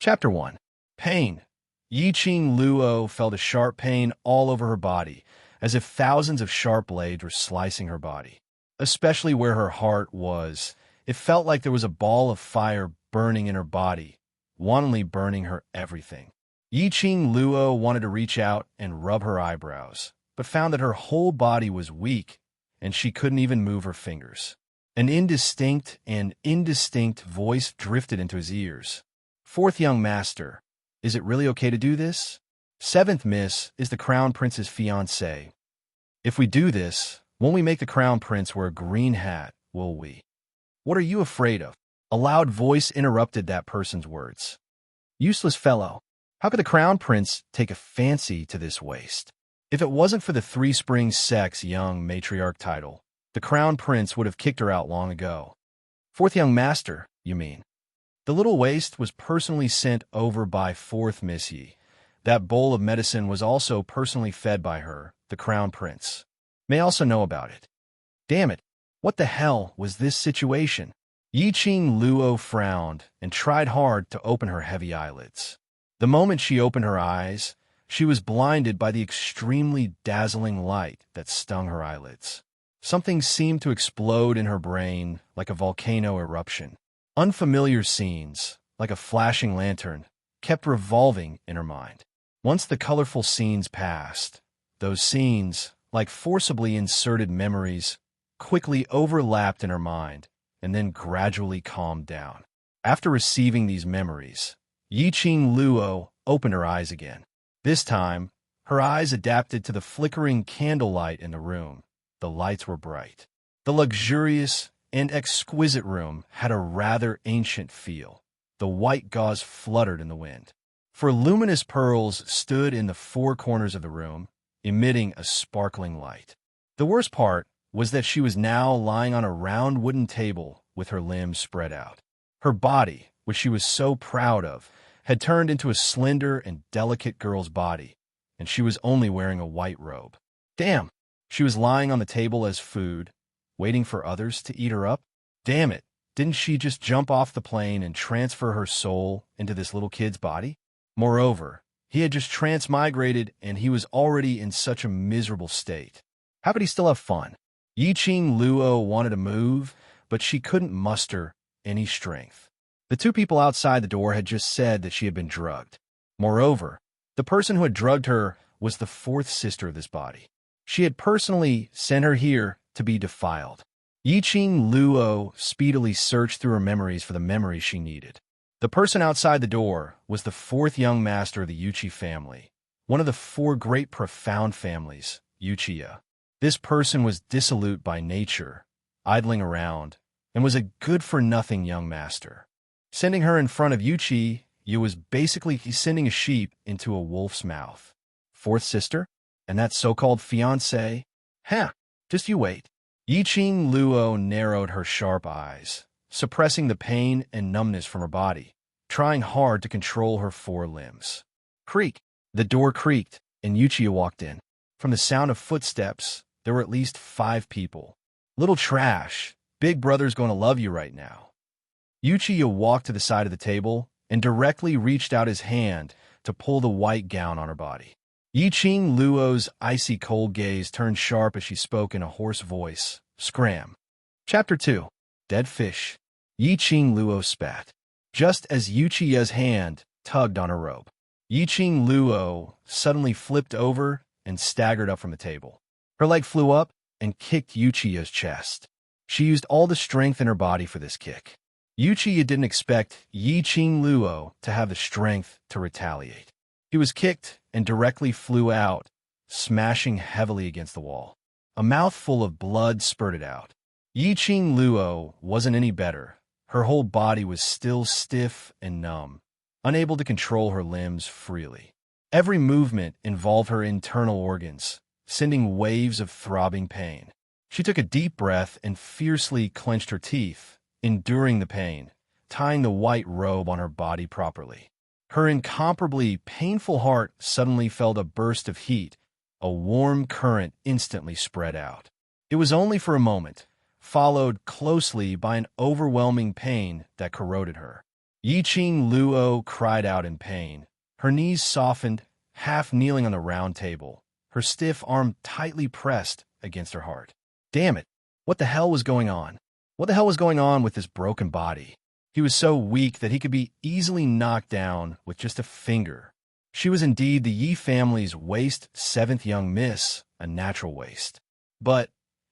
Chapter 1. Pain. Yi-Ching Luo felt a sharp pain all over her body, as if thousands of sharp blades were slicing her body. Especially where her heart was, it felt like there was a ball of fire burning in her body, wantonly burning her everything. Yi-Ching Luo wanted to reach out and rub her eyebrows, but found that her whole body was weak, and she couldn't even move her fingers. An indistinct voice drifted into his ears. "Fourth young master, is it really okay to do this? Seventh miss is the crown prince's fiancée. If we do this, won't we make the crown prince wear a green hat, will we? What are you afraid of?" A loud voice interrupted that person's words. "Useless fellow, how could the crown prince take a fancy to this waste? If it wasn't for the Three Springs sex young matriarch title, the crown prince would have kicked her out long ago." "Fourth young master, you mean?" The little waist was personally sent over by fourth Miss Yi. That bowl of medicine was also personally fed by her, the crown prince. May also know about it. Damn it, what the hell was this situation? Yi-Ching Luo frowned and tried hard to open her heavy eyelids. The moment she opened her eyes, she was blinded by the extremely dazzling light that stung her eyelids. Something seemed to explode in her brain like a volcano eruption. Unfamiliar scenes, like a flashing lantern, kept revolving in her mind. Once the colorful scenes passed, those scenes, like forcibly inserted memories, quickly overlapped in her mind and then gradually calmed down. After receiving these memories, Yi-Ching Luo opened her eyes again. This time, her eyes adapted to the flickering candlelight in the room. The lights were bright. The luxurious and exquisite room had a rather ancient feel. The white gauze fluttered in the wind. For luminous pearls stood in the four corners of the room, emitting a sparkling light. The worst part was that she was now lying on a round wooden table with her limbs spread out. Her body, which she was so proud of, had turned into a slender and delicate girl's body, and she was only wearing a white robe. Damn, she was lying on the table as food, waiting for others to eat her up? Damn it, didn't she just jump off the plane and transfer her soul into this little kid's body? Moreover, he had just transmigrated and he was already in such a miserable state. How could he still have fun? Yi-Ching Luo wanted to move, but she couldn't muster any strength. The two people outside the door had just said that she had been drugged. Moreover, the person who had drugged her was the fourth sister of this body. She had personally sent her here to be defiled. Yi-Ching Luo speedily searched through her memories for the memories she needed. The person outside the door was the fourth young master of the Yuchi family, one of the four great profound families, Yuchiya. This person was dissolute by nature, idling around, and was a good-for-nothing young master. Sending her in front of Yuchi, you was basically sending a sheep into a wolf's mouth. Fourth sister? And that so-called fiancé? Just you wait. Yi-Ching Luo narrowed her sharp eyes, suppressing the pain and numbness from her body, trying hard to control her four limbs. Creak. The door creaked, and Yuchiya walked in. From the sound of footsteps, there were at least 5 people. Little trash. Big brother's going to love you right now. Yuchiya walked to the side of the table and directly reached out his hand to pull the white gown on her body. Yi-Ching Luo's icy cold gaze turned sharp as she spoke in a hoarse voice. Scram. Chapter 2. Dead Fish. Yi-Ching Luo spat. Just as Yuchiya's hand tugged on her robe, Yi-Ching Luo suddenly flipped over and staggered up from the table. Her leg flew up and kicked Yuchiya's chest. She used all the strength in her body for this kick. Yuchiya didn't expect Yi-Ching Luo to have the strength to retaliate. He was kicked and directly flew out, smashing heavily against the wall. A mouthful of blood spurted out. Yi-Ching Luo wasn't any better. Her whole body was still stiff and numb, unable to control her limbs freely. Every movement involved her internal organs, sending waves of throbbing pain. She took a deep breath and fiercely clenched her teeth, enduring the pain, tying the white robe on her body properly. Her incomparably painful heart suddenly felt a burst of heat. A warm current instantly spread out. It was only for a moment, followed closely by an overwhelming pain that corroded her. Yiqing Luo cried out in pain. Her knees softened, half kneeling on the round table, her stiff arm tightly pressed against her heart. Damn it! What the hell was going on? What the hell was going on with this broken body? He was so weak that he could be easily knocked down with just a finger. She was indeed the Yi family's waste seventh young miss, a natural waste. But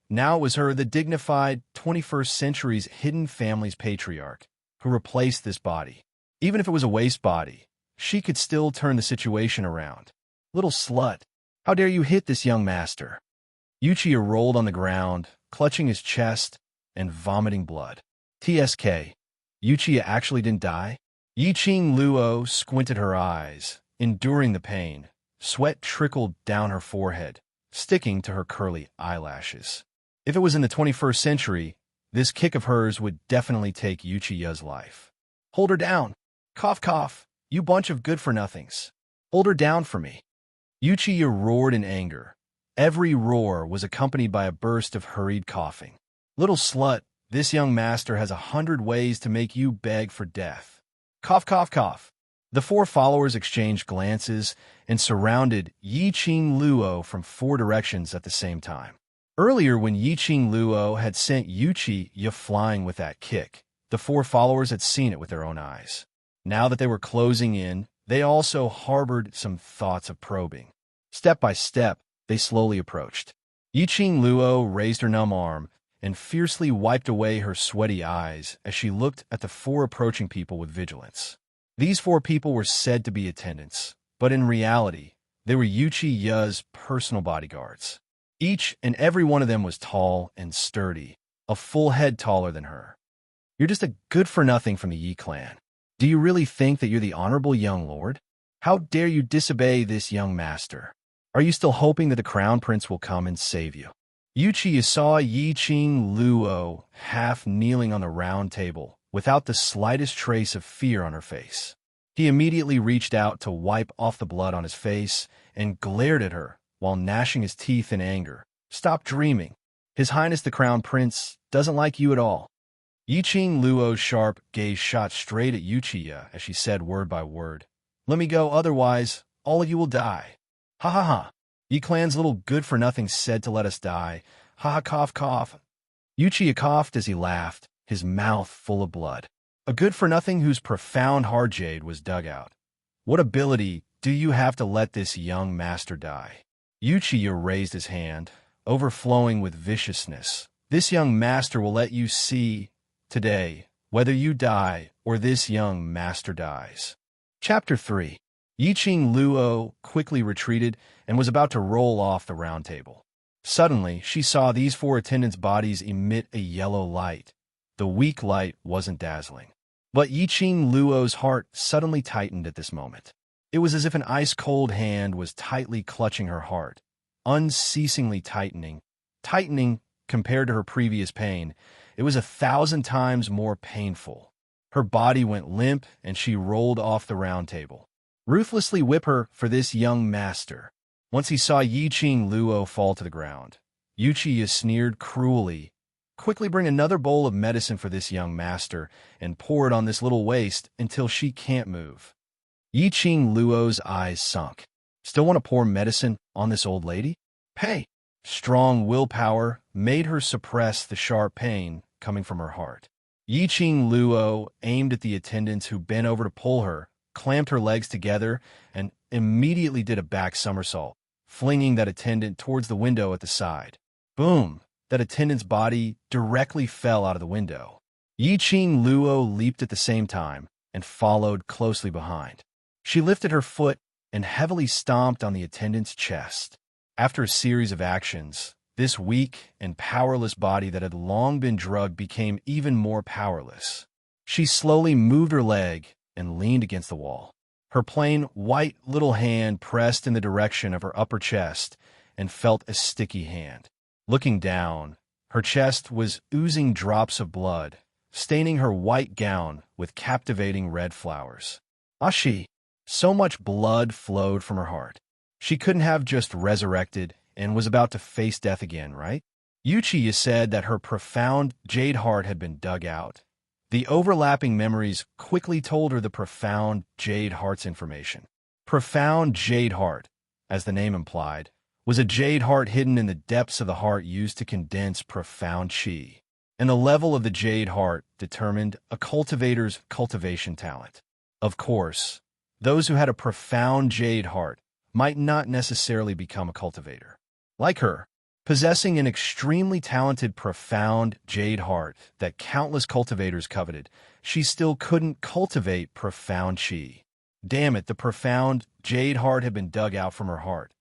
now it was her, the dignified 21st century's hidden family's patriarch, who replaced this body. Even if it was a waste body, she could still turn the situation around. Little slut, how dare you hit this young master? Yuchiya rolled on the ground, clutching his chest and vomiting blood. TSK. Yuchiya actually didn't die? Yiqing Luo squinted her eyes, enduring the pain. Sweat trickled down her forehead, sticking to her curly eyelashes. If it was in the 21st century, this kick of hers would definitely take Yuchiya's life. Hold her down. Cough, cough. You bunch of good-for-nothings. Hold her down for me. Yuchiya roared in anger. Every roar was accompanied by a burst of hurried coughing. Little slut, this young master has 100 ways to make you beg for death. Cough, cough, cough. The four followers exchanged glances and surrounded Yiqing Luo from four directions at the same time. Earlier, when Yiqing Luo had sent Yuchiya flying with that kick, the four followers had seen it with their own eyes. Now that they were closing in, they also harbored some thoughts of probing. Step by step, they slowly approached. Yiqing Luo raised her numb arm and fiercely wiped away her sweaty eyes as she looked at the four approaching people with vigilance. These four people were said to be attendants, but in reality, they were Yuchiya's personal bodyguards. Each and every one of them was tall and sturdy, a full head taller than her. You're just a good-for-nothing from the Yi clan. Do you really think that you're the honorable young lord? How dare you disobey this young master? Are you still hoping that the crown prince will come and save you? Yuchiya saw Yiqing Luo half kneeling on the round table, without the slightest trace of fear on her face. He immediately reached out to wipe off the blood on his face and glared at her while gnashing his teeth in anger. Stop dreaming. His Highness the Crown Prince doesn't like you at all. Yiqing Luo's sharp gaze shot straight at Yuchiya as she said word by word. Let me go, otherwise all of you will die. Ha ha ha. Yi clan's little good-for-nothing said to let us die. Ha ha, cough, cough. Yuchiya coughed as he laughed, his mouth full of blood. A good-for-nothing whose profound heart jade was dug out. What ability do you have to let this young master die? Yuchiya raised his hand, overflowing with viciousness. This young master will let you see today whether you die or this young master dies. Chapter 3. Yiqing Luo quickly retreated and was about to roll off the round table. Suddenly, she saw these four attendants' bodies emit a yellow light. The weak light wasn't dazzling. But Yiqing Luo's heart suddenly tightened at this moment. It was as if an ice-cold hand was tightly clutching her heart, unceasingly tightening compared to her previous pain. It was 1,000 times more painful. Her body went limp and she rolled off the round table. Ruthlessly whip her for this young master. Once he saw Yiqing Luo fall to the ground, Yuchiya sneered cruelly. Quickly bring another bowl of medicine for this young master and pour it on this little waste until she can't move. Yiqing Luo's eyes sunk. Still want to pour medicine on this old lady? Hey! Strong willpower made her suppress the sharp pain coming from her heart. Yiqing Luo aimed at the attendants who bent over to pull her, clamped her legs together, and immediately did a back somersault, flinging that attendant towards the window at the side. Boom! That attendant's body directly fell out of the window. Yiqing Luo leaped at the same time and followed closely behind. She lifted her foot and heavily stomped on the attendant's chest. After a series of actions, this weak and powerless body that had long been drugged became even more powerless. She slowly moved her leg and leaned against the wall. Her plain, white little hand pressed in the direction of her upper chest and felt a sticky hand. Looking down, her chest was oozing drops of blood, staining her white gown with captivating red flowers. Ashi! So much blood flowed from her heart. She couldn't have just resurrected and was about to face death again, right? Yuchiya said that her profound jade heart had been dug out. The overlapping memories quickly told her the profound Jade Heart's information. Profound Jade Heart, as the name implied, was a jade heart hidden in the depths of the heart used to condense profound chi. And the level of the jade heart determined a cultivator's cultivation talent. Of course, those who had a profound jade heart might not necessarily become a cultivator. Like her, possessing an extremely talented, profound jade heart that countless cultivators coveted, she still couldn't cultivate profound chi. Damn it, the profound jade heart had been dug out from her heart.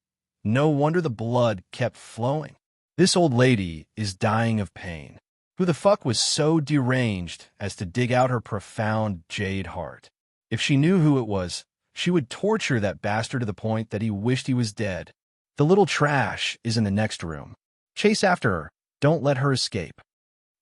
No wonder the blood kept flowing. This old lady is dying of pain. Who the fuck was so deranged as to dig out her profound jade heart? If she knew who it was, she would torture that bastard to the point that he wished he was dead. The little trash is in the next room. Chase after her. Don't let her escape.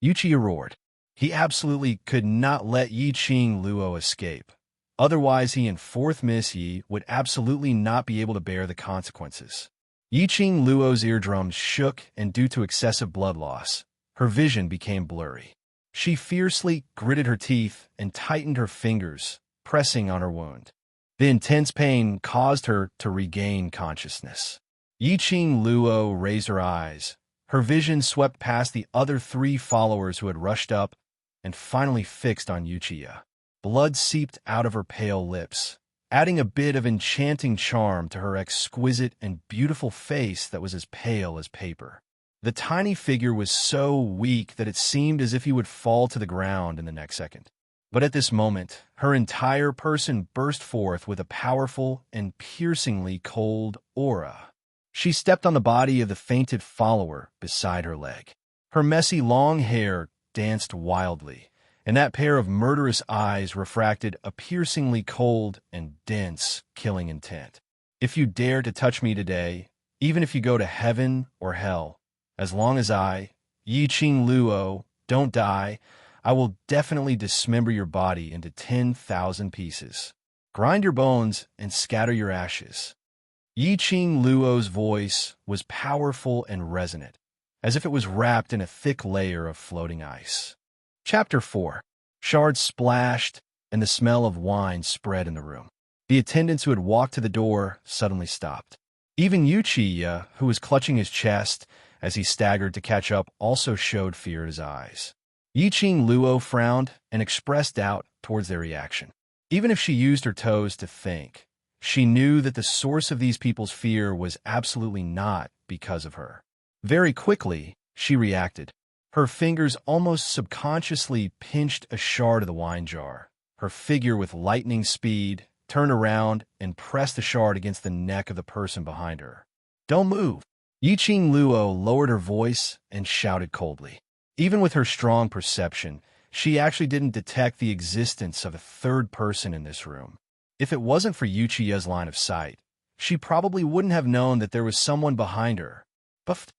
Yuchiya roared. He absolutely could not let Yi-Ching Luo escape. Otherwise, he and fourth Miss Yi would absolutely not be able to bear the consequences. Yi-Ching Luo's eardrums shook, and due to excessive blood loss, her vision became blurry. She fiercely gritted her teeth and tightened her fingers, pressing on her wound. The intense pain caused her to regain consciousness. Yi-Ching Luo raised her eyes. Her vision swept past the other three followers who had rushed up and finally fixed on Yuchiya. Blood seeped out of her pale lips, adding a bit of enchanting charm to her exquisite and beautiful face that was as pale as paper. The tiny figure was so weak that it seemed as if he would fall to the ground in the next second. But at this moment, her entire person burst forth with a powerful and piercingly cold aura. She stepped on the body of the fainted follower beside her leg. Her messy long hair danced wildly, and that pair of murderous eyes refracted a piercingly cold and dense killing intent. If you dare to touch me today, even if you go to heaven or hell, as long as I, Yi-Ching Luo, don't die, I will definitely dismember your body into 10,000 pieces. Grind your bones and scatter your ashes. Yi-Ching Luo's voice was powerful and resonant, as if it was wrapped in a thick layer of floating ice. Chapter 4. Shards splashed, and the smell of wine spread in the room. The attendants who had walked to the door suddenly stopped. Even Yuchiya, who was clutching his chest as he staggered to catch up, also showed fear in his eyes. Yi-Ching Luo frowned and expressed doubt towards their reaction. Even if she used her toes to think, she knew that the source of these people's fear was absolutely not because of her. Very quickly, she reacted. Her fingers almost subconsciously pinched a shard of the wine jar. Her figure, with lightning speed, turned around and pressed the shard against the neck of the person behind her. "Don't move!" Yi-Ching Luo lowered her voice and shouted coldly. Even with her strong perception, she actually didn't detect the existence of a third person in this room. If it wasn't for Yuchiya's line of sight, she probably wouldn't have known that there was someone behind her. But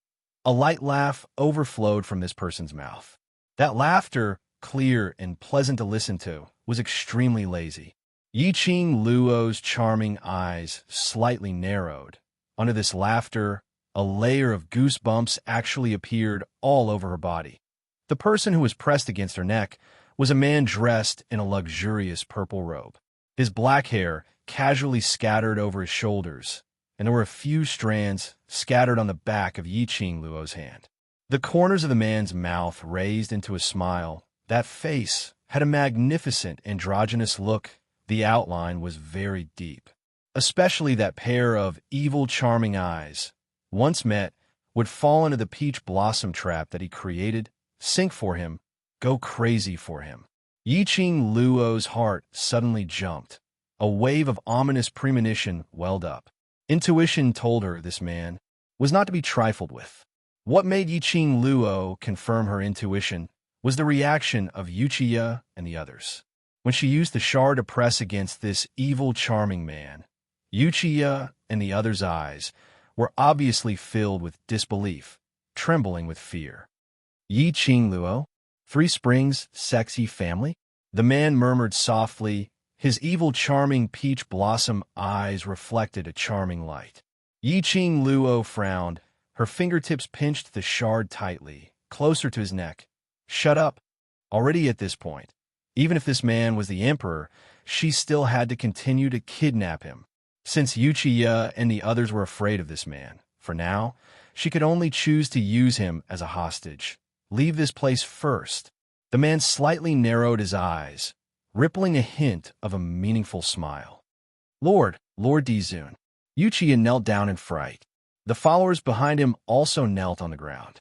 a light laugh overflowed from this person's mouth. That laughter, clear and pleasant to listen to, was extremely lazy. Yi-Ching Luo's charming eyes slightly narrowed. Under this laughter, a layer of goosebumps actually appeared all over her body. The person who was pressed against her neck was a man dressed in a luxurious purple robe. His black hair casually scattered over his shoulders, and there were a few strands scattered on the back of Yi-Ching Luo's hand. The corners of the man's mouth raised into a smile. That face had a magnificent androgynous look. The outline was very deep. Especially that pair of evil, charming eyes, once met, would fall into the peach blossom trap that he created, sink for him, go crazy for him. Yi-Ching Luo's heart suddenly jumped. A wave of ominous premonition welled up. Intuition told her this man was not to be trifled with. What made Yi-Ching Luo confirm her intuition was the reaction of Yuchiya and the others. When she used the shard to press against this evil, charming man, Yuchiya and the others' eyes were obviously filled with disbelief, trembling with fear. Yi-Ching Luo? Three Springs, sexy family? The man murmured softly. His evil, charming peach blossom eyes reflected a charming light. Yi-Ching Luo frowned. Her fingertips pinched the shard tightly, closer to his neck. Shut up. Already at this point, Even if this man was the emperor, she still had to continue to kidnap him. Since Uchiya and the others were afraid of this man, for now, she could only choose to use him as a hostage. Leave this place first. The man slightly narrowed his eyes, rippling a hint of a meaningful smile. Lord Dizun. Uchiya knelt down in fright. The followers behind him also knelt on the ground.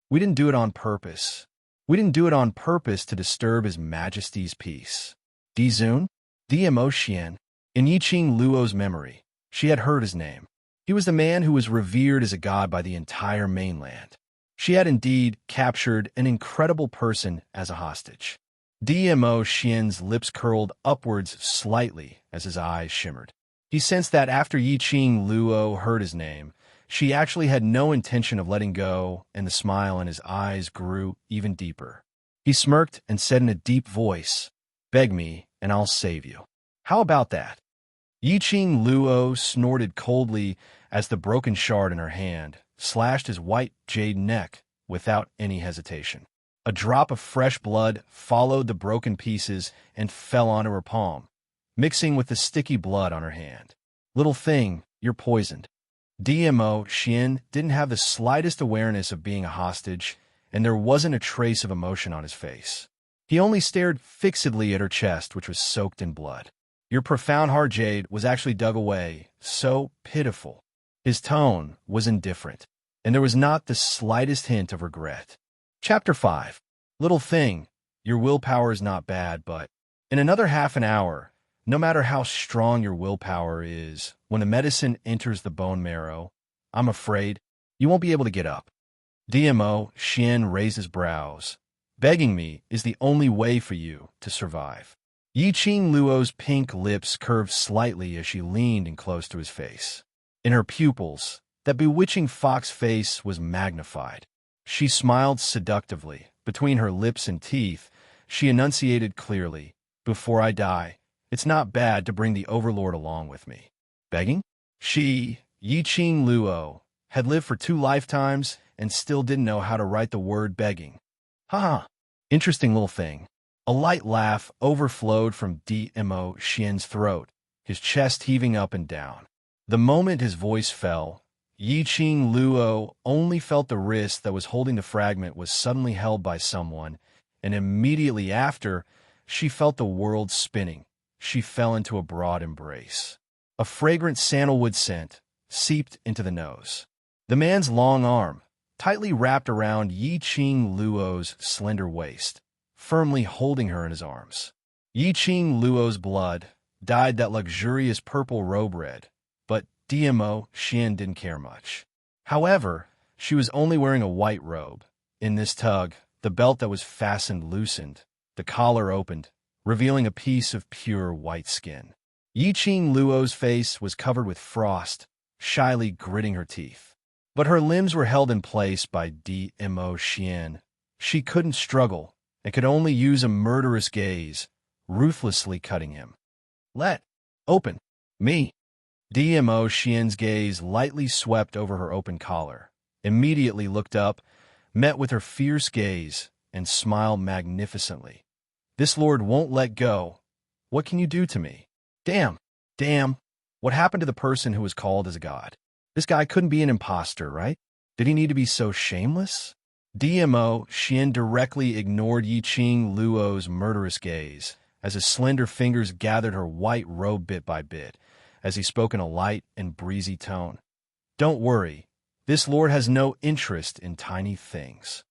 We didn't do it on purpose. We didn't do it on purpose to disturb His Majesty's peace. Dizun? Dmo Xian. In Yiqing Luo's memory, she had heard his name. He was the man who was revered as a god by the entire mainland. She had indeed captured an incredible person as a hostage. Dmo Xian's lips curled upwards slightly as his eyes shimmered. He sensed that after Yiqing Luo heard his name, she actually had no intention of letting go, and the smile in his eyes grew even deeper. He smirked and said in a deep voice, "Beg me, and I'll save you. How about that?" Yiqing Luo snorted coldly as the broken shard in her hand slashed his white jade neck without any hesitation. A drop of fresh blood followed the broken pieces and fell onto her palm, mixing with the sticky blood on her hand. "Little thing, you're poisoned." Dmo Xian didn't have the slightest awareness of being a hostage, and there wasn't a trace of emotion on his face. He only stared fixedly at her chest, which was soaked in blood. Your profound heart jade was actually dug away, so pitiful. His tone was indifferent, and there was not the slightest hint of regret. Chapter 5. Little thing, your willpower is not bad, but in another half an hour, no matter how strong your willpower is, when the medicine enters the bone marrow, I'm afraid you won't be able to get up. Dmo Xian raised his brows. Begging me is the only way for you to survive. Yiqing Luo's pink lips curved slightly as she leaned in close to his face. In her pupils, that bewitching fox face was magnified. She smiled seductively. Between her lips and teeth, she enunciated clearly, "Before I die, it's not bad to bring the Overlord along with me." Begging? She, Yiqing Luo, had lived for 2 lifetimes and still didn't know how to write the word begging. Ha! Interesting little thing. A light laugh overflowed from Dmo Xian's throat, his chest heaving up and down. The moment his voice fell, Yiqing Luo only felt the wrist that was holding the fragment was suddenly held by someone, and immediately after, she felt the world spinning. She fell into a broad embrace. A fragrant sandalwood scent seeped into the nose. The man's long arm, tightly wrapped around Yiqing Luo's slender waist, firmly holding her in his arms. Yiqing Luo's blood dyed that luxurious purple robe red, but Dmo Xian didn't care much. However, she was only wearing a white robe. In this tug, the belt that was fastened loosened, the collar opened, revealing a piece of pure white skin. Yiqing Luo's face was covered with frost, shyly gritting her teeth. But her limbs were held in place by Dmo Xian. She couldn't struggle, and could only use a murderous gaze, ruthlessly cutting him. Open me. Dmo Xian's gaze lightly swept over her open collar, immediately looked up, met with her fierce gaze, and smiled magnificently. "This lord won't let go. What can you do to me?" Damn. What happened to the person who was called as a god? This guy couldn't be an imposter, right? Did he need to be so shameless? Dmo Xian directly ignored Yiqing Luo's murderous gaze, as his slender fingers gathered her white robe bit by bit, as he spoke in a light and breezy tone. "Don't worry, this lord has no interest in tiny things.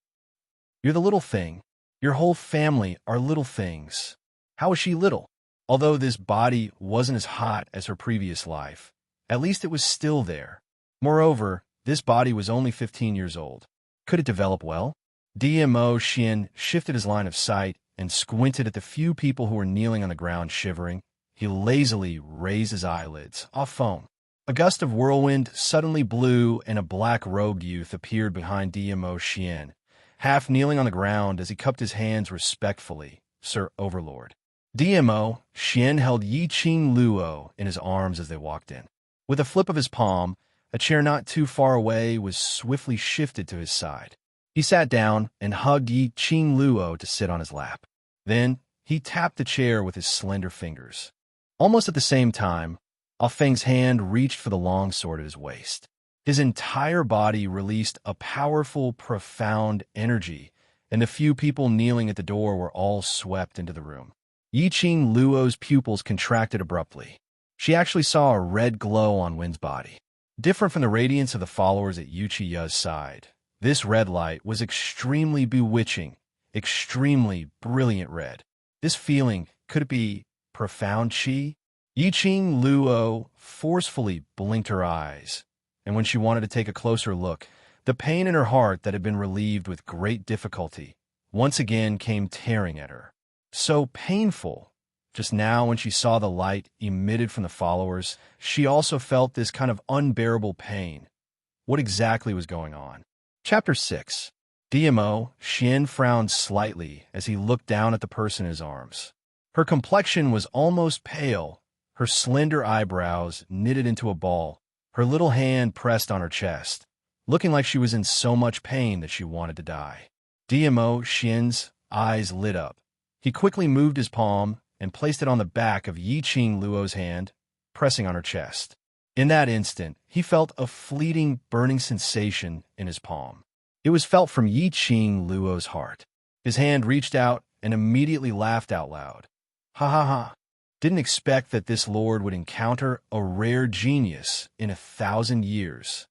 You're the little thing. Your whole family are little things." How is she little? Although this body wasn't as hot as her previous life, at least it was still there. Moreover, this body was only 15 years old. Could it develop well? Dmo Xian shifted his line of sight and squinted at the few people who were kneeling on the ground shivering. He lazily raised his eyelids, off foam. A gust of whirlwind suddenly blew, and a black-robed youth appeared behind Dmo Xian, half kneeling on the ground as he cupped his hands respectfully. "Sir Overlord." Dmo Xian held Yiqing Luo in his arms as they walked in. With a flip of his palm, a chair not too far away was swiftly shifted to his side. He sat down and hugged Yiqing Luo to sit on his lap. Then He tapped the chair with his slender fingers. Almost at the same time, Ah Feng's hand reached for the long sword at his waist. His entire body released a powerful, profound energy, and the few people kneeling at the door were all swept into the room. Yiqing Luo's pupils contracted abruptly. She actually saw a red glow on Wen's body. Different from the radiance of the followers at Yuchiya's side, this red light was extremely bewitching, extremely brilliant red. This feeling, could it be profound qi? Yiqing Luo forcefully blinked her eyes, and when she wanted to take a closer look, the pain in her heart that had been relieved with great difficulty once again came tearing at her. So painful. Just now, when she saw the light emitted from the followers, she also felt this kind of unbearable pain. What exactly was going on? Chapter 6. DMO, Xian frowned slightly as he looked down at the person in his arms. Her complexion was almost pale, her slender eyebrows knitted into a ball, her little hand pressed on her chest, looking like she was in so much pain that she wanted to die. DMO, Xian's eyes lit up. He quickly moved his palm and placed it on the back of Yiqing Luo's hand, pressing on her chest. In that instant, he felt a fleeting, burning sensation in his palm. It was felt from Yiqing Luo's heart. His hand reached out and immediately laughed out loud. Ha ha ha. Didn't expect that this lord would encounter a rare genius in 1,000 years.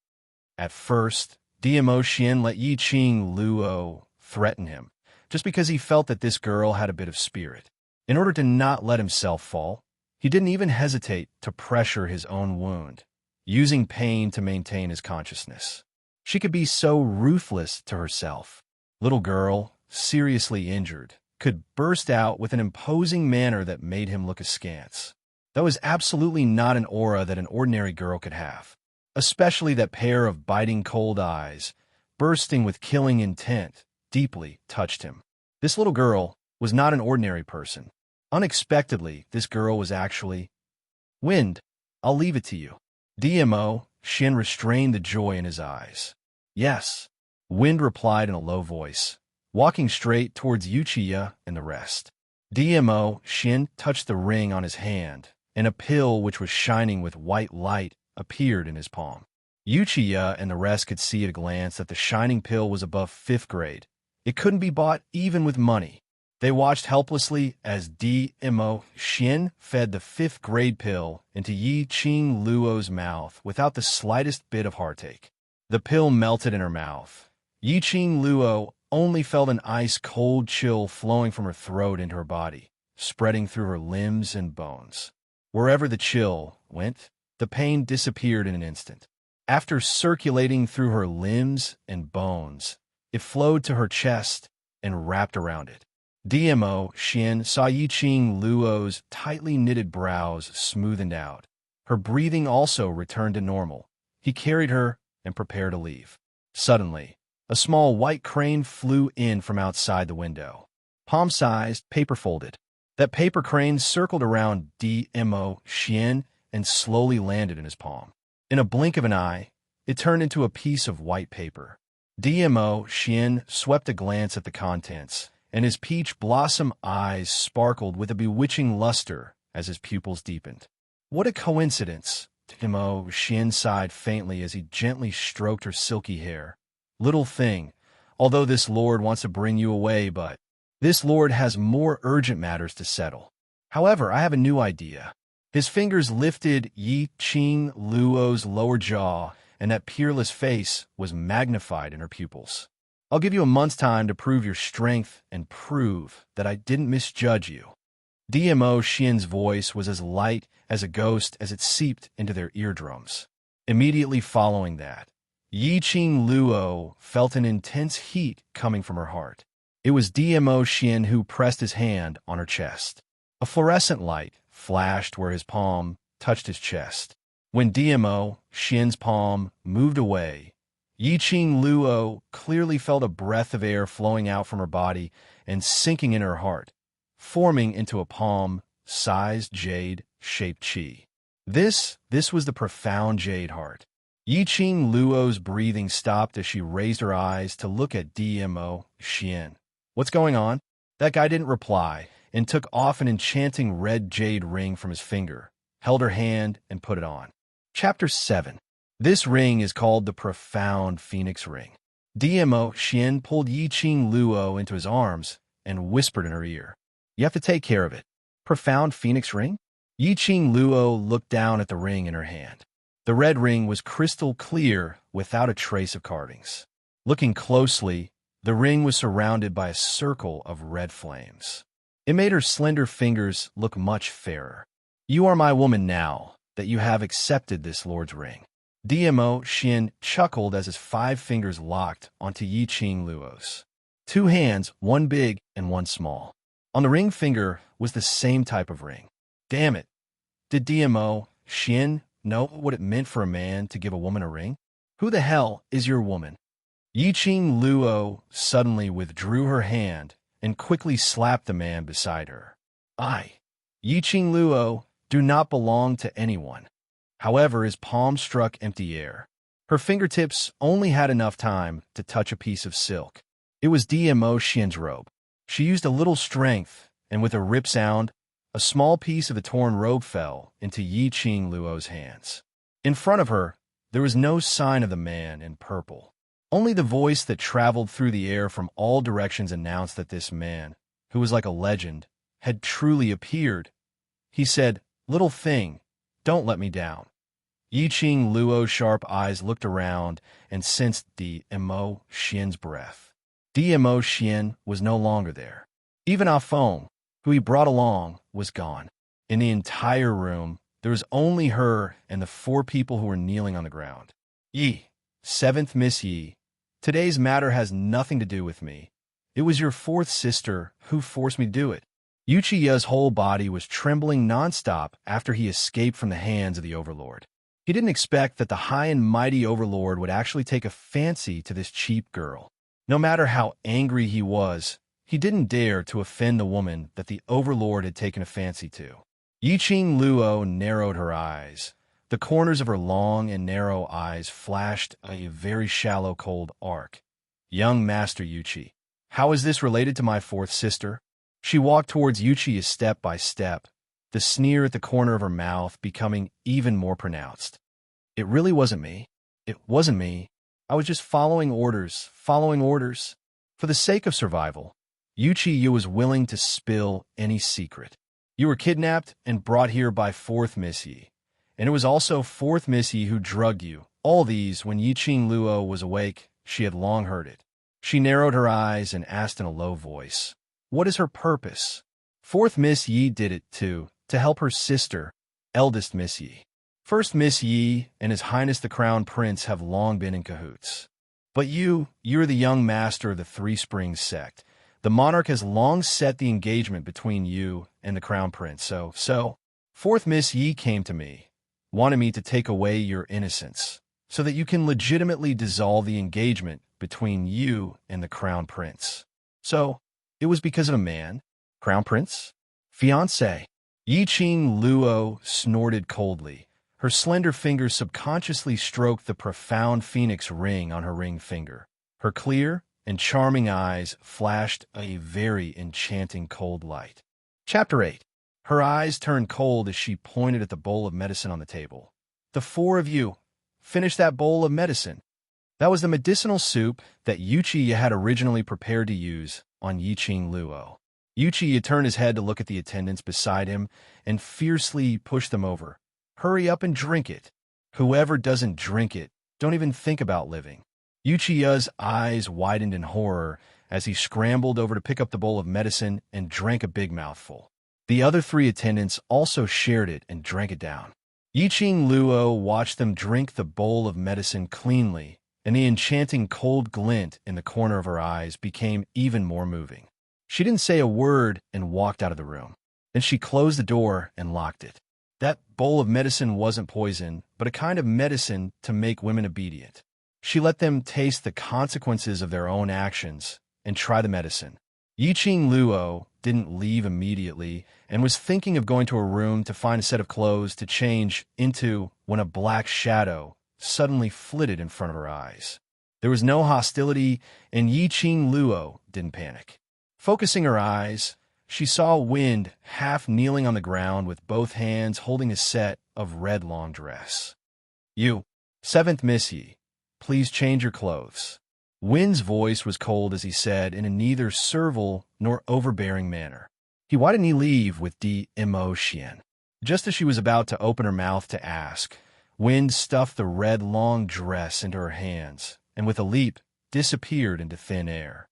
At first, DMO Xian let Yiqing Luo threaten him, just because he felt that this girl had a bit of spirit. In order to not let himself fall, he didn't even hesitate to pressure his own wound, using pain to maintain his consciousness. She could be so ruthless to herself. Little girl, seriously injured, could burst out with an imposing manner that made him look askance. That was absolutely not an aura that an ordinary girl could have, especially that pair of biting cold eyes, bursting with killing intent, deeply touched him. This little girl was not an ordinary person. Unexpectedly, this girl was actually Wind. I'll leave it to you. DMO, Xian restrained the joy in his eyes. Yes, Wind replied in a low voice, walking straight towards Yuchiya and the rest. DMO, Xian touched the ring on his hand, and a pill which was shining with white light appeared in his palm. Yuchiya and the rest could see at a glance that the shining pill was above 5th grade. It couldn't be bought even with money. They watched helplessly as DMO Xian fed the 5th grade pill into Yiqing Luo's mouth without the slightest bit of heartache. The pill melted in her mouth. Yiqing Luo only felt an ice-cold chill flowing from her throat into her body, spreading through her limbs and bones. Wherever the chill went, the pain disappeared in an instant. After circulating through her limbs and bones, it flowed to her chest and wrapped around it. DMO Xian saw Yiqing Luo's tightly knitted brows smoothened out. Her breathing also returned to normal. He carried her and prepared to leave. Suddenly, a small white crane flew in from outside the window. Palm-sized, paper-folded. That paper crane circled around DMO Xian and slowly landed in his palm. In a blink of an eye, it turned into a piece of white paper. DMO Xian swept a glance at the contents, and his peach blossom eyes sparkled with a bewitching luster as his pupils deepened. What a coincidence! DMO Xian sighed faintly as he gently stroked her silky hair. Little thing, although this lord wants to bring you away, but this lord has more urgent matters to settle. However, I have a new idea. His fingers lifted Yiqing Luo's lower jaw, and that peerless face was magnified in her pupils. I'll give you a month's time to prove your strength and prove that I didn't misjudge you. DMO Xian's voice was as light as a ghost as it seeped into their eardrums. Immediately following that, Yiqing Luo felt an intense heat coming from her heart. It was DMO Xian who pressed his hand on her chest. A fluorescent light flashed where his palm touched his chest. When DMO Xian's palm moved away, Yiqing Luo clearly felt a breath of air flowing out from her body and sinking in her heart, forming into a palm-sized jade-shaped qi. This was the profound jade heart. Yiqing Luo's breathing stopped as she raised her eyes to look at DMO Xian. What's going on? That guy didn't reply, and took off an enchanting red jade ring from his finger, held her hand, and put it on. Chapter 7. This ring is called the Profound Phoenix Ring. Dmo Xian pulled Yiqing Luo into his arms and whispered in her ear, "You have to take care of it." Profound Phoenix Ring? Yiqing Luo looked down at the ring in her hand. The red ring was crystal clear without a trace of carvings. Looking closely, the ring was surrounded by a circle of red flames. It made her slender fingers look much fairer. "You are my woman now that you have accepted this Lord's ring." Dmo Xian chuckled as his 5 fingers locked onto Yiqing Luo's. 2 hands, one big and one small. On the ring finger was the same type of ring. Damn it. Did Dmo Xian know what it meant for a man to give a woman a ring? "Who the hell is your woman?" Yiqing Luo suddenly withdrew her hand and quickly slapped the man beside her. "I, Yiqing Luo, do not belong to anyone." However, his palm struck empty air. Her fingertips only had enough time to touch a piece of silk. It was Dmo Xian's robe. She used a little strength, and with a rip sound, a small piece of the torn robe fell into Yiqing Luo's hands. In front of her, there was no sign of the man in purple. Only the voice that traveled through the air from all directions announced that this man, who was like a legend, had truly appeared. He said, "Little thing, don't let me down." Yiqing Luo's sharp eyes looked around and sensed Dmo Xian's breath. Dmo Xian was no longer there. Even Ah Feng, who he brought along, was gone. In the entire room, there was only her and the 4 people who were kneeling on the ground. "Yi, 7th Miss Yi, today's matter has nothing to do with me. It was your 4th sister who forced me to do it." Yuchiya's whole body was trembling nonstop after he escaped from the hands of the Overlord. He didn't expect that the high and mighty Overlord would actually take a fancy to this cheap girl. No matter how angry he was, he didn't dare to offend the woman that the Overlord had taken a fancy to. Yiqing Luo narrowed her eyes. The corners of her long and narrow eyes flashed a very shallow, cold arc. "Young Master Yuchi, how is this related to my 4th sister?" She walked towards Yuchi step by step, the sneer at the corner of her mouth becoming even more pronounced. "It really wasn't me. It wasn't me. I was just following orders. For the sake of survival, Yuchi, you was willing to spill any secret. You were kidnapped and brought here by 4th Miss Yi, and it was also 4th Miss Yi who drugged you." All these, when Yiqing Luo was awake, she had long heard it. She narrowed her eyes and asked in a low voice, "What is her purpose?" 4th Miss Yi did it, too, to help her sister, eldest Miss Yi. 1st Miss Yi and His Highness the Crown Prince have long been in cahoots. But you're the young master of the 3 Springs sect. The monarch has long set the engagement between you and the Crown Prince, so 4th Miss Yi came to me, wanted me to take away your innocence, so that you can legitimately dissolve the engagement between you and the Crown Prince. So, it was because of a man? Crown Prince? Fiancé? Yiqing Luo snorted coldly. Her slender fingers subconsciously stroked the profound phoenix ring on her ring finger. Her clear and charming eyes flashed a very enchanting cold light. Chapter 8. Her eyes turned cold as she pointed at the bowl of medicine on the table. "The 4 of you, finish that bowl of medicine." That was the medicinal soup that Yuchi had originally prepared to use on Yiqing Luo. Yuchi turned his head to look at the attendants beside him and fiercely pushed them over. "Hurry up and drink it. Whoever doesn't drink it, don't even think about living." Uchiya's eyes widened in horror as he scrambled over to pick up the bowl of medicine and drank a big mouthful. The other 3 attendants also shared it and drank it down. Yiqing Luo watched them drink the bowl of medicine cleanly, and the enchanting cold glint in the corner of her eyes became even more moving. She didn't say a word and walked out of the room. Then she closed the door and locked it. That bowl of medicine wasn't poison, but a kind of medicine to make women obedient. She let them taste the consequences of their own actions and try the medicine. Yiqing Luo didn't leave immediately and was thinking of going to her room to find a set of clothes to change into when a black shadow suddenly flitted in front of her eyes. There was no hostility, and Yiqing Luo didn't panic. Focusing her eyes, she saw Wind half kneeling on the ground with both hands holding a set of red long dress. "You, seventh Missy, please change your clothes." Wind's voice was cold as he said in a neither servile nor overbearing manner. Why didn't he leave with the emotion? Just as she was about to open her mouth to ask, Wind stuffed the red long dress into her hands and with a leap disappeared into thin air.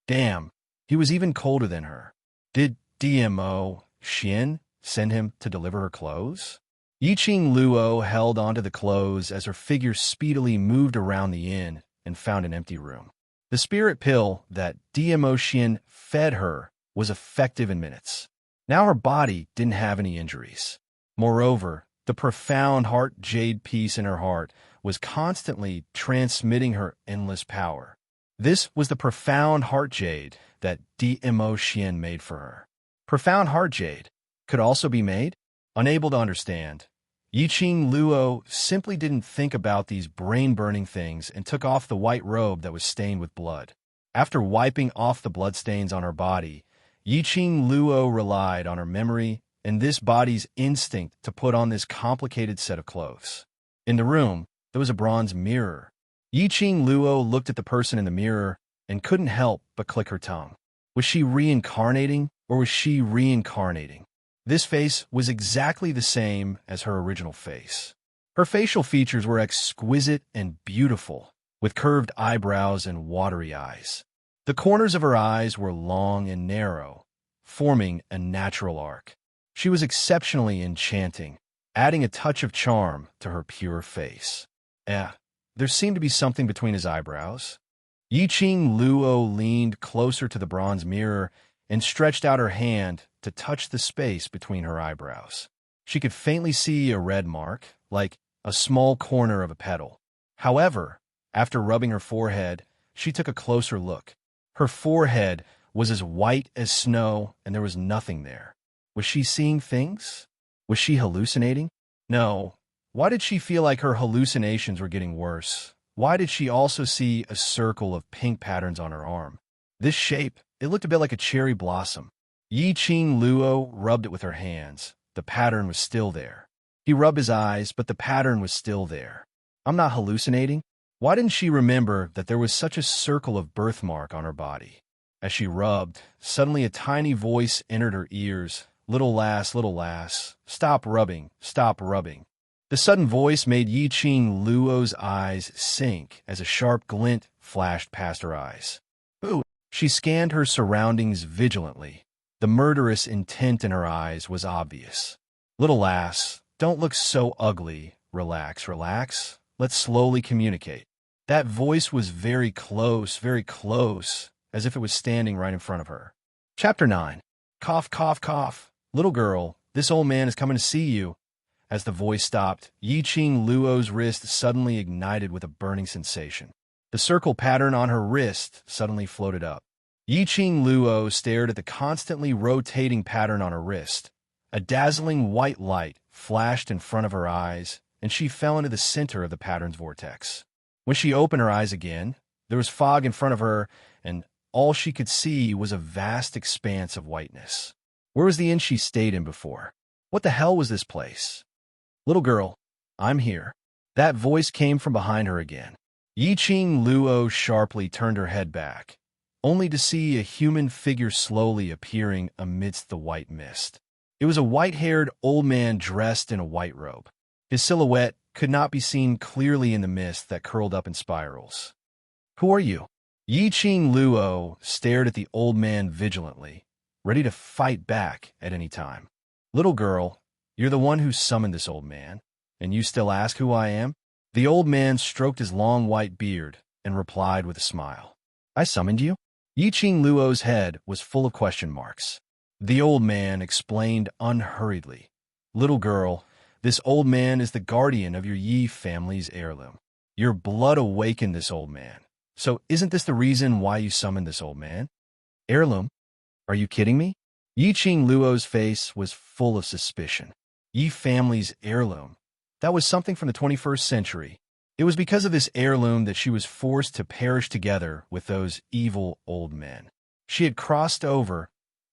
Damn, he was even colder than her. Did DMO Shin send him to deliver her clothes? Yiqing Luo held onto the clothes as her figure speedily moved around the inn and found an empty room. The spirit pill that DMO Shin fed her was effective in minutes. Now her body didn't have any injuries. Moreover, the profound heart jade piece in her heart was constantly transmitting her endless power. This was the profound heart jade that DMO Shin made for her. Profound heart jade could also be made? Unable to understand, Yiqing Luo simply didn't think about these brain-burning things and took off the white robe that was stained with blood. After wiping off the bloodstains on her body, Yiqing Luo relied on her memory and this body's instinct to put on this complicated set of clothes. In the room, there was a bronze mirror. Yiqing Luo looked at the person in the mirror and couldn't help but click her tongue. Was she reincarnating, or was she reincarnating? This face was exactly the same as her original face. Her facial features were exquisite and beautiful, with curved eyebrows and watery eyes. The corners of her eyes were long and narrow, forming a natural arc. She was exceptionally enchanting, adding a touch of charm to her pure face. There seemed to be something between his eyebrows. Yiqing Luo leaned closer to the bronze mirror and stretched out her hand to touch the space between her eyebrows. She could faintly see a red mark, like a small corner of a petal. However, after rubbing her forehead, she took a closer look. Her forehead was as white as snow, and there was nothing there. Was she seeing things? Was she hallucinating? No. Why did she feel like her hallucinations were getting worse? Why did she also see a circle of pink patterns on her arm? This shape, it looked a bit like a cherry blossom. Yiqing Luo rubbed it with her hands. The pattern was still there. He rubbed his eyes, but the pattern was still there. I'm not hallucinating. Why didn't she remember that there was such a circle of birthmark on her body? As she rubbed, suddenly a tiny voice entered her ears. Little lass, stop rubbing, stop rubbing. The sudden voice made Yiqing Luo's eyes sink as a sharp glint flashed past her eyes. Ooh! She scanned her surroundings vigilantly. The murderous intent in her eyes was obvious. Little lass, don't look so ugly. Relax, relax. Let's slowly communicate. That voice was very close, as if it was standing right in front of her. Chapter 9. Cough, cough, cough. Little girl, this old man is coming to see you. As the voice stopped, Yiqing Luo's wrist suddenly ignited with a burning sensation. The circle pattern on her wrist suddenly floated up. Yiqing Luo stared at the constantly rotating pattern on her wrist. A dazzling white light flashed in front of her eyes, and she fell into the center of the pattern's vortex. When she opened her eyes again, there was fog in front of her, and all she could see was a vast expanse of whiteness. Where was the inn she stayed in before? What the hell was this place? Little girl, I'm here. That voice came from behind her again. Yiqing Luo sharply turned her head back, only to see a human figure slowly appearing amidst the white mist. It was a white-haired old man dressed in a white robe. His silhouette could not be seen clearly in the mist that curled up in spirals. Who are you? Yiqing Luo stared at the old man vigilantly, ready to fight back at any time. Little girl, you're the one who summoned this old man, and you still ask who I am? The old man stroked his long white beard and replied with a smile. I summoned you? Yiqing Luo's head was full of question marks. The old man explained unhurriedly. Little girl, this old man is the guardian of your Yi family's heirloom. Your blood awakened this old man. So isn't this the reason why you summoned this old man? Heirloom? Are you kidding me? Yiqing Luo's face was full of suspicion. Yi family's heirloom. That was something from the 21st century. It was because of this heirloom that she was forced to perish together with those evil old men. She had crossed over,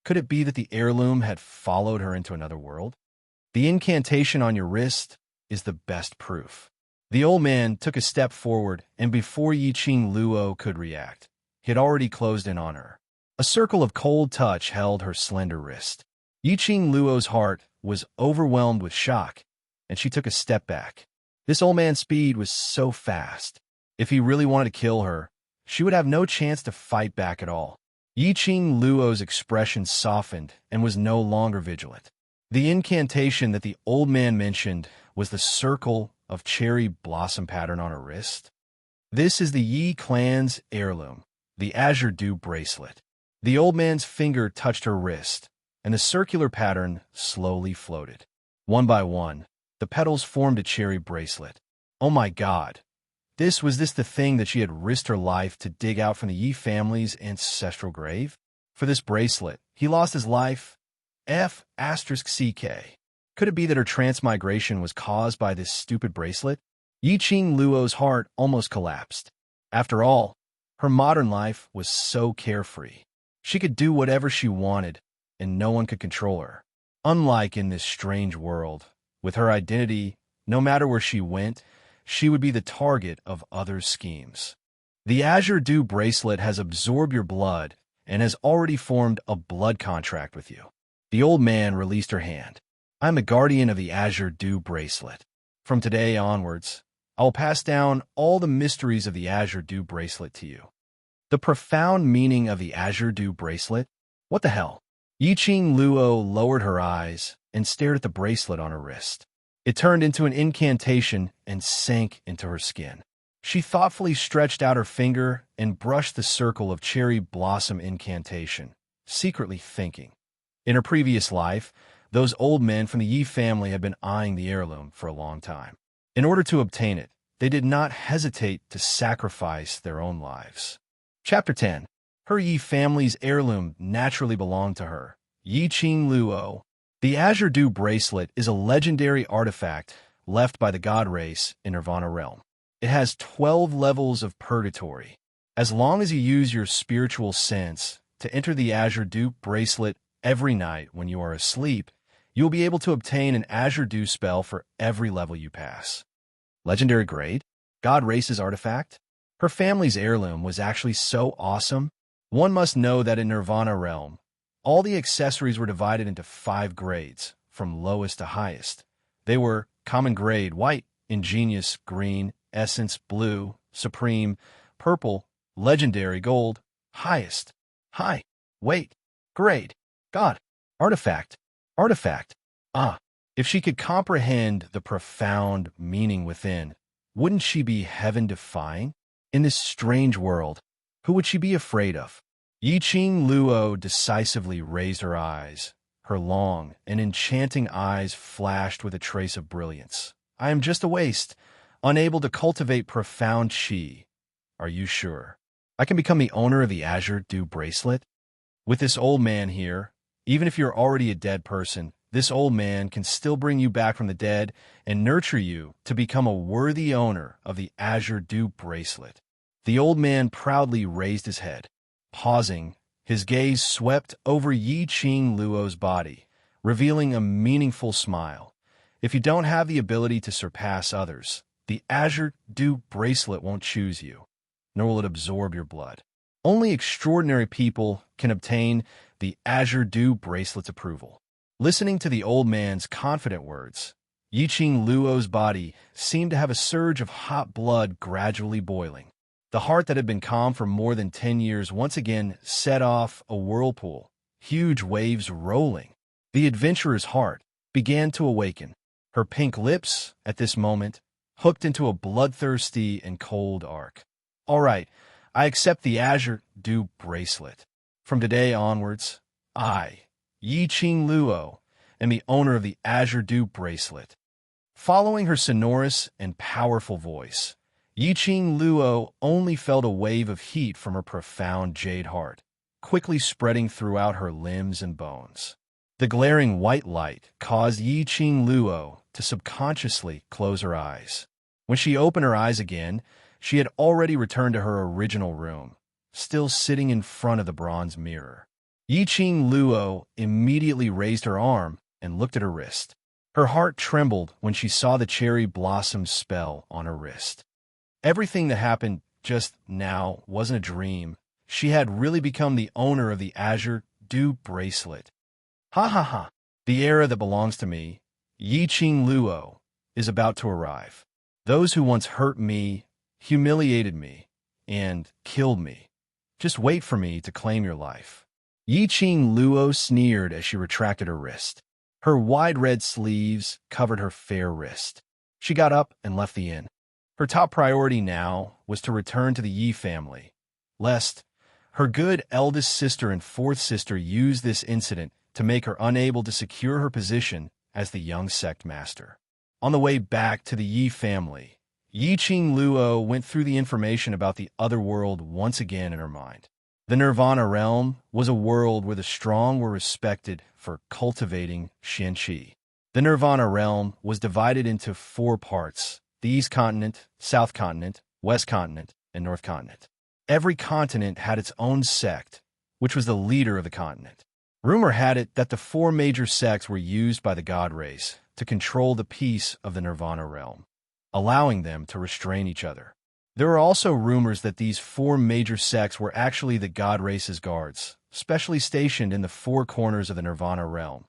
Could it be that the heirloom had followed her into another world? The incantation on your wrist is the best proof. The old man took a step forward, and before Yiqing Luo could react, he had already closed in on her. A circle of cold touch held her slender wrist. Yiqing Luo's heart was overwhelmed with shock, and she took a step back. This old man's speed was so fast. If he really wanted to kill her, she would have no chance to fight back at all. Yiqing Luo's expression softened and was no longer vigilant. The incantation that the old man mentioned was the circle of cherry blossom pattern on her wrist. This is the Yi clan's heirloom, the Azure Dew bracelet. The old man's finger touched her wrist, and the circular pattern slowly floated. One by one, the petals formed a cherry bracelet. Oh my God! Was this the thing that she had risked her life to dig out from the Yi family's ancestral grave? For this bracelet, he lost his life. F***CK. Could it be that her transmigration was caused by this stupid bracelet? Yiqing Luo's heart almost collapsed. After all, her modern life was so carefree. She could do whatever she wanted, and no one could control her. Unlike in this strange world, with her identity, no matter where she went, she would be the target of others' schemes. The Azure Dew bracelet has absorbed your blood and has already formed a blood contract with you. The old man released her hand. I am a guardian of the Azure Dew bracelet. From today onwards, I will pass down all the mysteries of the Azure Dew bracelet to you. The profound meaning of the Azure Dew bracelet? What the hell? Yiqing Luo lowered her eyes and stared at the bracelet on her wrist. It turned into an incantation and sank into her skin. She thoughtfully stretched out her finger and brushed the circle of cherry blossom incantation, secretly thinking. In her previous life, those old men from the Yi family had been eyeing the heirloom for a long time. In order to obtain it, they did not hesitate to sacrifice their own lives. Chapter 10. Her Yi family's heirloom naturally belonged to her. Yiqing Luo. The Azure Dew bracelet is a legendary artifact left by the god race in Nirvana realm. It has 12 levels of purgatory. As long as you use your spiritual sense to enter the Azure Dew bracelet every night when you are asleep, you will be able to obtain an Azure Dew spell for every level you pass. Legendary grade? God Race's artifact? Her family's heirloom was actually so awesome. One must know that in Nirvana realm, all the accessories were divided into 5 grades, from lowest to highest. They were common grade, white, ingenious, green, essence, blue, supreme, purple, legendary, gold, highest, high, weight, grade, god, artifact. Ah, if she could comprehend the profound meaning within, wouldn't she be heaven-defying? In this strange world, who would she be afraid of? Yiqing Luo decisively raised her eyes. Her long and enchanting eyes flashed with a trace of brilliance. I am just a waste, unable to cultivate profound qi. Are you sure? I can become the owner of the Azure Dew bracelet? With this old man here, even if you're already a dead person, this old man can still bring you back from the dead and nurture you to become a worthy owner of the Azure Dew bracelet. The old man proudly raised his head. Pausing, his gaze swept over Yiqing Luo's body, revealing a meaningful smile. If you don't have the ability to surpass others, the Azure Dew bracelet won't choose you, nor will it absorb your blood. Only extraordinary people can obtain the Azure Dew bracelet's approval. Listening to the old man's confident words, Yiqing Luo's body seemed to have a surge of hot blood gradually boiling. The heart that had been calm for more than 10 years once again set off a whirlpool, huge waves rolling. The adventurer's heart began to awaken. Her pink lips, at this moment, hooked into a bloodthirsty and cold arc. All right, I accept the Azure Dew bracelet. From today onwards, I, Yiqing Luo, am the owner of the Azure Dew bracelet. Following her sonorous and powerful voice, Yiqing Luo only felt a wave of heat from her profound jade heart, quickly spreading throughout her limbs and bones. The glaring white light caused Yiqing Luo to subconsciously close her eyes. When she opened her eyes again, she had already returned to her original room, still sitting in front of the bronze mirror. Yiqing Luo immediately raised her arm and looked at her wrist. Her heart trembled when she saw the cherry blossom spell on her wrist. Everything that happened just now wasn't a dream. She had really become the owner of the Azure Dew bracelet. Ha ha ha. The era that belongs to me, Yiqing Luo, is about to arrive. Those who once hurt me, humiliated me, and killed me. Just wait for me to claim your life. Yiqing Luo sneered as she retracted her wrist. Her wide red sleeves covered her fair wrist. She got up and left the inn. Her top priority now was to return to the Yi family, lest her good eldest sister and fourth sister use this incident to make her unable to secure her position as the young sect master. On the way back to the Yi family, Yiqing Luo went through the information about the other world once again in her mind. The Nirvana realm was a world where the strong were respected for cultivating Xianqi. The Nirvana realm was divided into 4 parts: the East Continent, South Continent, West Continent, and North Continent. Every continent had its own sect, which was the leader of the continent. Rumor had it that the 4 major sects were used by the god race to control the peace of the Nirvana realm, allowing them to restrain each other. There are also rumors that these 4 major sects were actually the god race's guards, specially stationed in the 4 corners of the Nirvana realm,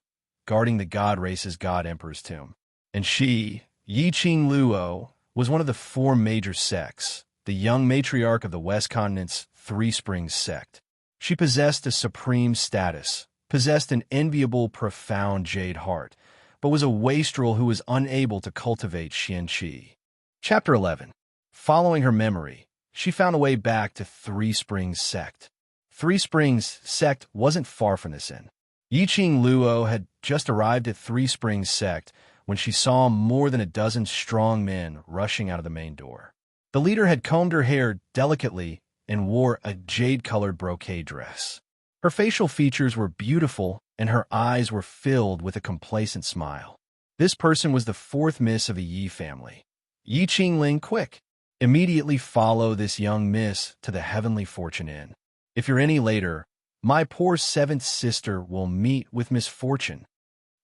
guarding the god race's god emperor's tomb. And she, Yiqing Luo, was one of the 4 major sects, the young matriarch of the West Continent's Three Springs sect. She possessed a supreme status, possessed an enviable, profound jade heart, but was a wastrel who was unable to cultivate Xianqi. Chapter 11. Following her memory, she found a way back to Three Springs sect. Three Springs sect wasn't far from this inn. Yiqing Luo had just arrived at Three Springs sect when she saw more than a dozen strong men rushing out of the main door. The leader had combed her hair delicately and wore a jade-colored brocade dress. Her facial features were beautiful, and her eyes were filled with a complacent smile. This person was the 4th miss of the Yi family. Yiqing Ling, quick! Immediately follow this young miss to the Heavenly Fortune Inn. If you're any later, my poor 7th sister will meet with misfortune.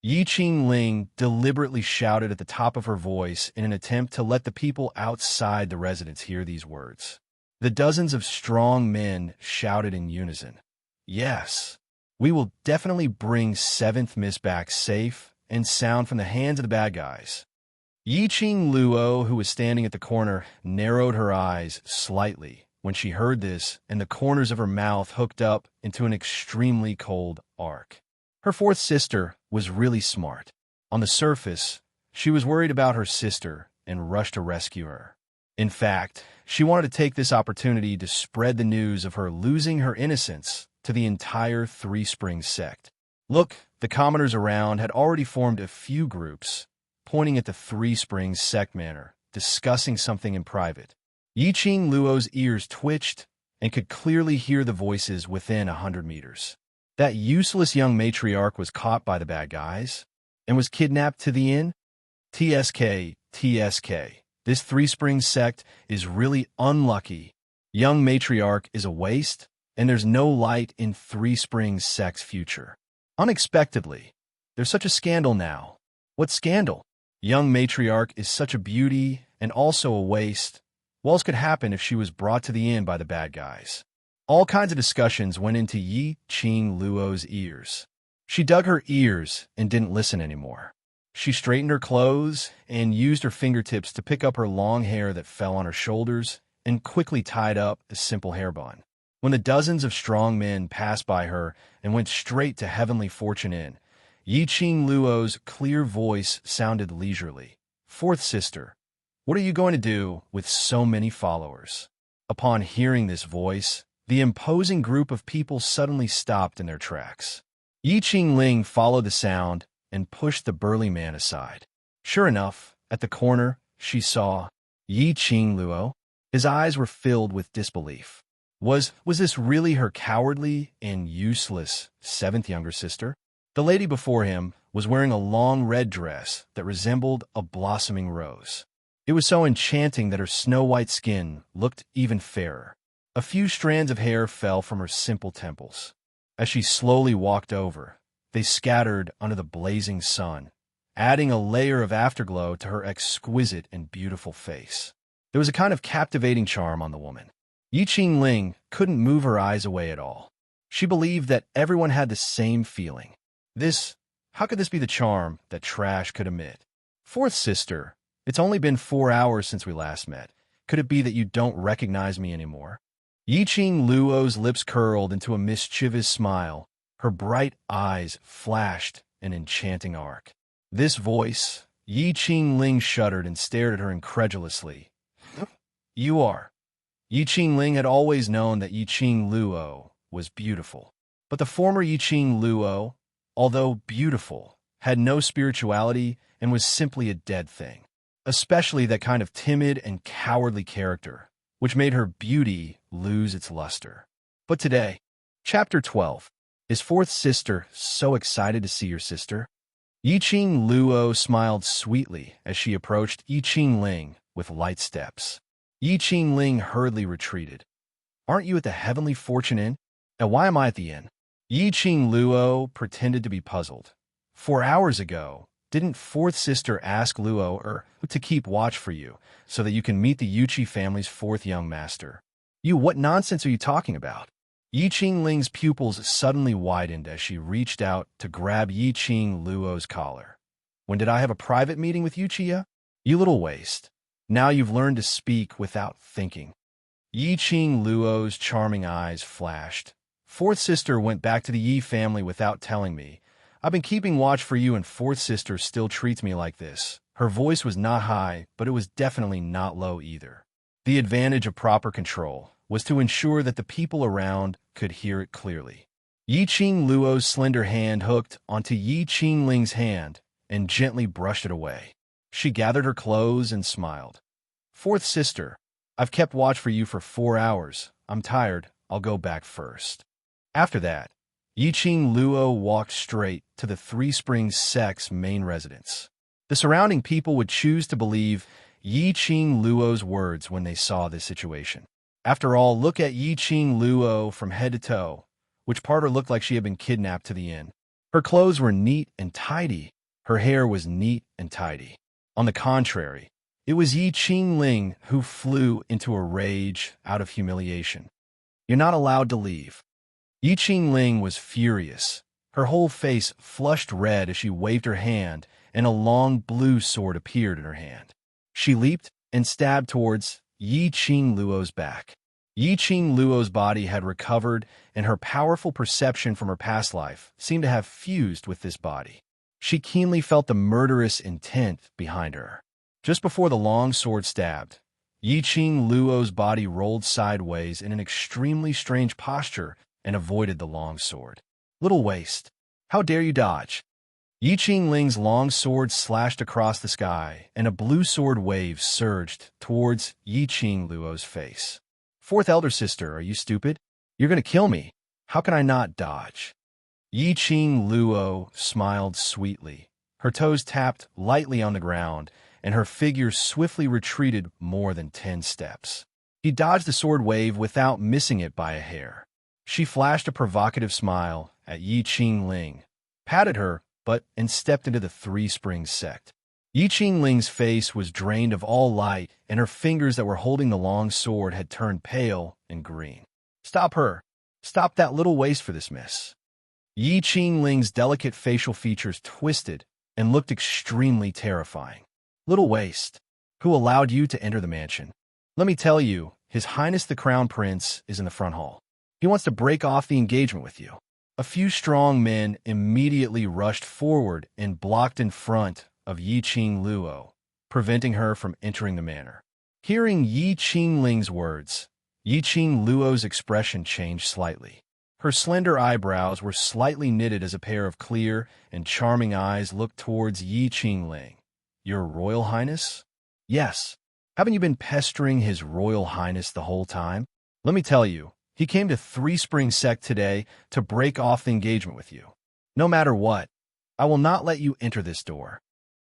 Yiqing Ling deliberately shouted at the top of her voice in an attempt to let the people outside the residence hear these words. The dozens of strong men shouted in unison. Yes, we will definitely bring 7th Miss back safe and sound from the hands of the bad guys. Yiqing Luo, who was standing at the corner, narrowed her eyes slightly when she heard this, and the corners of her mouth hooked up into an extremely cold arc. Her 4th sister was really smart. On the surface, she was worried about her sister and rushed to rescue her. In fact, she wanted to take this opportunity to spread the news of her losing her innocence to the entire Three Springs sect. Look, the commoners around had already formed a few groups, pointing at the Three Springs sect manor, discussing something in private. Yiqing Luo's ears twitched and could clearly hear the voices within 100 meters. That useless young matriarch was caught by the bad guys and was kidnapped to the inn? TSK, TSK. This Three Springs sect is really unlucky. Young matriarch is a waste, and there's no light in Three Springs sect's future. Unexpectedly, there's such a scandal now. What scandal? Young matriarch is such a beauty and also a waste. What else could happen if she was brought to the inn by the bad guys? All kinds of discussions went into Yiqing Luo's ears. She dug her ears and didn't listen anymore. She straightened her clothes and used her fingertips to pick up her long hair that fell on her shoulders and quickly tied up a simple hair bun. When the dozens of strong men passed by her and went straight to Heavenly Fortune Inn, Yiqing Luo's clear voice sounded leisurely. 4th sister, what are you going to do with so many followers? Upon hearing this voice, the imposing group of people suddenly stopped in their tracks. Yiqing Ling followed the sound and pushed the burly man aside. Sure enough, at the corner, she saw Yiqing Luo. His eyes were filled with disbelief. Was this really her cowardly and useless 7th younger sister? The lady before him was wearing a long red dress that resembled a blossoming rose. It was so enchanting that her snow-white skin looked even fairer. A few strands of hair fell from her simple temples. As she slowly walked over, they scattered under the blazing sun, adding a layer of afterglow to her exquisite and beautiful face. There was a kind of captivating charm on the woman. Yi Qingling couldn't move her eyes away at all. She believed that everyone had the same feeling. How could this be the charm that trash could emit? Fourth sister, it's only been 4 hours since we last met. Could it be that you don't recognize me anymore? Yi Qing Luo's lips curled into a mischievous smile. Her bright eyes flashed an enchanting arc. This voice, Yi Qingling shuddered and stared at her incredulously. You are. Yi Qingling had always known that Yi Qing Luo was beautiful. But the former Yi Qing Luo, although beautiful, had no spirituality and was simply a dead thing. Especially that kind of timid and cowardly character, which made her beauty lose its luster. But today, Chapter 12, is fourth sister so excited to see your sister? Yi Qing Luo smiled sweetly as she approached Yi Qingling with light steps. Yi Qingling hurriedly retreated. Aren't you at the Heavenly Fortune Inn? And why am I at the inn? Yi Qing Luo pretended to be puzzled. 4 hours ago, didn't fourth sister ask Luo to keep watch for you, so that you can meet the Yuchi family's fourth young master? What nonsense are you talking about? Yi Qingling's pupils suddenly widened as she reached out to grab Yi Qing Luo's collar. When did I have a private meeting with Yuchiya? You little waste. Now you've learned to speak without thinking. Yi Qing Luo's charming eyes flashed. Fourth sister went back to the Yi family without telling me. I've been keeping watch for you and fourth sister still treats me like this. Her voice was not high, but it was definitely not low either. The advantage of proper control was to ensure that the people around could hear it clearly. Yi Qing Luo's slender hand hooked onto Yi Qingling's hand and gently brushed it away. She gathered her clothes and smiled. Fourth sister, I've kept watch for you for 4 hours. I'm tired. I'll go back first. After that, Yi Qing Luo walked straight to the Three Springs sect's main residence. The surrounding people would choose to believe Yi Qing Luo's words when they saw this situation. After all, look at Yi Qing Luo from head to toe, which part her looked like she had been kidnapped to the inn. Her clothes were neat and tidy. Her hair was neat and tidy. On the contrary, it was Yi Qingling who flew into a rage out of humiliation. You're not allowed to leave. Yi Qingling was furious. Her whole face flushed red as she waved her hand, and a long blue sword appeared in her hand. She leaped and stabbed towards Yi Qing Luo's back. Yi Qing Luo's body had recovered, and her powerful perception from her past life seemed to have fused with this body. She keenly felt the murderous intent behind her. Just before the long sword stabbed, Yi Qing Luo's body rolled sideways in an extremely strange posture and avoided the long sword. Little waste. How dare you dodge? Yi Qingling's long sword slashed across the sky, and a blue sword wave surged towards Yi Qing Luo's face. Fourth elder sister, are you stupid? You're going to kill me. How can I not dodge? Yi Qing Luo smiled sweetly. Her toes tapped lightly on the ground, and her figure swiftly retreated more than 10 steps. He dodged the sword wave without missing it by a hair. She flashed a provocative smile at Yi Qingling, patted her, and stepped into the Three Springs sect. Yi Qingling's face was drained of all light, and her fingers that were holding the long sword had turned pale and green. Stop her. Stop that little waste for this miss. Yi Qingling's delicate facial features twisted and looked extremely terrifying. Little waste. Who allowed you to enter the mansion? Let me tell you, His Highness the Crown Prince is in the front hall. He wants to break off the engagement with you. A few strong men immediately rushed forward and blocked in front of Yi Qing Luo, preventing her from entering the manor. Hearing Yi Qingling's words, Yi Qing Luo's expression changed slightly. Her slender eyebrows were slightly knitted as a pair of clear and charming eyes looked towards Yi Qingling. Your Royal Highness? Yes. Haven't you been pestering His Royal Highness the whole time? Let me tell you, he came to Three Springs Sect today to break off the engagement with you. No matter what, I will not let you enter this door.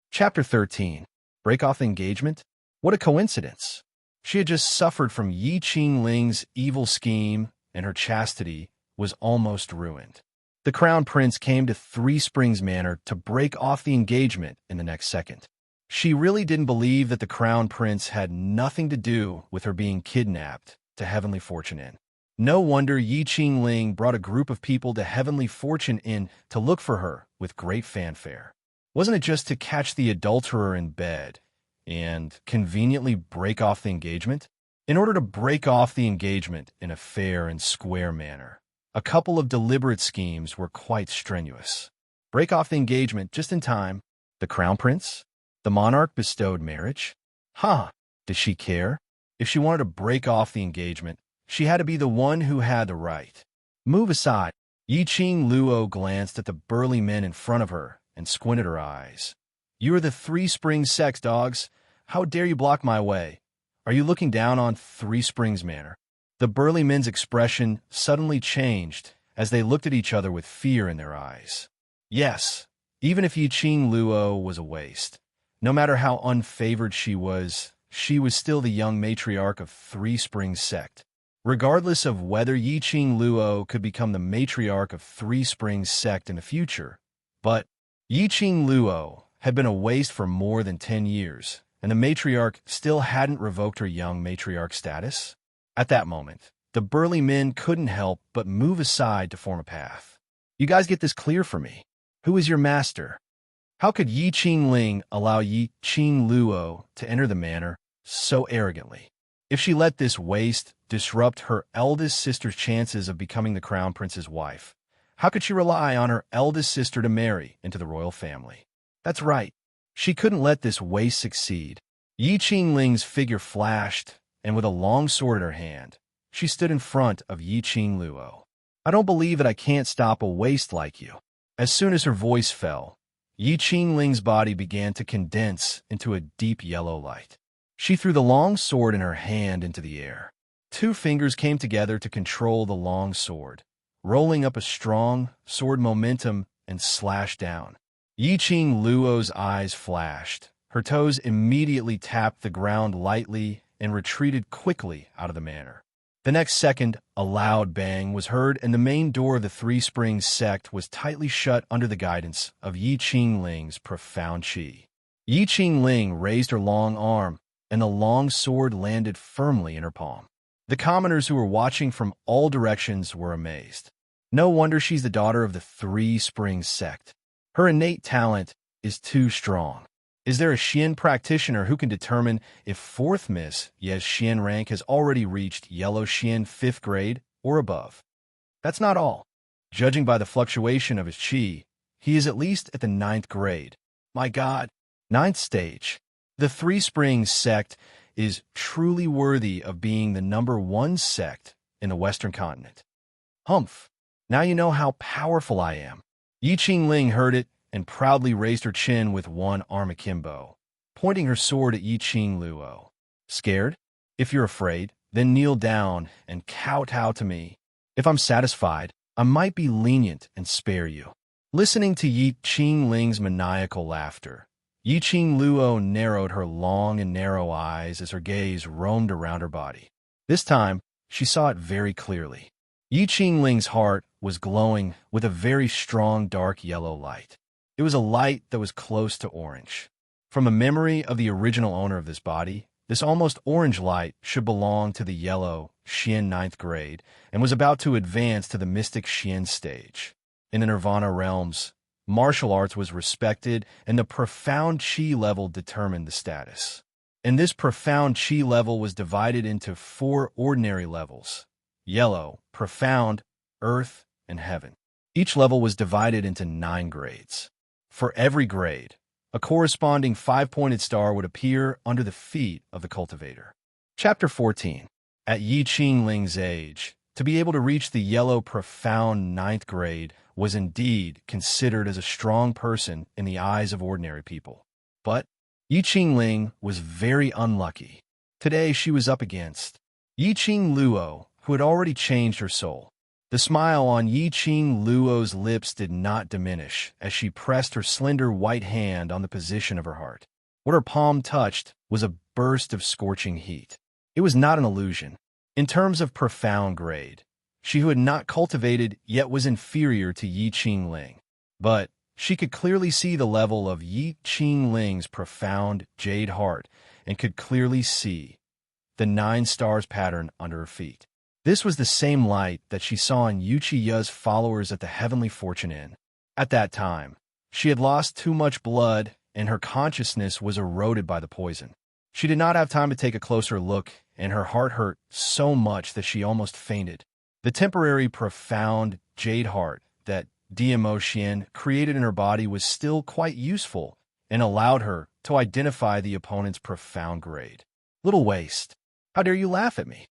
Chapter 13. Break off the engagement? What a coincidence. She had just suffered from Yi Qingling's evil scheme, and her chastity was almost ruined. The Crown Prince came to Three Springs Manor to break off the engagement in the next second. She really didn't believe that the Crown Prince had nothing to do with her being kidnapped to Heavenly Fortune Inn. No wonder Yi Qingling brought a group of people to Heavenly Fortune Inn to look for her with great fanfare. Wasn't it just to catch the adulterer in bed and conveniently break off the engagement? In order to break off the engagement in a fair and square manner, a couple of deliberate schemes were quite strenuous. Break off the engagement just in time. The Crown Prince? The monarch bestowed marriage? Did she care? If she wanted to break off the engagement, she had to be the one who had the right. Move aside. Yi Qing Luo glanced at the burly men in front of her and squinted her eyes. You are the Three Springs sex dogs. How dare you block my way? Are you looking down on Three Springs Manor? The burly men's expression suddenly changed as they looked at each other with fear in their eyes. Yes, even if Yi Qing Luo was a waste. No matter how unfavored she was still the young matriarch of Three Springs Sect. Regardless of whether Yi Qing Luo could become the matriarch of Three Springs Sect in the future. But Yi Qing Luo had been a waste for more than 10 years, and the matriarch still hadn't revoked her young matriarch status. At that moment, the burly men couldn't help but move aside to form a path. You guys get this clear for me. Who is your master? How could Yi Qingling allow Yi Qing Luo to enter the manor so arrogantly? If she let this waste disrupt her eldest sister's chances of becoming the Crown Prince's wife, how could she rely on her eldest sister to marry into the royal family? That's right. She couldn't let this waste succeed. Yi Qingling's figure flashed, and with a long sword in her hand, she stood in front of Yi Qing Luo. I don't believe that I can't stop a waste like you. As soon as her voice fell, Yi Qingling's body began to condense into a deep yellow light. She threw the long sword in her hand into the air. Two fingers came together to control the long sword, rolling up a strong sword momentum and slashed down. Yi Qing Luo's eyes flashed. Her toes immediately tapped the ground lightly and retreated quickly out of the manor. The next second, a loud bang was heard, and the main door of the Three Springs sect was tightly shut under the guidance of Yi Qingling's profound qi. Yi Qingling raised her long arm, and the long sword landed firmly in her palm. The commoners who were watching from all directions were amazed. No wonder she's the daughter of the Three Springs sect. Her innate talent is too strong. Is there a Xian practitioner who can determine if 4th Miss Ye's Xian rank has already reached Yellow Xian 5th grade or above? That's not all. Judging by the fluctuation of his qi, he is at least at the 9th grade. My God, 9th stage. The Three Springs sect is truly worthy of being the #1 sect in the Western continent. Humph. Now you know how powerful I am. Yi Qingling heard it and proudly raised her chin with one arm akimbo, pointing her sword at Yi Qing Luo. Scared? If you're afraid, then kneel down and kowtow to me. If I'm satisfied, I might be lenient and spare you. Listening to Yi Qingling's maniacal laughter, Yi Qing Luo narrowed her long and narrow eyes as her gaze roamed around her body. This time, she saw it very clearly. Yi Qingling's heart was glowing with a very strong dark yellow light. It was a light that was close to orange. From a memory of the original owner of this body, this almost orange light should belong to the yellow Xian 9th grade and was about to advance to the mystic Xian stage. In the Nirvana realms, martial arts was respected and the profound qi level determined the status. And this profound qi level was divided into 4 ordinary levels: yellow, profound, earth, and heaven. Each level was divided into 9 grades. For every grade, a corresponding 5-pointed star would appear under the feet of the cultivator. Chapter 14. At Yi Qingling's age, to be able to reach the yellow profound 9th grade was indeed considered as a strong person in the eyes of ordinary people. But Yi Qingling was very unlucky. Today she was up against Yi Qing Luo, who had already changed her soul. The smile on Yi Qing Luo's lips did not diminish as she pressed her slender white hand on the position of her heart. What her palm touched was a burst of scorching heat. It was not an illusion. In terms of profound grade, She who had not cultivated yet was inferior to Yi Qingling. But she could clearly see the level of Yi Qingling's profound jade heart and could clearly see the 9 stars pattern under her feet. This was the same light that she saw in Yuchi-Ya's followers at the Heavenly Fortune Inn. At that time, she had lost too much blood and her consciousness was eroded by the poison. She did not have time to take a closer look, and her heart hurt so much that she almost fainted. The temporary profound jade heart that Diamo Xian created in her body was still quite useful and allowed her to identify the opponent's profound grade. Little waste. How dare you laugh at me?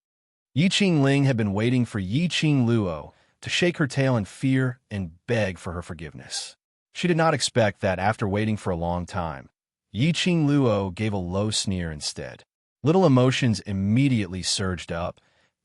Yi Qingling had been waiting for Yi Qingluo to shake her tail in fear and beg for her forgiveness. She did not expect that after waiting for a long time, Yi Qingluo gave a low sneer instead. Little emotions immediately surged up.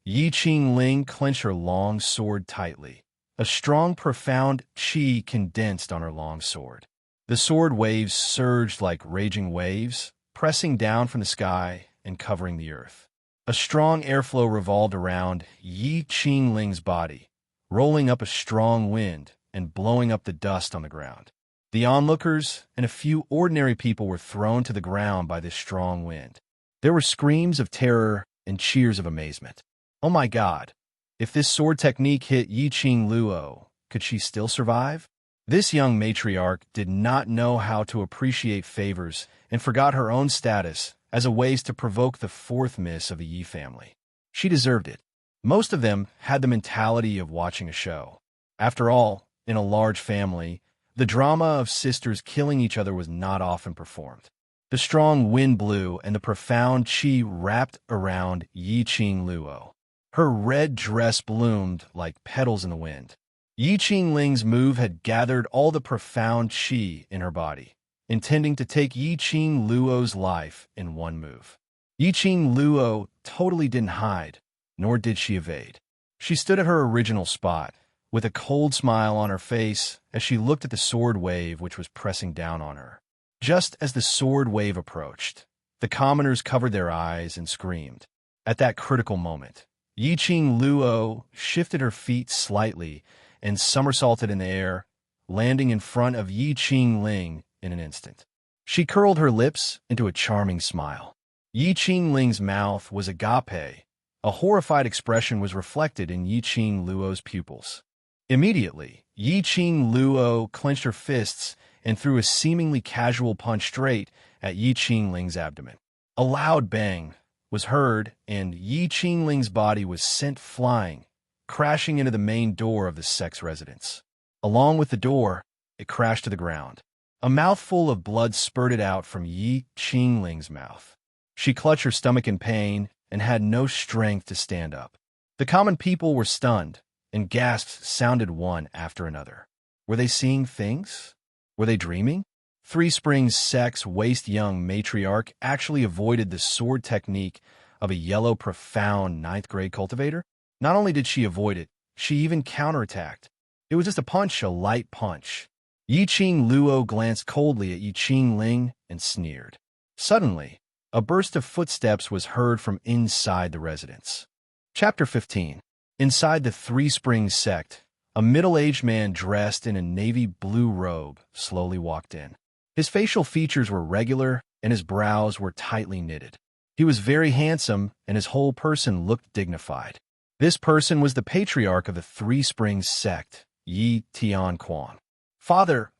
Yi Qingling clenched her long sword tightly. A strong, profound qi condensed on her long sword. The sword waves surged like raging waves, pressing down from the sky and covering the earth. A strong airflow revolved around Yi Qingling's body, rolling up a strong wind and blowing up the dust on the ground. The onlookers and a few ordinary people were thrown to the ground by this strong wind. There were screams of terror and cheers of amazement. Oh my God! If this sword technique hit Yi Qingluo, could she still survive? This young matriarch did not know how to appreciate favors and forgot her own status as a ways to provoke the 4th miss of the Yi family. She deserved it. Most of them had the mentality of watching a show. After all, in a large family, the drama of sisters killing each other was not often performed. The strong wind blew and the profound qi wrapped around Yi Qingluo. Her red dress bloomed like petals in the wind. Yi Qingling's move had gathered all the profound qi in her body, intending to take Yi Qingluo's life in one move. Yi Qingluo totally didn't hide, nor did she evade. She stood at her original spot, with a cold smile on her face as she looked at the sword wave which was pressing down on her. Just as the sword wave approached, the commoners covered their eyes and screamed. At that critical moment, Yi Qingluo shifted her feet slightly and somersaulted in the air, landing in front of Yi Qingling in an instant. She curled her lips into a charming smile. Yi Qingling's mouth was agape. A horrified expression was reflected in Yi Qingluo's pupils. Immediately, Yi Qingluo clenched her fists and threw a seemingly casual punch straight at Yi Qingling's abdomen. A loud bang was heard, and Yi Qingling's body was sent flying, crashing into the main door of the sex residence. Along with the door, it crashed to the ground. A mouthful of blood spurted out from Yi Qingling's mouth. She clutched her stomach in pain and had no strength to stand up. The common people were stunned, and gasps sounded one after another. Were they seeing things? Were they dreaming? Three Springs Sex waist young matriarch actually avoided the sword technique of a yellow profound 9th grade cultivator? Not only did she avoid it, she even counterattacked. It was just a light punch. Yi Qingluo glanced coldly at Yi Qingling and sneered. Suddenly, a burst of footsteps was heard from inside the residence. Chapter 15. Inside the Three Springs sect, a middle-aged man dressed in a navy blue robe slowly walked in. His facial features were regular, and his brows were tightly knitted. He was very handsome, and his whole person looked dignified. This person was the patriarch of the Three Springs sect, Yi Tianquan. Father,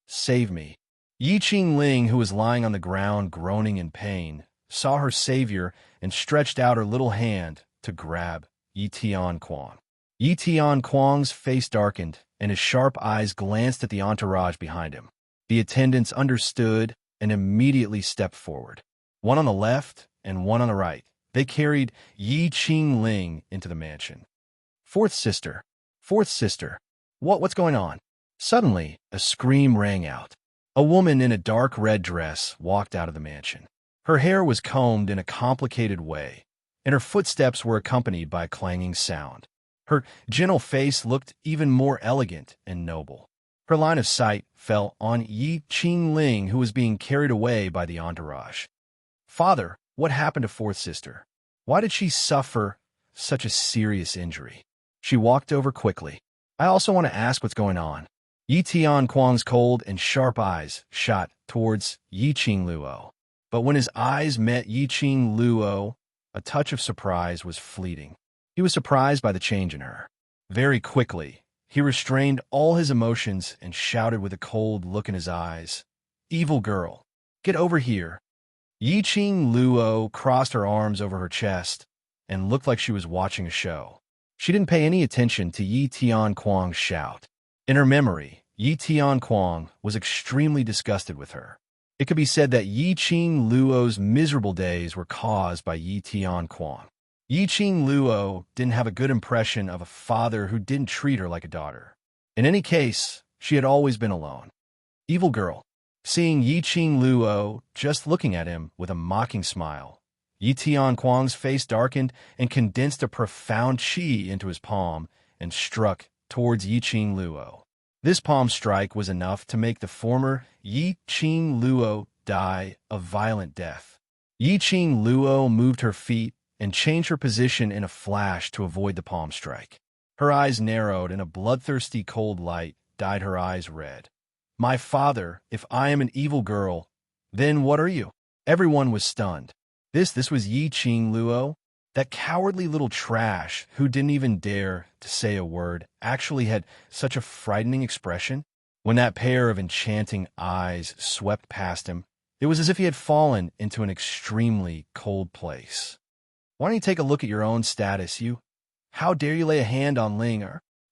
save me. Yi Qingling, who was lying on the ground groaning in pain, saw her savior and stretched out her little hand to grab Yi Tianquan. Yi Tianquan's face darkened, and his sharp eyes glanced at the entourage behind him. The attendants understood and immediately stepped forward. One on the left and one on the right. They carried Yi Qingling into the mansion. Fourth sister. What's going on? Suddenly, a scream rang out. A woman in a dark red dress walked out of the mansion. Her hair was combed in a complicated way, and her footsteps were accompanied by a clanging sound. Her gentle face looked even more elegant and noble. Her line of sight fell on Yi Qingling, who was being carried away by the entourage. Father, what happened to fourth sister? Why did she suffer such a serious injury? She walked over quickly. I also want to ask what's going on. Yi Tianquang's cold and sharp eyes shot towards Yi Qingluo. But when his eyes met Yi Qingluo, a touch of surprise was fleeting. He was surprised by the change in her. Very quickly, he restrained all his emotions and shouted with a cold look in his eyes, "Evil girl, get over here." Yi Qingluo crossed her arms over her chest and looked like she was watching a show. She didn't pay any attention to Yi Tianquang's shout. In her memory, Yi Tianquang was extremely disgusted with her. It could be said that Yi Qingluo's miserable days were caused by Yi Tianquang. Yi Qingluo didn't have a good impression of a father who didn't treat her like a daughter. In any case, she had always been alone. Evil girl. Seeing Yi Qingluo just looking at him with a mocking smile, Yi Tianquang's face darkened and condensed a profound qi into his palm and struck towards Yi Qingluo. This palm strike was enough to make the former Yi Qingluo die a violent death. Yi Qingluo moved her feet and changed her position in a flash to avoid the palm strike. Her eyes narrowed and a bloodthirsty cold light dyed her eyes red. My father, if I am an evil girl, then what are you? Everyone was stunned. This was Yi Qingluo, that cowardly little trash who didn't even dare to say a word, actually had such a frightening expression. When that pair of enchanting eyes swept past him, it was as if he had fallen into an extremely cold place. Why don't you take a look at your own status, you? How dare you lay a hand on Ling?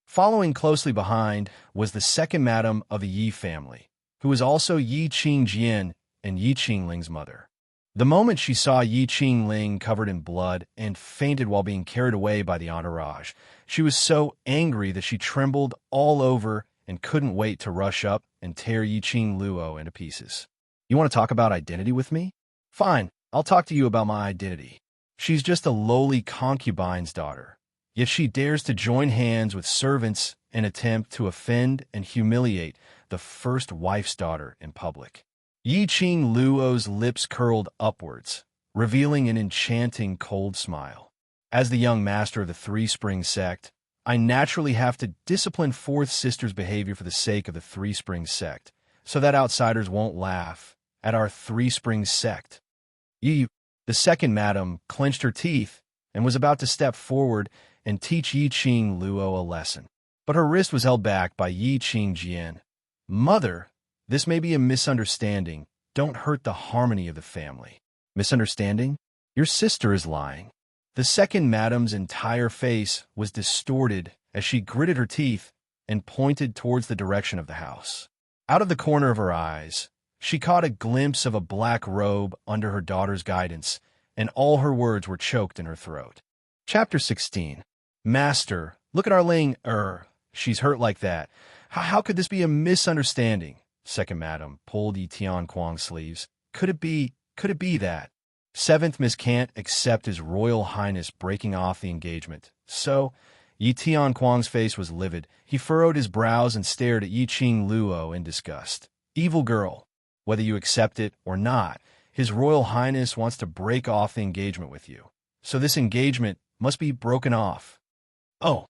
Following closely behind was the second madam of the Yi family, who was also Yi Qingjian and Yi Qingling's mother. The moment she saw Yi Qingling covered in blood and fainted while being carried away by the entourage, she was so angry that she trembled all over and couldn't wait to rush up and tear Yi Qingluo into pieces. You want to talk about identity with me? Fine, I'll talk to you about my identity. She's just a lowly concubine's daughter, yet she dares to join hands with servants and attempt to offend and humiliate the first wife's daughter in public. Yi Qingluo's lips curled upwards, revealing an enchanting cold smile. As the young master of the Three Springs sect, I naturally have to discipline fourth sister's behavior for the sake of the Three Springs sect, so that outsiders won't laugh at our Three Springs sect. The second madam clenched her teeth and was about to step forward and teach Yi Qingluo a lesson. But her wrist was held back by Yi Qingjian. Mother, this may be a misunderstanding. Don't hurt the harmony of the family. Misunderstanding? Your sister is lying. The second madam's entire face was distorted as she gritted her teeth and pointed towards the direction of the house. Out of the corner of her eyes, she caught a glimpse of a black robe under her daughter's guidance, and all her words were choked in her throat. Chapter 16. Master, look at our Ling. She's hurt like that. How could this be a misunderstanding? Second madam pulled Yi Tianquang's sleeves. Could it be that? Seventh Miss can't accept His Royal Highness breaking off the engagement. So, Yi Tianquang's face was livid. He furrowed his brows and stared at Yi Qingluo in disgust. Evil girl, whether you accept it or not, His Royal Highness wants to break off the engagement with you. So this engagement must be broken off. Oh.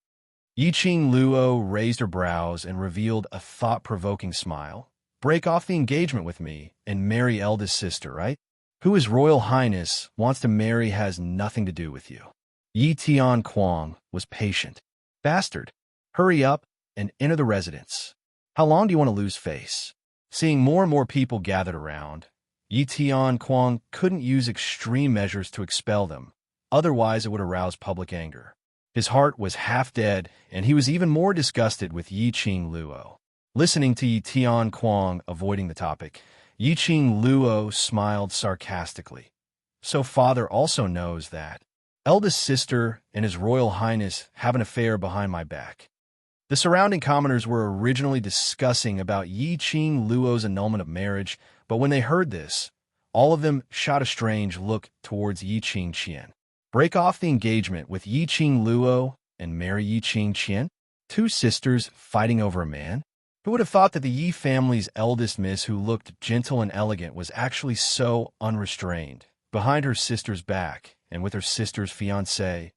Yi Qingluo raised her brows and revealed a thought-provoking smile. Break off the engagement with me and marry eldest sister, right? Who His Royal Highness wants to marry has nothing to do with you. Yi Tianquang was patient. Bastard, hurry up and enter the residence. How long do you want to lose face? Seeing more and more people gathered around, Yi Tianquang couldn't use extreme measures to expel them. Otherwise, it would arouse public anger. His heart was half dead, and he was even more disgusted with Yi Qingluo. Listening to Yi Tianquang avoiding the topic, Yi Qingluo smiled sarcastically. So father also knows that. Eldest sister and His Royal Highness have an affair behind my back. The surrounding commoners were originally discussing about Yi Qingluo's annulment of marriage, but when they heard this, all of them shot a strange look towards Yi Qingqian. Break off the engagement with Yi Qingluo and marry Yi Qingqian? Two sisters fighting over a man? Who would have thought that the Yi family's eldest miss, who looked gentle and elegant, was actually so unrestrained, behind her sister's back and with her sister's fiancé?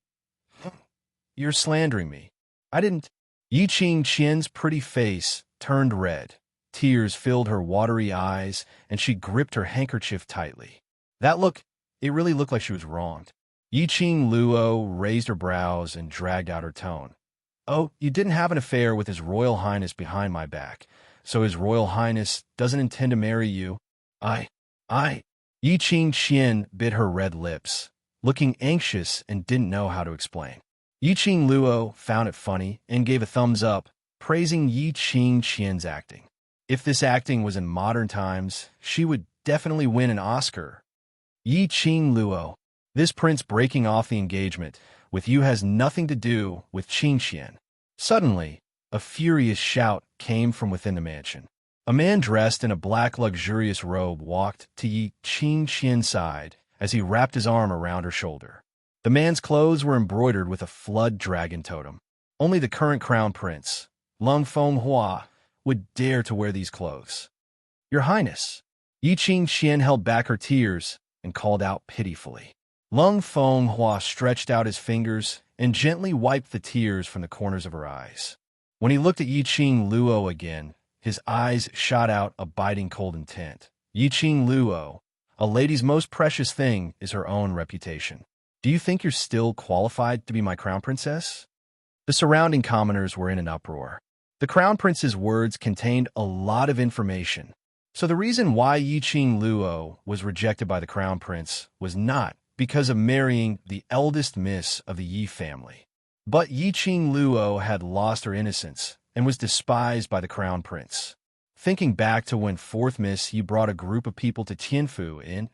You're slandering me. I didn't. Yi Qing Qian's pretty face turned red. Tears filled her watery eyes, and she gripped her handkerchief tightly. That look, it really looked like she was wronged. Yi Qing Luo raised her brows and dragged out her tone. Oh, you didn't have an affair with His Royal Highness behind my back, so His Royal Highness doesn't intend to marry you. I. Yi Qing Qian bit her red lips, looking anxious and didn't know how to explain. Yi Qing Luo found it funny and gave a thumbs up, praising Yi Qing Qian's acting. If this acting was in modern times, she would definitely win an Oscar. Yi Qing Luo, this prince breaking off the engagement with you has nothing to do with Qing Qian. Suddenly, a furious shout came from within the mansion. A man dressed in a black luxurious robe walked to Yi Qing Qian's side as he wrapped his arm around her shoulder. The man's clothes were embroidered with a flood dragon totem. Only the current crown prince, Lung Fenghua, would dare to wear these clothes. Your Highness. Yi Qing Qian held back her tears and called out pitifully. Lung Fenghua stretched out his fingers and gently wiped the tears from the corners of her eyes. When he looked at Yi Qing Luo again, his eyes shot out a biting cold intent. Yi Qing Luo, a lady's most precious thing is her own reputation. Do you think you're still qualified to be my crown princess? The surrounding commoners were in an uproar. The crown prince's words contained a lot of information. So the reason why Yi Qing Luo was rejected by the crown prince was not because of marrying the eldest miss of the Yi family. But Yi Qing Luo had lost her innocence and was despised by the crown prince. Thinking back to when fourth miss Yi brought a group of people to Tianfu in,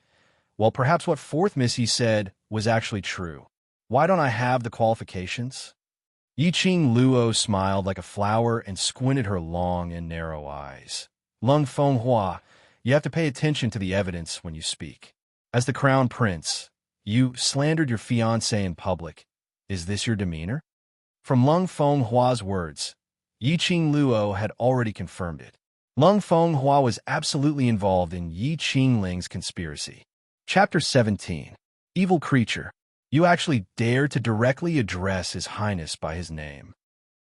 well, perhaps what fourth miss Yi said was actually true. Why don't I have the qualifications? Yi Qing Luo smiled like a flower and squinted her long and narrow eyes. Lung Fenghua, you have to pay attention to the evidence when you speak. As the crown prince, you slandered your fiancé in public. Is this your demeanor? From Lung Fenghua's words, Yi Qing Luo had already confirmed it. Lung Fenghua was absolutely involved in Yi Qingling's conspiracy. Chapter 17. Evil Creature. You actually dare to directly address His Highness by his name.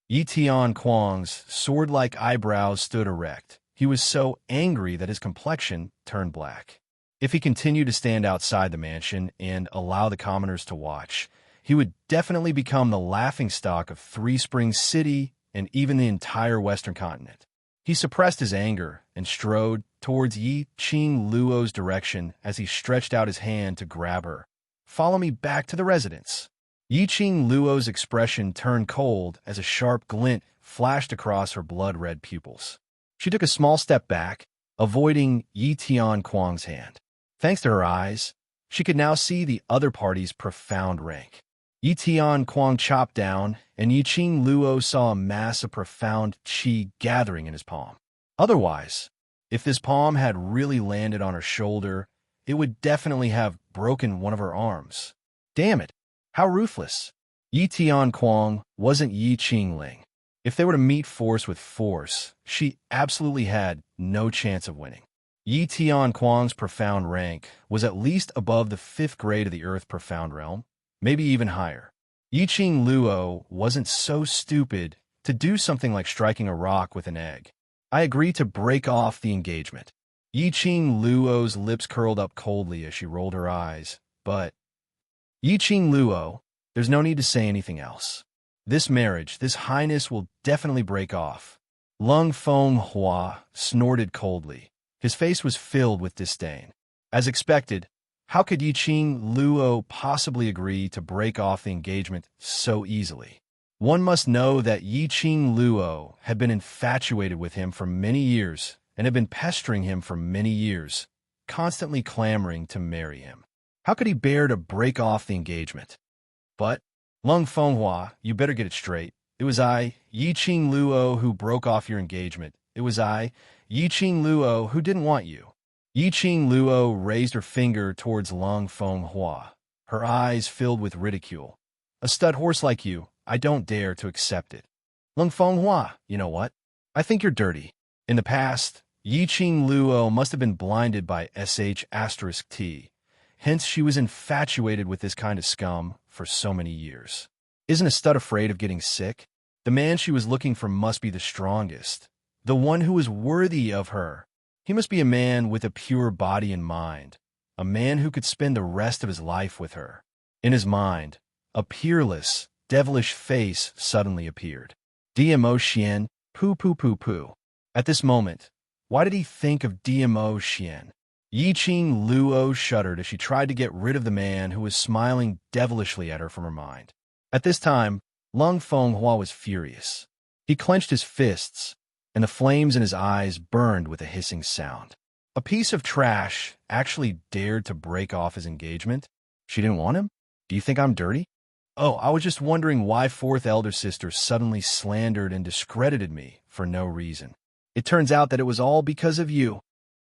Yi Tianquang's sword-like eyebrows stood erect. He was so angry that his complexion turned black. If he continued to stand outside the mansion and allow the commoners to watch, he would definitely become the laughingstock of Three Springs City and even the entire Western continent. He suppressed his anger and strode towards Yi Qing Luo's direction as he stretched out his hand to grab her. Follow me back to the residence. Yi Qing Luo's expression turned cold as a sharp glint flashed across her blood-red pupils. She took a small step back, avoiding Yi Tianquang's hand. Thanks to her eyes, she could now see the other party's profound rank. Yi Tianquang chopped down, and Yi Qing Luo saw a mass of profound qi gathering in his palm. Otherwise, if this palm had really landed on her shoulder, it would definitely have broken one of her arms. Damn it, how ruthless. Yi Tianquang wasn't Yi Qingling. If they were to meet force with force, she absolutely had no chance of winning. Yi Tianquang's profound rank was at least above the 5th grade of the Earth Profound Realm, maybe even higher. Yi Qing Luo wasn't so stupid to do something like striking a rock with an egg. I agree to break off the engagement. Yi Qing Luo's lips curled up coldly as she rolled her eyes, but Yi Qing Luo, there's no need to say anything else. This marriage, this highness will definitely break off. Lung Fenghua snorted coldly. His face was filled with disdain. As expected, how could Yi Qing Luo possibly agree to break off the engagement so easily? One must know that Yi Qing Luo had been infatuated with him for many years and had been pestering him for many years, constantly clamoring to marry him. How could he bear to break off the engagement? But, Lung Fenghua, you better get it straight. It was I, Yi Qing Luo, who broke off your engagement. It was I, Yi Qing Luo, who didn't want you. Yi Qing Luo raised her finger towards Lung Fenghua, her eyes filled with ridicule. A stud horse like you, I don't dare to accept it. Lung Fenghua, you know what? I think you're dirty. In the past, Yi Qing Luo must have been blinded by *T. Hence, she was infatuated with this kind of scum for so many years. Isn't a stud afraid of getting sick? The man she was looking for must be the strongest, the one who is worthy of her. He must be a man with a pure body and mind, a man who could spend the rest of his life with her. In his mind, a peerless, devilish face suddenly appeared. DMO Xian, poo poo poo poo. At this moment, why did he think of DMO Xian? Yiqing Luo shuddered as she tried to get rid of the man who was smiling devilishly at her from her mind. At this time, Lung Fenghua was furious. He clenched his fists, and the flames in his eyes burned with a hissing sound. A piece of trash actually dared to break off his engagement? She didn't want him? Do you think I'm dirty? Oh, I was just wondering why fourth elder sister suddenly slandered and discredited me for no reason. It turns out that it was all because of you.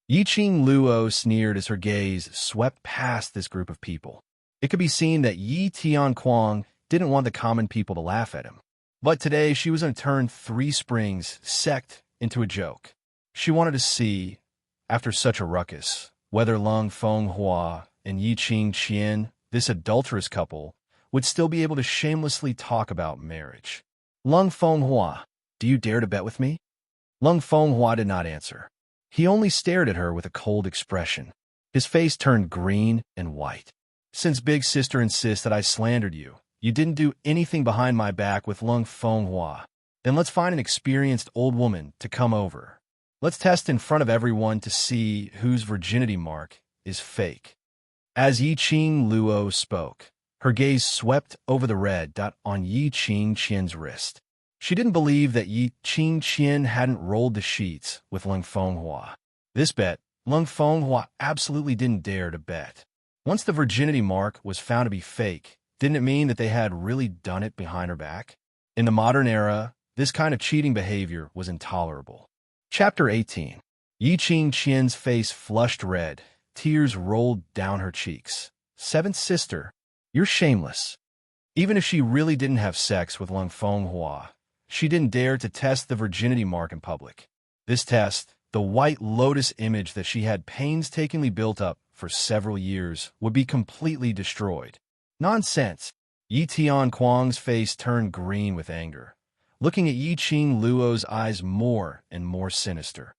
Yiqing Luo sneered as her gaze swept past this group of people. It could be seen that Yi Tianquang didn't want the common people to laugh at him. But today she was going to turn Three Springs sect into a joke. She wanted to see, after such a ruckus, whether Lung Fenghua and Yiqing Qian, this adulterous couple, would still be able to shamelessly talk about marriage. Lung Fenghua, do you dare to bet with me? Lung Fenghua did not answer. He only stared at her with a cold expression. His face turned green and white. Since Big Sister insists that I slandered you, you didn't do anything behind my back with Lung Fenghua. Then let's find an experienced old woman to come over. Let's test in front of everyone to see whose virginity mark is fake. As Yiqing Luo spoke, her gaze swept over the red dot on Yiqing Qian's wrist. She didn't believe that Yiqing Qian hadn't rolled the sheets with Lung Fenghua. This bet, Lung Fenghua absolutely didn't dare to bet. Once the virginity mark was found to be fake, didn't it mean that they had really done it behind her back? In the modern era, this kind of cheating behavior was intolerable. Chapter 18. Yiqing Qian's face flushed red. Tears rolled down her cheeks. Seventh sister, you're shameless. Even if she really didn't have sex with Lung Fenghua, she didn't dare to test the virginity mark in public. This test, the white lotus image that she had painstakingly built up for several years, would be completely destroyed. Nonsense! Yi Tianquang's face turned green with anger, looking at Yiqing Luo's eyes more and more sinister.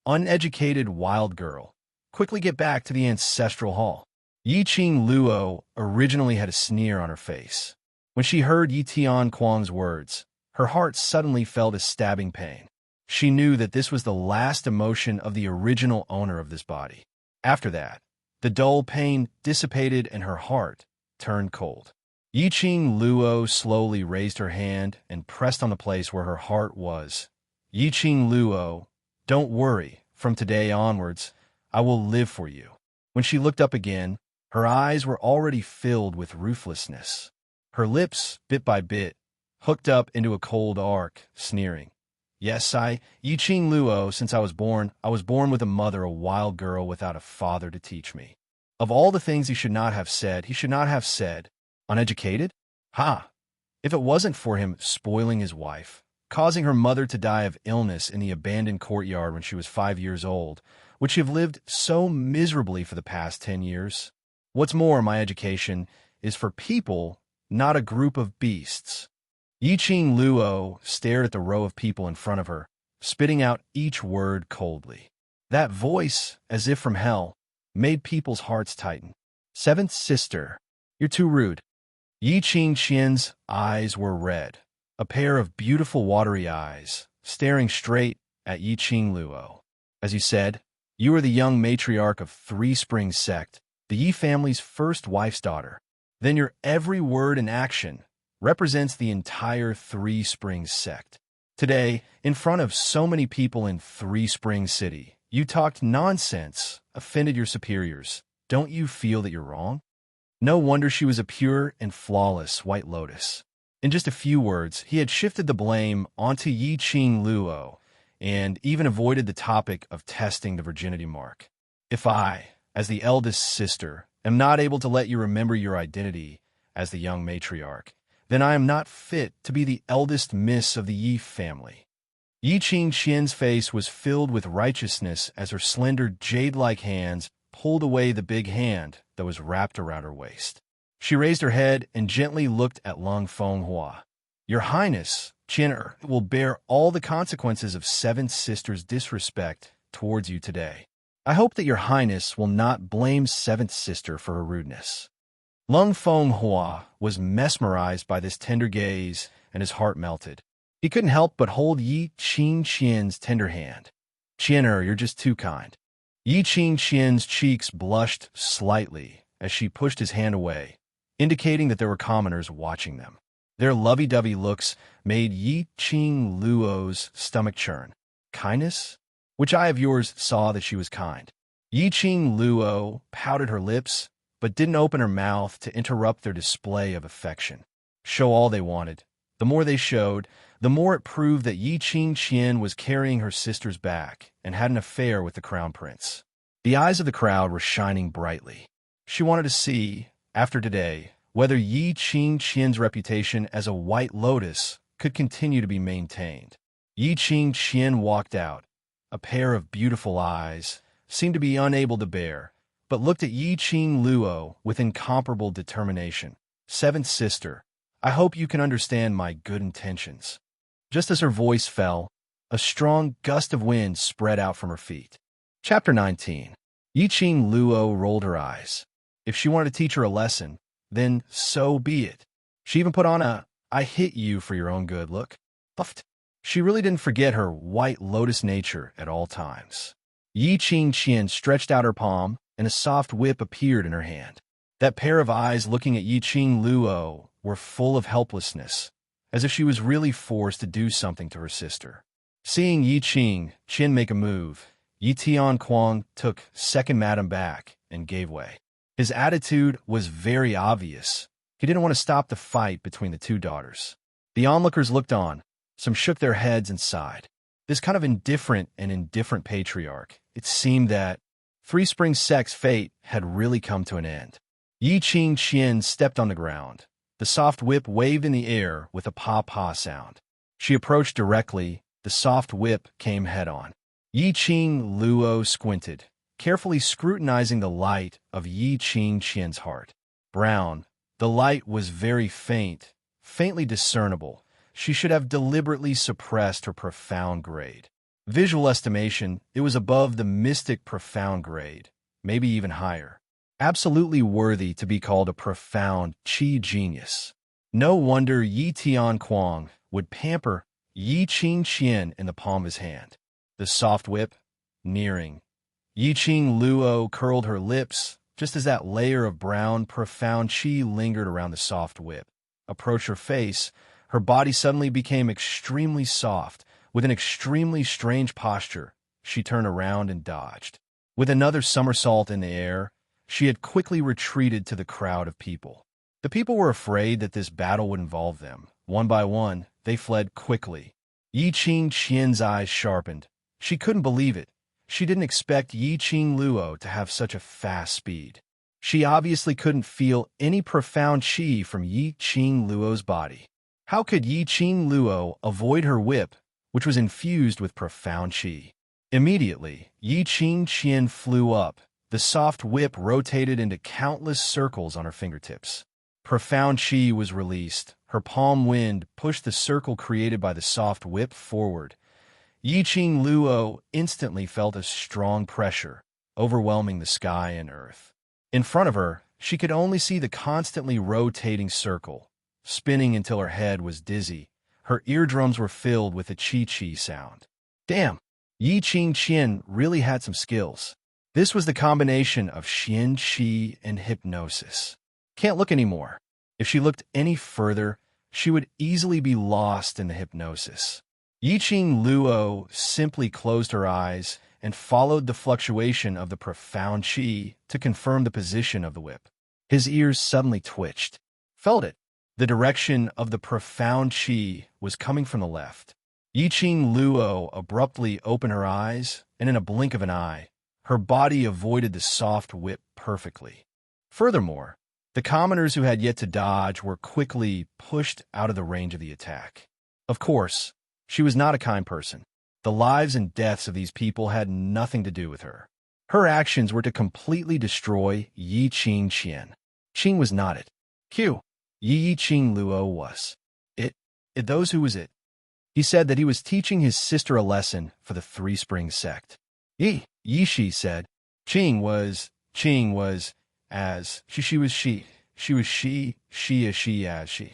Uneducated wild girl, quickly get back to the ancestral hall. Yiqing Luo originally had a sneer on her face. When she heard Yi Tianquang's words, her heart suddenly felt a stabbing pain. She knew that this was the last emotion of the original owner of this body. After that, the dull pain dissipated and her heart turned cold. Yiqing Luo slowly raised her hand and pressed on the place where her heart was. Yiqing Luo, don't worry. From today onwards, I will live for you. When she looked up again, her eyes were already filled with ruthlessness. Her lips, bit by bit, hooked up into a cold arc, sneering. Yes, Yiqing Luo, since I was born with a mother, a wild girl without a father to teach me. Of all the things he should not have said, uneducated? Ha! If it wasn't for him spoiling his wife, causing her mother to die of illness in the abandoned courtyard when she was 5 years old, would she have lived so miserably for the past 10 years? What's more, my education is for people, not a group of beasts. Yiqing Luo stared at the row of people in front of her, spitting out each word coldly. That voice, as if from hell, made people's hearts tighten. Seventh sister, you're too rude. Yiqing Qian's eyes were red, a pair of beautiful watery eyes, staring straight at Yiqing Luo. As you said, you are the young matriarch of Three Springs sect, the Yi family's first wife's daughter. Then your every word and action represents the entire Three Springs sect. Today, in front of so many people in Three Springs City, you talked nonsense, offended your superiors. Don't you feel that you're wrong? No wonder she was a pure and flawless White Lotus. In just a few words, he had shifted the blame onto Yiqing Luo and even avoided the topic of testing the virginity mark. If I, as the eldest sister, am not able to let you remember your identity as the young matriarch, then I am not fit to be the eldest miss of the Yi family. Yiqing Qian's face was filled with righteousness as her slender jade-like hands pulled away the big hand that was wrapped around her waist. She raised her head and gently looked at Lung Fenghua. Your Highness, Qian will bear all the consequences of Seventh Sister's disrespect towards you today. I hope that your Highness will not blame Seventh Sister for her rudeness. Lung Feng Hua was mesmerized by this tender gaze, and his heart melted. He couldn't help but hold Yi Qing Qian's tender hand. Qian, you're just too kind. Yi Qing Qian's cheeks blushed slightly as she pushed his hand away, indicating that there were commoners watching them. Their lovey-dovey looks made Yi Qing Luo's stomach churn. Kindness? Which eye of yours saw that she was kind? Yi Qing Luo pouted her lips, but didn't open her mouth to interrupt their display of affection. Show all they wanted. The more they showed, the more it proved that Yi Qing Qian was carrying her sister's back and had an affair with the crown prince. The eyes of the crowd were shining brightly. She wanted to see, after today, whether Yi Qing Qian's reputation as a white lotus could continue to be maintained. Yi Qing Qian walked out. A pair of beautiful eyes seemed to be unable to bear, but looked at Yi Qing Luo with incomparable determination. Seventh Sister, I hope you can understand my good intentions. Just as her voice fell, a strong gust of wind spread out from her feet. Chapter 19. Yi Qing Luo rolled her eyes. If she wanted to teach her a lesson, then so be it. She even put on a, I hit you for your own good look. Puffed. She really didn't forget her white lotus nature at all times. Yi Qing Qian stretched out her palm, and a soft whip appeared in her hand. That pair of eyes looking at Yi Qing Luo were full of helplessness, as if she was really forced to do something to her sister. Seeing Yi Qing Qian make a move, Yi Tianquang took second madam back and gave way. His attitude was very obvious. He didn't want to stop the fight between the two daughters. The onlookers looked on. Some shook their heads and sighed. This kind of indifferent patriarch, it seemed that Three Spring Sect's fate had really come to an end. Yi Qing Qian stepped on the ground. The soft whip waved in the air with a pa-pa sound. She approached directly. The soft whip came head-on. Yi Qing Luo squinted, carefully scrutinizing the light of Yi Qing Qian's heart. Brown. The light was very faint, faintly discernible. She should have deliberately suppressed her profound grade. Visual estimation, it was above the mystic profound grade, maybe even higher. Absolutely worthy to be called a profound qi genius. No wonder Yi Tianquang would pamper Yi Qing Qian in the palm of his hand. The soft whip, nearing. Yi Qing Luo curled her lips, just as that layer of brown, profound qi lingered around the soft whip. Approached her face, her body suddenly became extremely soft. With an extremely strange posture, she turned around and dodged. With another somersault in the air, she had quickly retreated to the crowd of people. The people were afraid that this battle would involve them. One by one, they fled quickly. Yi Qing Qian's eyes sharpened. She couldn't believe it. She didn't expect Yi Qing Luo to have such a fast speed. She obviously couldn't feel any profound qi from Yi Qing Luo's body. How could Yi Qing Luo avoid her whip, which was infused with profound qi? Immediately, Yi Qing Qian flew up. The soft whip rotated into countless circles on her fingertips. Profound qi was released. Her palm wind pushed the circle created by the soft whip forward. Yi Qing Luo instantly felt a strong pressure, overwhelming the sky and earth. In front of her, she could only see the constantly rotating circle, spinning until her head was dizzy. Her eardrums were filled with a qi-qi sound. Damn, Yi Qing Qian really had some skills. This was the combination of Xian qi and hypnosis. Can't look anymore. If she looked any further, she would easily be lost in the hypnosis. Yi Qing Luo simply closed her eyes and followed the fluctuation of the profound qi to confirm the position of the whip. His ears suddenly twitched. Felt it. The direction of the profound qi was coming from the left. Yi Qing Luo abruptly opened her eyes, and in a blink of an eye, her body avoided the soft whip perfectly. Furthermore, the commoners who had yet to dodge were quickly pushed out of the range of the attack. Of course, she was not a kind person. The lives and deaths of these people had nothing to do with her. Her actions were to completely destroy Yi Qing Qian. Qing was not it. Q. Yi Qing Luo was. It. those who was it. He said that he was teaching his sister a lesson for the Three Springs sect. She said. Ching was, as, she was she as she.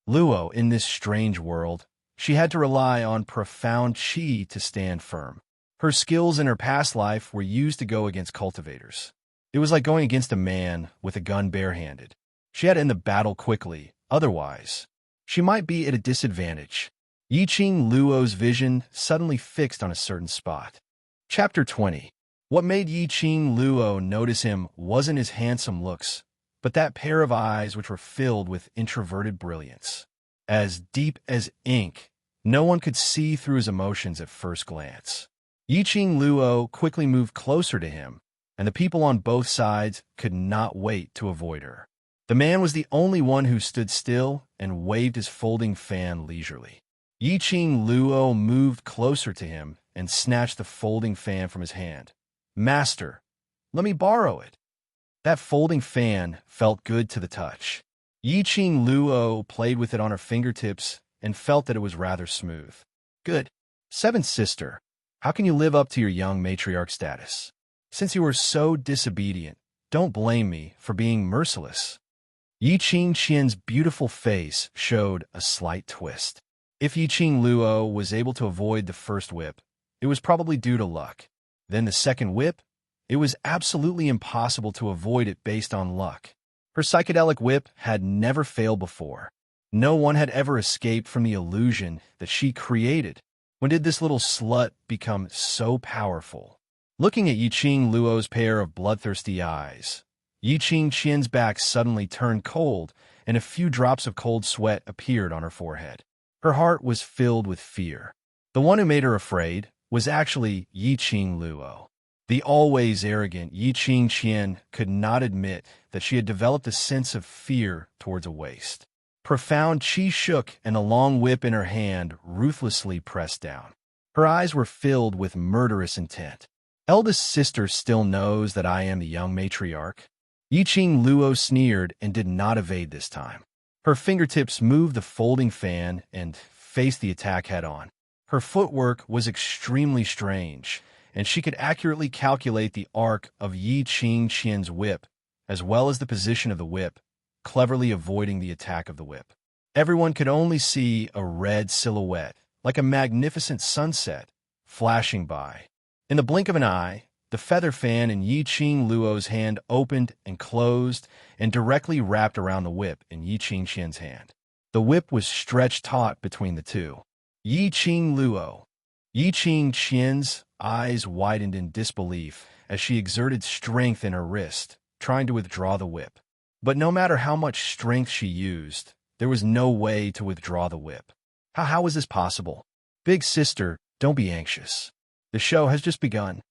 Luo, in this strange world, she had to rely on profound chi to stand firm. Her skills in her past life were used to go against cultivators. It was like going against a man with a gun barehanded. She had to end the battle quickly, otherwise, she might be at a disadvantage. Yiqing Luo's vision suddenly fixed on a certain spot. Chapter 20. What made Yiqing Luo notice him wasn't his handsome looks, but that pair of eyes which were filled with introverted brilliance. As deep as ink, no one could see through his emotions at first glance. Yiqing Luo quickly moved closer to him, and the people on both sides could not wait to avoid her. The man was the only one who stood still and waved his folding fan leisurely. Yiqing Luo moved closer to him and snatched the folding fan from his hand. "Master, let me borrow it." That folding fan felt good to the touch. Yiqing Luo played with it on her fingertips and felt that it was rather smooth. "Good. Seventh sister, how can you live up to your young matriarch status? Since you were so disobedient, don't blame me for being merciless." Yiqing Qian's beautiful face showed a slight twist. If Yiqing Luo was able to avoid the first whip, it was probably due to luck. Then the second whip, it was absolutely impossible to avoid it based on luck. Her psychedelic whip had never failed before. No one had ever escaped from the illusion that she created. When did this little slut become so powerful? Looking at Yiqing Luo's pair of bloodthirsty eyes, Yiqing Qian's back suddenly turned cold, and a few drops of cold sweat appeared on her forehead. Her heart was filled with fear. The one who made her afraid was actually Yiqing Luo. The always arrogant Yiqing Qian could not admit that she had developed a sense of fear towards a waste. Profound chi shook, and the long whip in her hand ruthlessly pressed down. Her eyes were filled with murderous intent. "Eldest sister still knows that I am the young matriarch." Yiqing Luo sneered and did not evade this time. Her fingertips moved the folding fan and faced the attack head-on. Her footwork was extremely strange, and she could accurately calculate the arc of Yiqing Qian's whip, as well as the position of the whip, cleverly avoiding the attack of the whip. Everyone could only see a red silhouette, like a magnificent sunset, flashing by. In the blink of an eye, the feather fan in Yiqing Luo's hand opened and closed and directly wrapped around the whip in Yiqing Qian's hand. The whip was stretched taut between the two. Yiqing Luo. Yiqing Qian's eyes widened in disbelief as she exerted strength in her wrist, trying to withdraw the whip. But no matter how much strength she used, there was no way to withdraw the whip. How was this possible? "Big sister, don't be anxious. The show has just begun."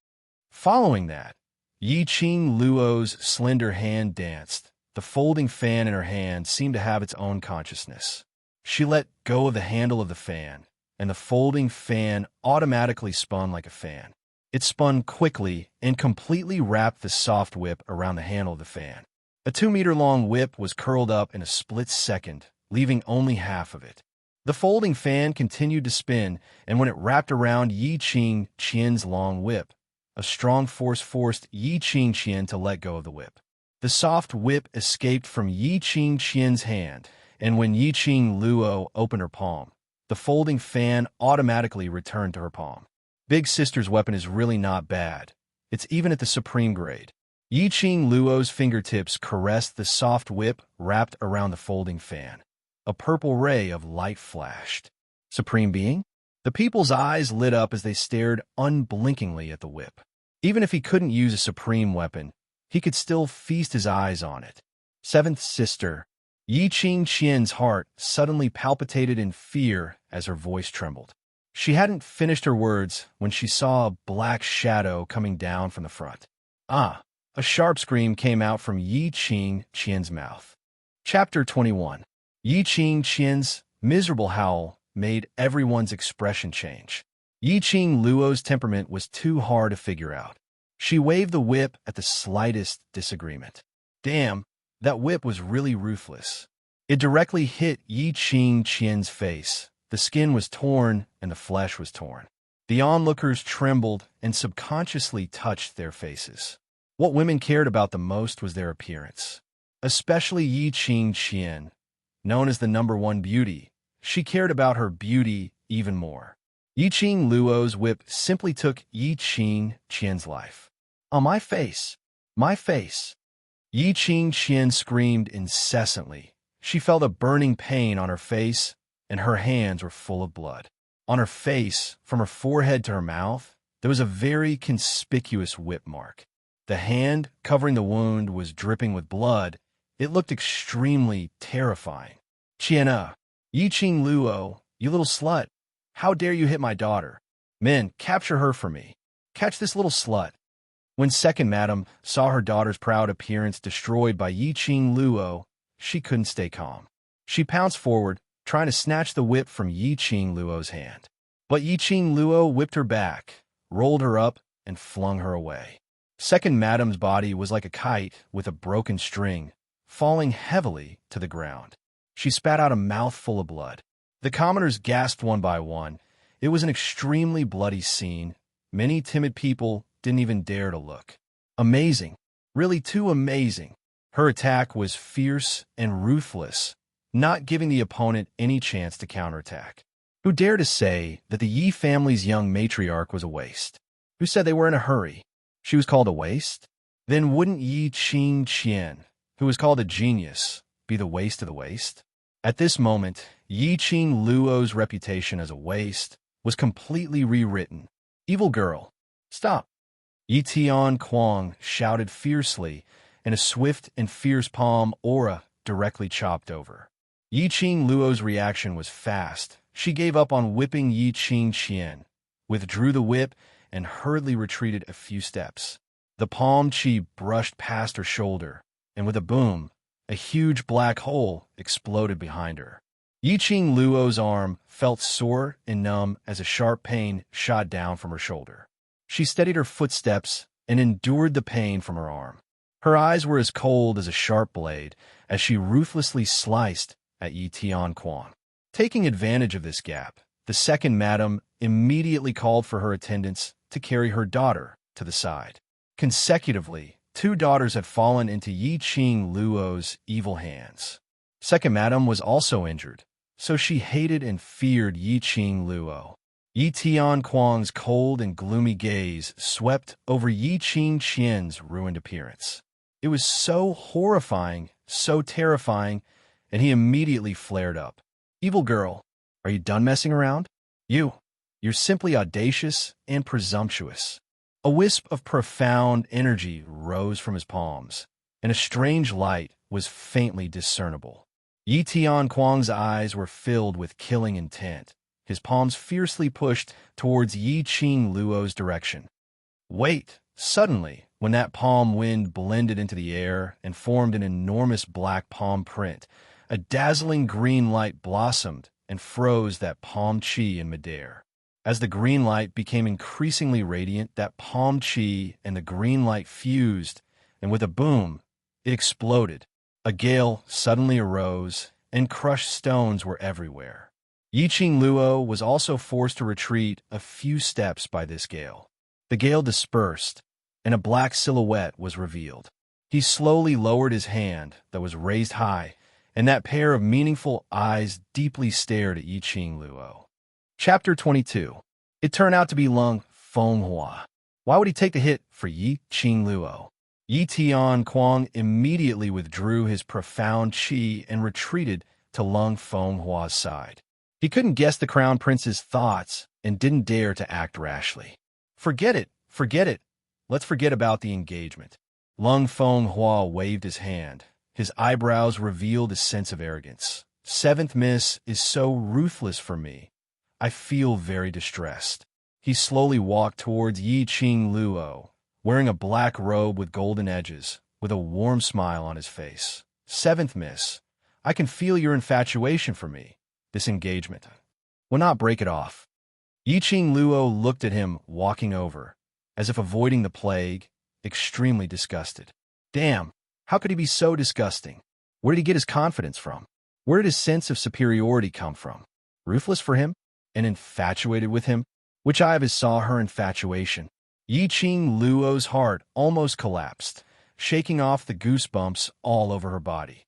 Following that, Yiqing Luo's slender hand danced. The folding fan in her hand seemed to have its own consciousness. She let go of the handle of the fan, and the folding fan automatically spun like a fan. It spun quickly and completely wrapped the soft whip around the handle of the fan. A 2-meter-long whip was curled up in a split second, leaving only half of it. The folding fan continued to spin, and when it wrapped around Yiqing Qian's long whip, a strong force forced Yiqing Qian to let go of the whip. The soft whip escaped from Yiqing Qian's hand, and when Yiqing Luo opened her palm, the folding fan automatically returned to her palm. Big sister's weapon is really not bad. It's even at the supreme grade. Yiqing Luo's fingertips caressed the soft whip wrapped around the folding fan. A purple ray of light flashed. Supreme being? The people's eyes lit up as they stared unblinkingly at the whip. Even if he couldn't use a supreme weapon, he could still feast his eyes on it. Seventh sister. Yiqing Qian's heart suddenly palpitated in fear as her voice trembled. She hadn't finished her words when she saw a black shadow coming down from the front. "Ah!" A sharp scream came out from Yiqing Qian's mouth. Chapter 21. Yiqing Qian's miserable howl made everyone's expression change. Yiqing Luo's temperament was too hard to figure out. She waved the whip at the slightest disagreement. Damn, that whip was really ruthless. It directly hit Yiqing Qian's face, The skin was torn and the flesh was torn. The onlookers trembled and subconsciously touched their faces. What women cared about the most was their appearance. Especially Yi Qing Qian, known as the #1 beauty. She cared about her beauty even more. Yi Qing Luo's whip simply took Yi Qing Qian's life. On my face! My face! Yi Qing Qian screamed incessantly. She felt a burning pain on her face, and her hands were full of blood. On her face, from her forehead to her mouth, there was a very conspicuous whip mark. The hand covering the wound was dripping with blood. It looked extremely terrifying. Qiana, Yi Qing Luo, you little slut. How dare you hit my daughter? Men, capture her for me. Catch this little slut. When second madam saw her daughter's proud appearance destroyed by Yi Qing Luo, she couldn't stay calm. She pounced forward, trying to snatch the whip from Yi Qing Luo's hand. But Yi Qing Luo whipped her back, rolled her up, and flung her away. Second madam's body was like a kite with a broken string, falling heavily to the ground. She spat out a mouthful of blood. The commoners gasped one by one. It was an extremely bloody scene. Many timid people didn't even dare to look. Amazing. Really too amazing. Her attack was fierce and ruthless, not giving the opponent any chance to counterattack. Who dared to say that the Yi family's young matriarch was a waste? Who said they were in a hurry? She was called a waste? Then wouldn't Yi Qing Qian, who was called a genius, be the waste of the waste? At this moment, Yi Qing Luo's reputation as a waste was completely rewritten. Evil girl, stop! Yi Tian Kuang shouted fiercely, and a swift and fierce palm aura directly chopped over. Yi Qing Luo's reaction was fast. She gave up on whipping Yi Qing Qian, withdrew the whip, and hurriedly retreated a few steps. The palm chi brushed past her shoulder, and with a boom, a huge black hole exploded behind her. Yi Qing Luo's arm felt sore and numb as a sharp pain shot down from her shoulder. She steadied her footsteps and endured the pain from her arm. Her eyes were as cold as a sharp blade as she ruthlessly sliced at Yi Tian Kuang. Taking advantage of this gap, the second madam immediately called for her attendants to carry her daughter to the side. Consecutively, 2 daughters had fallen into Yi Qing Luo's evil hands. Second madam was also injured, so she hated and feared Yi Qing Luo. Yi Tian Kuang's cold and gloomy gaze swept over Yi Qing Qian's ruined appearance. It was so horrifying, so terrifying, and he immediately flared up. Evil girl, are you done messing around? You're simply audacious and presumptuous. A wisp of profound energy rose from his palms, and a strange light was faintly discernible. Yi Tian Kuang's eyes were filled with killing intent. His palms fiercely pushed towards Yi Qing Luo's direction. Wait! Suddenly, when that palm wind blended into the air and formed an enormous black palm print, a dazzling green light blossomed and froze that palm chi in midair. As the green light became increasingly radiant, that palm chi and the green light fused, and with a boom, it exploded. A gale suddenly arose, and crushed stones were everywhere. Yi Qing Luo was also forced to retreat a few steps by this gale. The gale dispersed, and a black silhouette was revealed. He slowly lowered his hand that was raised high, and that pair of meaningful eyes deeply stared at Yi Qing Luo. Chapter 22. It turned out to be Lung Fenghua. Why would he take the hit for Yi Qing Luo? Yi Tian Kuang immediately withdrew his profound chi and retreated to Lung Fenghua's side. He couldn't guess the crown prince's thoughts and didn't dare to act rashly. Forget it. Let's forget about the engagement. Lung Fenghua waved his hand. His eyebrows revealed a sense of arrogance. Seventh Miss is so ruthless for me. I feel very distressed. He slowly walked towards Yi Qing Luo, wearing a black robe with golden edges, with a warm smile on his face. Seventh Miss, I can feel your infatuation for me. This engagement will not break it off. Yi Qing Luo looked at him walking over, as if avoiding the plague, extremely disgusted. Damn, how could he be so disgusting? Where did he get his confidence from? Where did his sense of superiority come from? Ruthless for him? And infatuated with him? Which eye of his saw her infatuation? Yi-Ching Luo's heart almost collapsed, shaking off the goosebumps all over her body.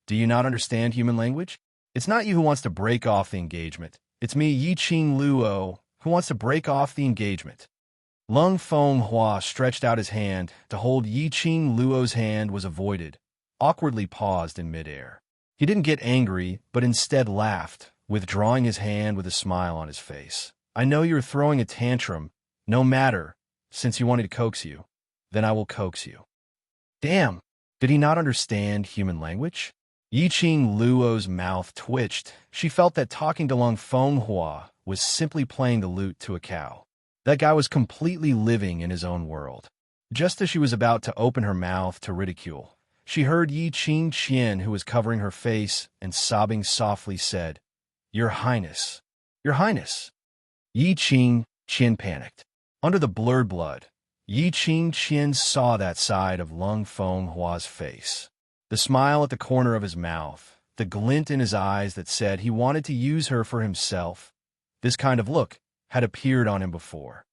Do you not understand human language? It's not you who wants to break off the engagement. It's me, Yi-Ching Luo, who wants to break off the engagement. Lung Fenghua stretched out his hand to hold Yi-Ching Luo's hand was avoided, awkwardly paused in midair. He didn't get angry, but instead laughed, withdrawing his hand with a smile on his face. I know you're throwing a tantrum. No matter, since you wanted to coax you, then I will coax you. Damn, did he not understand human language? Yi-Ching Luo's mouth twitched. She felt that talking to Lung Fenghua was simply playing the lute to a cow. That guy was completely living in his own world. Just as she was about to open her mouth to ridicule, she heard Yi-Ching Qian, who was covering her face and sobbing softly, said, Your Highness, Your Highness. Yi-Ching Qian panicked. Under the blurred blood, Yi-Ching Qian saw that side of Lung Fenghua's face. The smile at the corner of his mouth, the glint in his eyes that said he wanted to use her for himself. This kind of look had appeared on him before.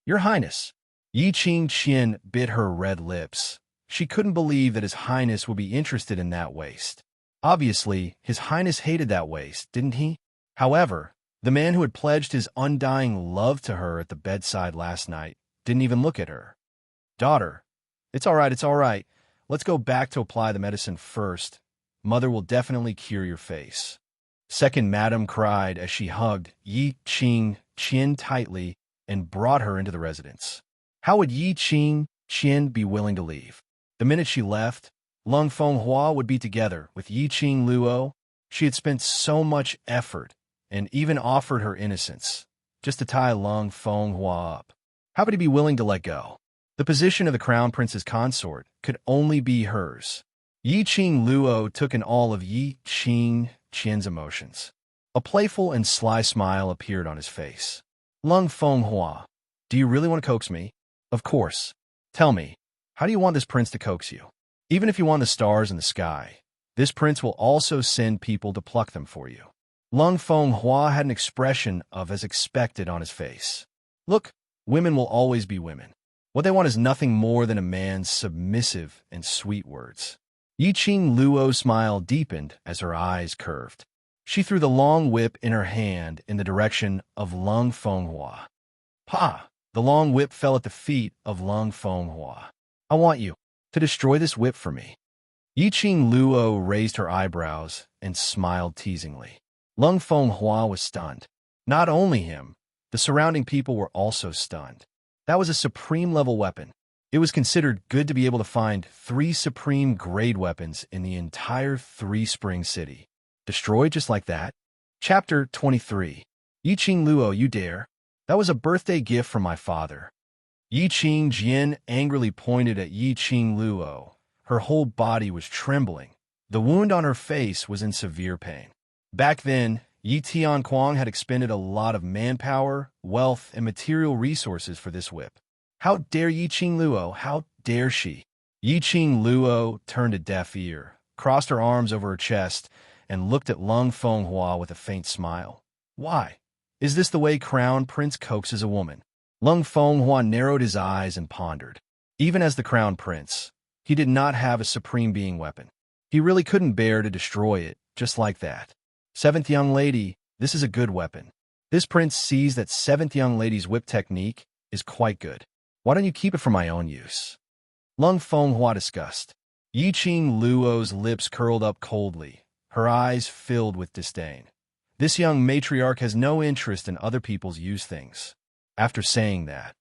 Your Highness. Yi-Ching Qian bit her red lips. She couldn't believe that His Highness would be interested in that waist. Obviously, His Highness hated that waist, didn't he? However, the man who had pledged his undying love to her at the bedside last night didn't even look at her. Daughter, it's all right. Let's go back to apply the medicine first. Mother will definitely cure your face. Second Madam cried as she hugged Yi-Ching Qian tightly and brought her into the residence. How would Yi-Ching Qian be willing to leave? The minute she left, Lung Fenghua would be together with Yi-Ching Luo. She had spent so much effort and even offered her innocence just to tie Lung Fenghua up. How would he be willing to let go? The position of the crown prince's consort could only be hers. Yi-Ching Luo took in all of Yi-Ching Qian's emotions. A playful and sly smile appeared on his face. Lung Fenghua, do you really want to coax me? Of course. Tell me, how do you want this prince to coax you? Even if you want the stars in the sky, this prince will also send people to pluck them for you. Lung Fenghua had an expression of as expected on his face. Look, women will always be women. What they want is nothing more than a man's submissive and sweet words. Yi-Ching Luo's smile deepened as her eyes curved. She threw the long whip in her hand in the direction of Lung Fenghua. Pa! The long whip fell at the feet of Lung Fenghua. I want you to destroy this whip for me. Yi-Ching Luo raised her eyebrows and smiled teasingly. Lung Fenghua was stunned. Not only him, the surrounding people were also stunned. That was a supreme-level weapon. It was considered good to be able to find 3 supreme-grade weapons in the entire Three Spring City. Destroyed just like that? Chapter 23. Yi-Ching Luo, you dare? That was a birthday gift from my father. Yi-Ching Jian angrily pointed at Yi-Ching Luo. Her whole body was trembling. The wound on her face was in severe pain. Back then, Yi Tianquang had expended a lot of manpower, wealth, and material resources for this whip. How dare Yi-Ching Luo? How dare she? Yi-Ching Luo turned a deaf ear, crossed her arms over her chest, and looked at Lung Fenghua with a faint smile. Why? Is this the way Crown Prince coaxes a woman? Lung Fenghua narrowed his eyes and pondered. Even as the Crown Prince, he did not have a supreme being weapon. He really couldn't bear to destroy it just like that. Seventh young lady, this is a good weapon. This prince sees that seventh young lady's whip technique is quite good. Why don't you keep it for my own use? Lung Fenghua discussed. Yi-Ching Luo's lips curled up coldly, her eyes filled with disdain. This young matriarch has no interest in other people's use things. After saying that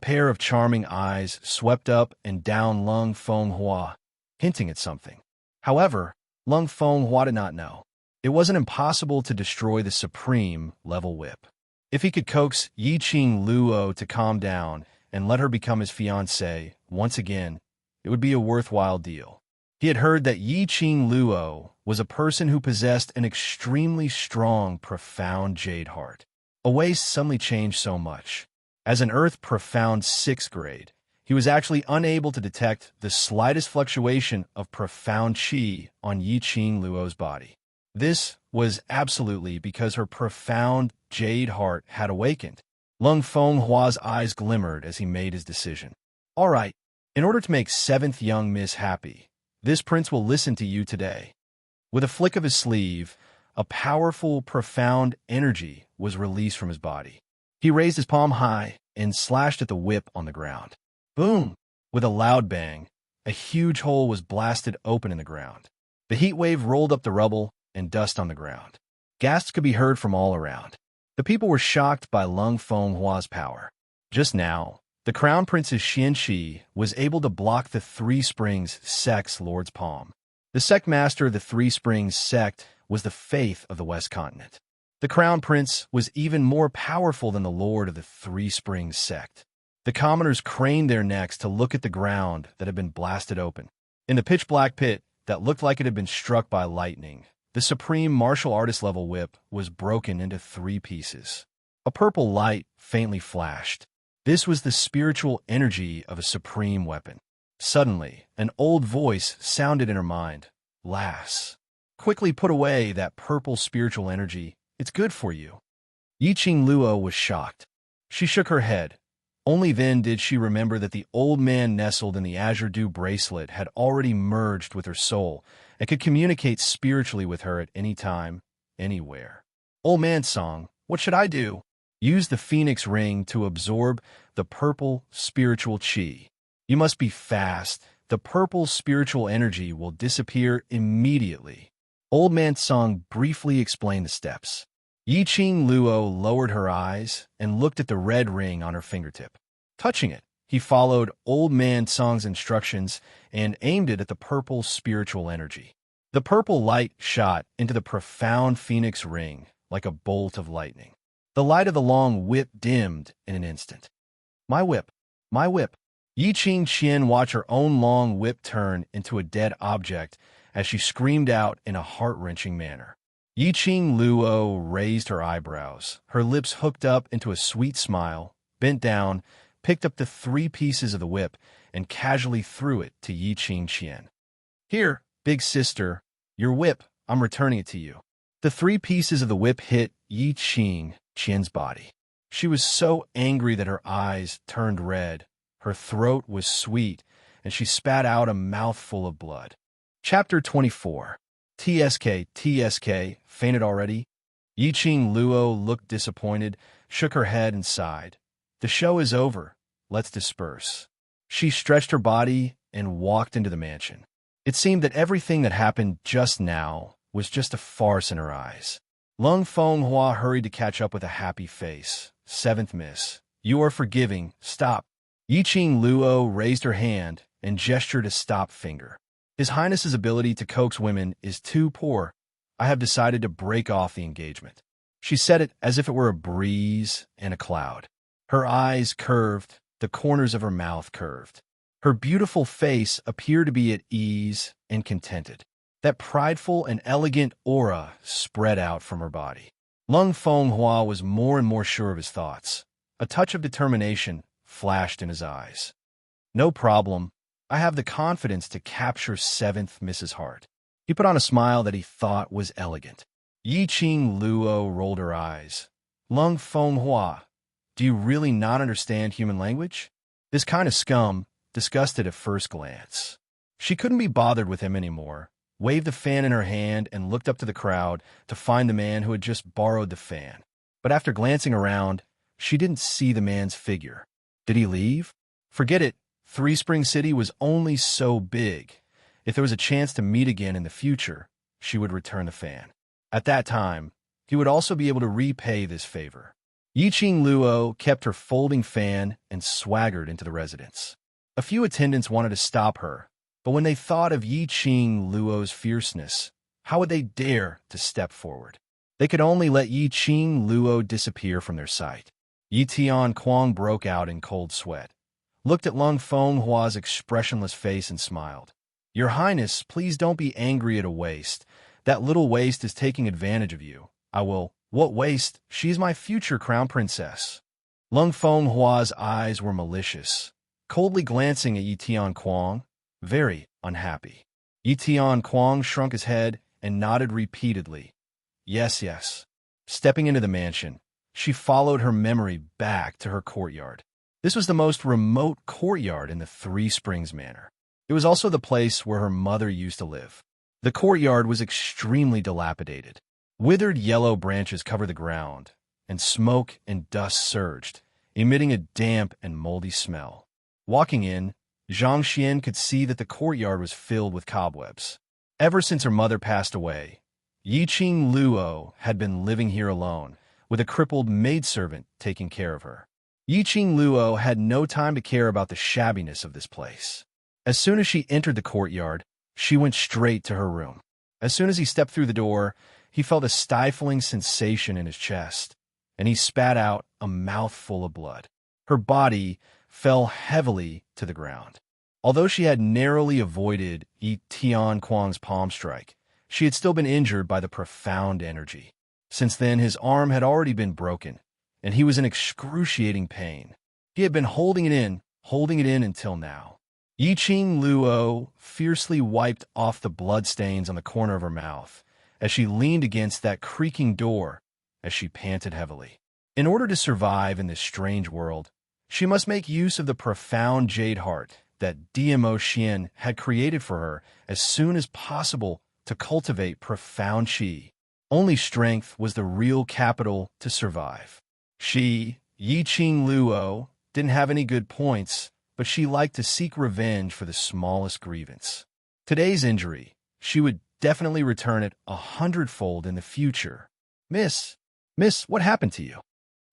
pair of charming eyes swept up and down Lung Fenghua, hinting at something. However, Lung Fenghua did not know. It wasn't impossible to destroy the supreme-level whip. If he could coax Yi-Ching Luo to calm down and let her become his fiancée once again, it would be a worthwhile deal. He had heard that Yi-Ching Luo was a person who possessed an extremely strong, profound jade heart. A waist suddenly changed so much. As an Earth profound 6th grade, he was actually unable to detect the slightest fluctuation of profound qi on Yi-Ching Luo's body. This was absolutely because her profound jade heart had awakened. Lung Fenghua's eyes glimmered as he made his decision. All right, in order to make seventh young miss happy, this prince will listen to you today. With a flick of his sleeve, a powerful, profound energy was released from his body. He raised his palm high and slashed at the whip on the ground. Boom! With a loud bang, a huge hole was blasted open in the ground. The heat wave rolled up the rubble and dust on the ground. Gasps could be heard from all around. The people were shocked by Lung Fenghua's power. Just now, the Crown Princess Xianxi was able to block the Three Springs sect's Lord's palm. The sect master of the Three Springs sect was the faith of the West Continent. The Crown Prince was even more powerful than the Lord of the Three Springs sect. The commoners craned their necks to look at the ground that had been blasted open. In the pitch-black pit that looked like it had been struck by lightning, the supreme martial artist level whip was broken into 3 pieces. A purple light faintly flashed. This was the spiritual energy of a supreme weapon. Suddenly, an old voice sounded in her mind. Lass, quickly put away that purple spiritual energy. It's good for you. Yiqing Luo was shocked. She shook her head. Only then did she remember that the old man nestled in the azure dew bracelet had already merged with her soul and could communicate spiritually with her at any time, anywhere. Old man song, what should I do? Use the phoenix ring to absorb the purple spiritual qi. You must be fast. The purple spiritual energy will disappear immediately. Old man song briefly explained the steps. Yiqing Luo lowered her eyes and looked at the red ring on her fingertip. Touching it, he followed Old Man Song's instructions and aimed it at the purple spiritual energy. The purple light shot into the profound phoenix ring like a bolt of lightning. The light of the long whip dimmed in an instant. My whip, my whip. Yiqing Qian watched her own long whip turn into a dead object as she screamed out in a heart-wrenching manner. Yiqing Luo raised her eyebrows, her lips hooked up into a sweet smile, bent down, picked up the 3 pieces of the whip, and casually threw it to Yiqing Qian. Here, big sister, your whip, I'm returning it to you. The 3 pieces of the whip hit Yiqing Qian's body. She was so angry that her eyes turned red, her throat was sweet, and she spat out a mouthful of blood. Chapter 24. TSK, fainted already? Yiqing Luo looked disappointed, shook her head, and sighed. The show is over. Let's disperse. She stretched her body and walked into the mansion. It seemed that everything that happened just now was just a farce in her eyes. Lung Fenghua hurried to catch up with a happy face. 7th miss. You are forgiving. Stop. Yiqing Luo raised her hand and gestured a stop finger. His Highness's ability to coax women is too poor. I have decided to break off the engagement. She said it as if it were a breeze and a cloud. Her eyes curved, the corners of her mouth curved. Her beautiful face appeared to be at ease and contented. That prideful and elegant aura spread out from her body. Lung Fenghua was more and more sure of his thoughts. A touch of determination flashed in his eyes. No problem. I have the confidence to capture 7th Mrs. Hart. He put on a smile that he thought was elegant. Yiqing Luo rolled her eyes. Lung Fenghua, do you really not understand human language? This kind of scum disgusted at first glance. She couldn't be bothered with him anymore, waved the fan in her hand, and looked up to the crowd to find the man who had just borrowed the fan. But after glancing around, she didn't see the man's figure. Did he leave? Forget it. Three Spring City was only so big. If there was a chance to meet again in the future, she would return the fan. At that time, he would also be able to repay this favor. Yiqing Luo kept her folding fan and swaggered into the residence. A few attendants wanted to stop her, but when they thought of Yiqing Luo's fierceness, how would they dare to step forward? They could only let Yiqing Luo disappear from their sight. Yitian Kuang broke out in cold sweat, looked at Lung Fenghua's expressionless face and smiled. Your Highness, please don't be angry at a waste. That little waste is taking advantage of you. I will. What waste? She's my future crown princess. Lung Fenghua's eyes were malicious, coldly glancing at Yitian Kuang, very unhappy. Yitian Kuang shrunk his head and nodded repeatedly. Yes, yes. Stepping into the mansion, she followed her memory back to her courtyard. This was the most remote courtyard in the Three Springs Manor. It was also the place where her mother used to live. The courtyard was extremely dilapidated. Withered yellow branches covered the ground, and smoke and dust surged, emitting a damp and moldy smell. Walking in, Zhang Xian could see that the courtyard was filled with cobwebs. Ever since her mother passed away, Yiqing Luo had been living here alone, with a crippled maidservant taking care of her. Yiqing Luo had no time to care about the shabbiness of this place. As soon as she entered the courtyard, she went straight to her room. As soon as he stepped through the door, he felt a stifling sensation in his chest, and he spat out a mouthful of blood. Her body fell heavily to the ground. Although she had narrowly avoided Yi Tianquang's palm strike, she had still been injured by the profound energy. Since then, his arm had already been broken, and he was in excruciating pain. He had been holding it in until now. Yiqing Luo fiercely wiped off the bloodstains on the corner of her mouth as she leaned against that creaking door as she panted heavily. In order to survive in this strange world, she must make use of the profound jade heart that DMO Xian had created for her as soon as possible to cultivate profound qi. Only strength was the real capital to survive. She, Yiqing Luo, didn't have any good points, but she liked to seek revenge for the smallest grievance. Today's injury, she would definitely return it 100-fold in the future. Miss, what happened to you?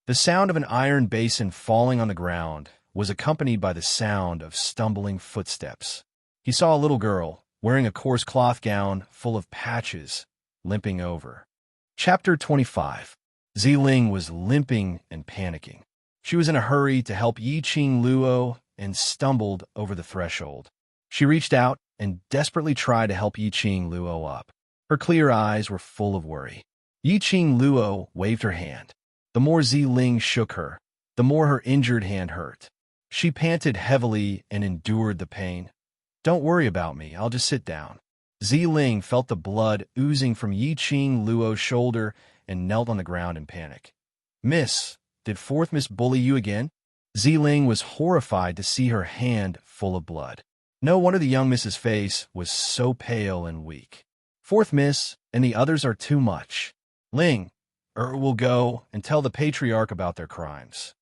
The sound of an iron basin falling on the ground was accompanied by the sound of stumbling footsteps. He saw a little girl, wearing a coarse cloth gown full of patches, limping over. Chapter 25. Ziling was limping and panicking. She was in a hurry to help Yiqing Luo and stumbled over the threshold. She reached out and desperately tried to help Yiqing Luo up. Her clear eyes were full of worry. Yiqing Luo waved her hand. The more Ziling shook her, the more her injured hand hurt. She panted heavily and endured the pain. Don't worry about me, I'll just sit down. Ziling felt the blood oozing from Yiqing Luo's shoulder and knelt on the ground in panic. Miss, did fourth Miss bully you again? Ziling was horrified to see her hand full of blood. No wonder the young Miss's face was so pale and weak. Fourth Miss and the others are too much. Ling, will go and tell the patriarch about their crimes.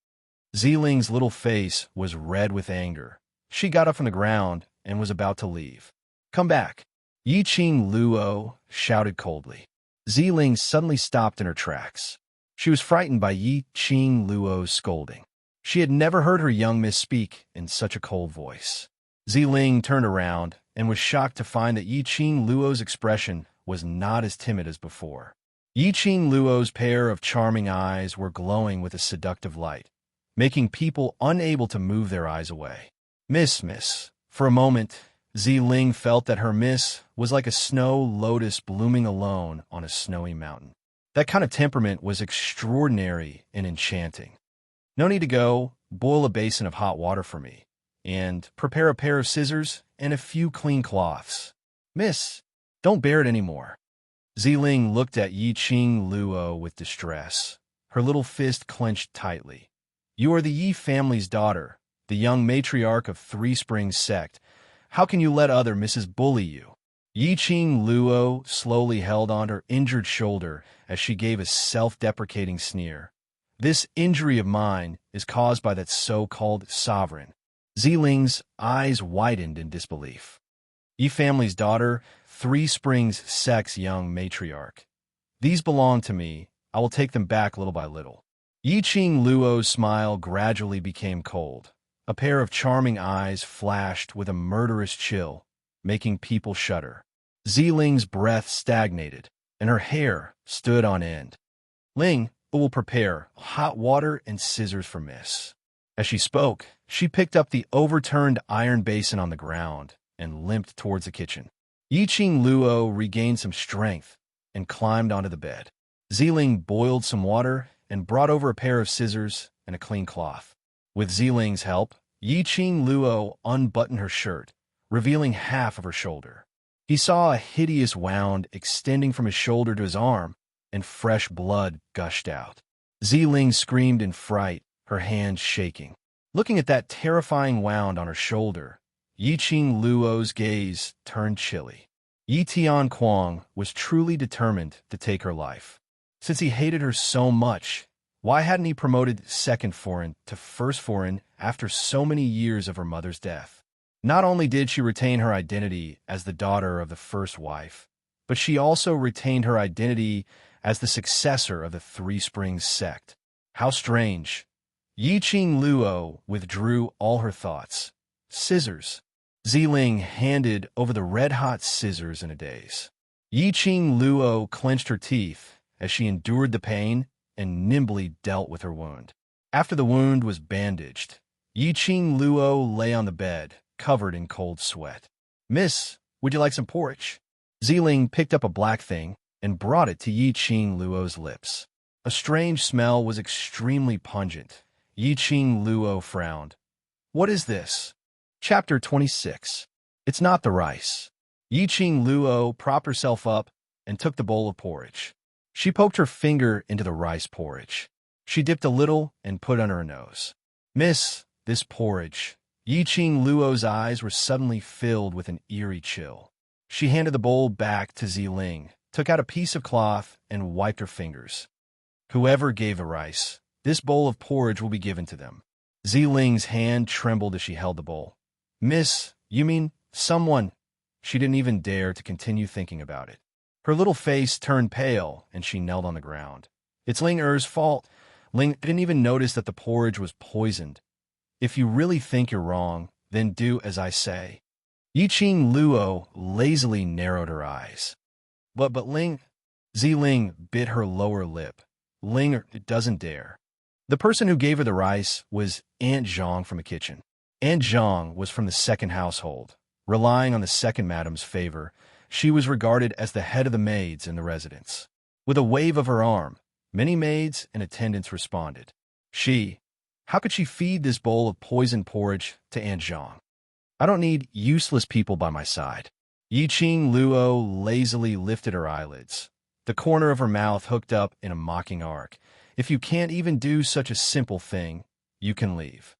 Ziling's little face was red with anger. She got up from the ground and was about to leave. Come back. Yiqing Luo shouted coldly. Ziling suddenly stopped in her tracks. She was frightened by Yiqing Luo's scolding. She had never heard her young miss speak in such a cold voice. Ziling turned around and was shocked to find that Yiqing Luo's expression was not as timid as before. Yiqing Luo's pair of charming eyes were glowing with a seductive light, making people unable to move their eyes away. Miss. For a moment, Ziling felt that her miss was like a snow lotus blooming alone on a snowy mountain. That kind of temperament was extraordinary and enchanting. No need to go, boil a basin of hot water for me, and prepare a pair of scissors and a few clean cloths. Miss, don't bear it anymore. Ziling looked at Yiqing Luo with distress, her little fist clenched tightly. You are the Yi family's daughter, the young matriarch of Three Springs sect. How can you let other misses bully you? Yiqing Luo slowly held on her injured shoulder as she gave a self-deprecating sneer. This injury of mine is caused by that so-called sovereign. Ziling's eyes widened in disbelief. Yi family's daughter, Three Springs sect's young matriarch. These belong to me. I will take them back little by little. Yiqing Luo's smile gradually became cold. A pair of charming eyes flashed with a murderous chill, making people shudder. Ziling's breath stagnated, and her hair stood on end. Ling will prepare hot water and scissors for Miss. As she spoke, she picked up the overturned iron basin on the ground and limped towards the kitchen. Yiqing Luo regained some strength and climbed onto the bed. Ziling boiled some water and brought over a pair of scissors and a clean cloth. With Ziling's help, Yiqing Luo unbuttoned her shirt, revealing half of her shoulder. He saw a hideous wound extending from his shoulder to his arm, and fresh blood gushed out. Ziling screamed in fright, her hands shaking. Looking at that terrifying wound on her shoulder, Yiqing Luo's gaze turned chilly. Yi Tianquang was truly determined to take her life. Since he hated her so much, why hadn't he promoted second foreign to first foreign after so many years of her mother's death? Not only did she retain her identity as the daughter of the first wife, but she also retained her identity as the successor of the Three Springs sect. How strange. Yiqing Luo withdrew all her thoughts. Scissors. Ziling handed over the red-hot scissors in a daze. Yiqing Luo clenched her teeth as she endured the pain and nimbly dealt with her wound. After the wound was bandaged, Yiqing Luo lay on the bed, covered in cold sweat. "Miss, would you like some porridge?" Ziling picked up a black thing and brought it to Yiqing Luo's lips. A strange smell was extremely pungent. Yiqing Luo frowned. "What is this?" Chapter 26. It's not the rice. Yiqing Luo propped herself up and took the bowl of porridge. She poked her finger into the rice porridge. She dipped a little and put under her nose. "Miss, this porridge." Yiqing Luo's eyes were suddenly filled with an eerie chill. She handed the bowl back to Ziling, took out a piece of cloth, and wiped her fingers. "Whoever gave the rice, this bowl of porridge will be given to them." Ziling's hand trembled as she held the bowl. "Miss, you mean someone?" She didn't even dare to continue thinking about it. Her little face turned pale, and she knelt on the ground. "It's Ling Er's fault." Ling didn't even notice that the porridge was poisoned. "If you really think you're wrong, then do as I say." Yiqing Luo lazily narrowed her eyes. But Ling... Ziling bit her lower lip. "Ling doesn't dare." The person who gave her the rice was Aunt Zhang from the kitchen. Aunt Zhang was from the second household. Relying on the second madam's favor, she was regarded as the head of the maids in the residence. With a wave of her arm, many maids and attendants responded. How could she feed this bowl of poisoned porridge to Aunt Zhang? "I don't need useless people by my side." Yiqing Luo lazily lifted her eyelids. The corner of her mouth hooked up in a mocking arc. "If you can't even do such a simple thing, you can leave."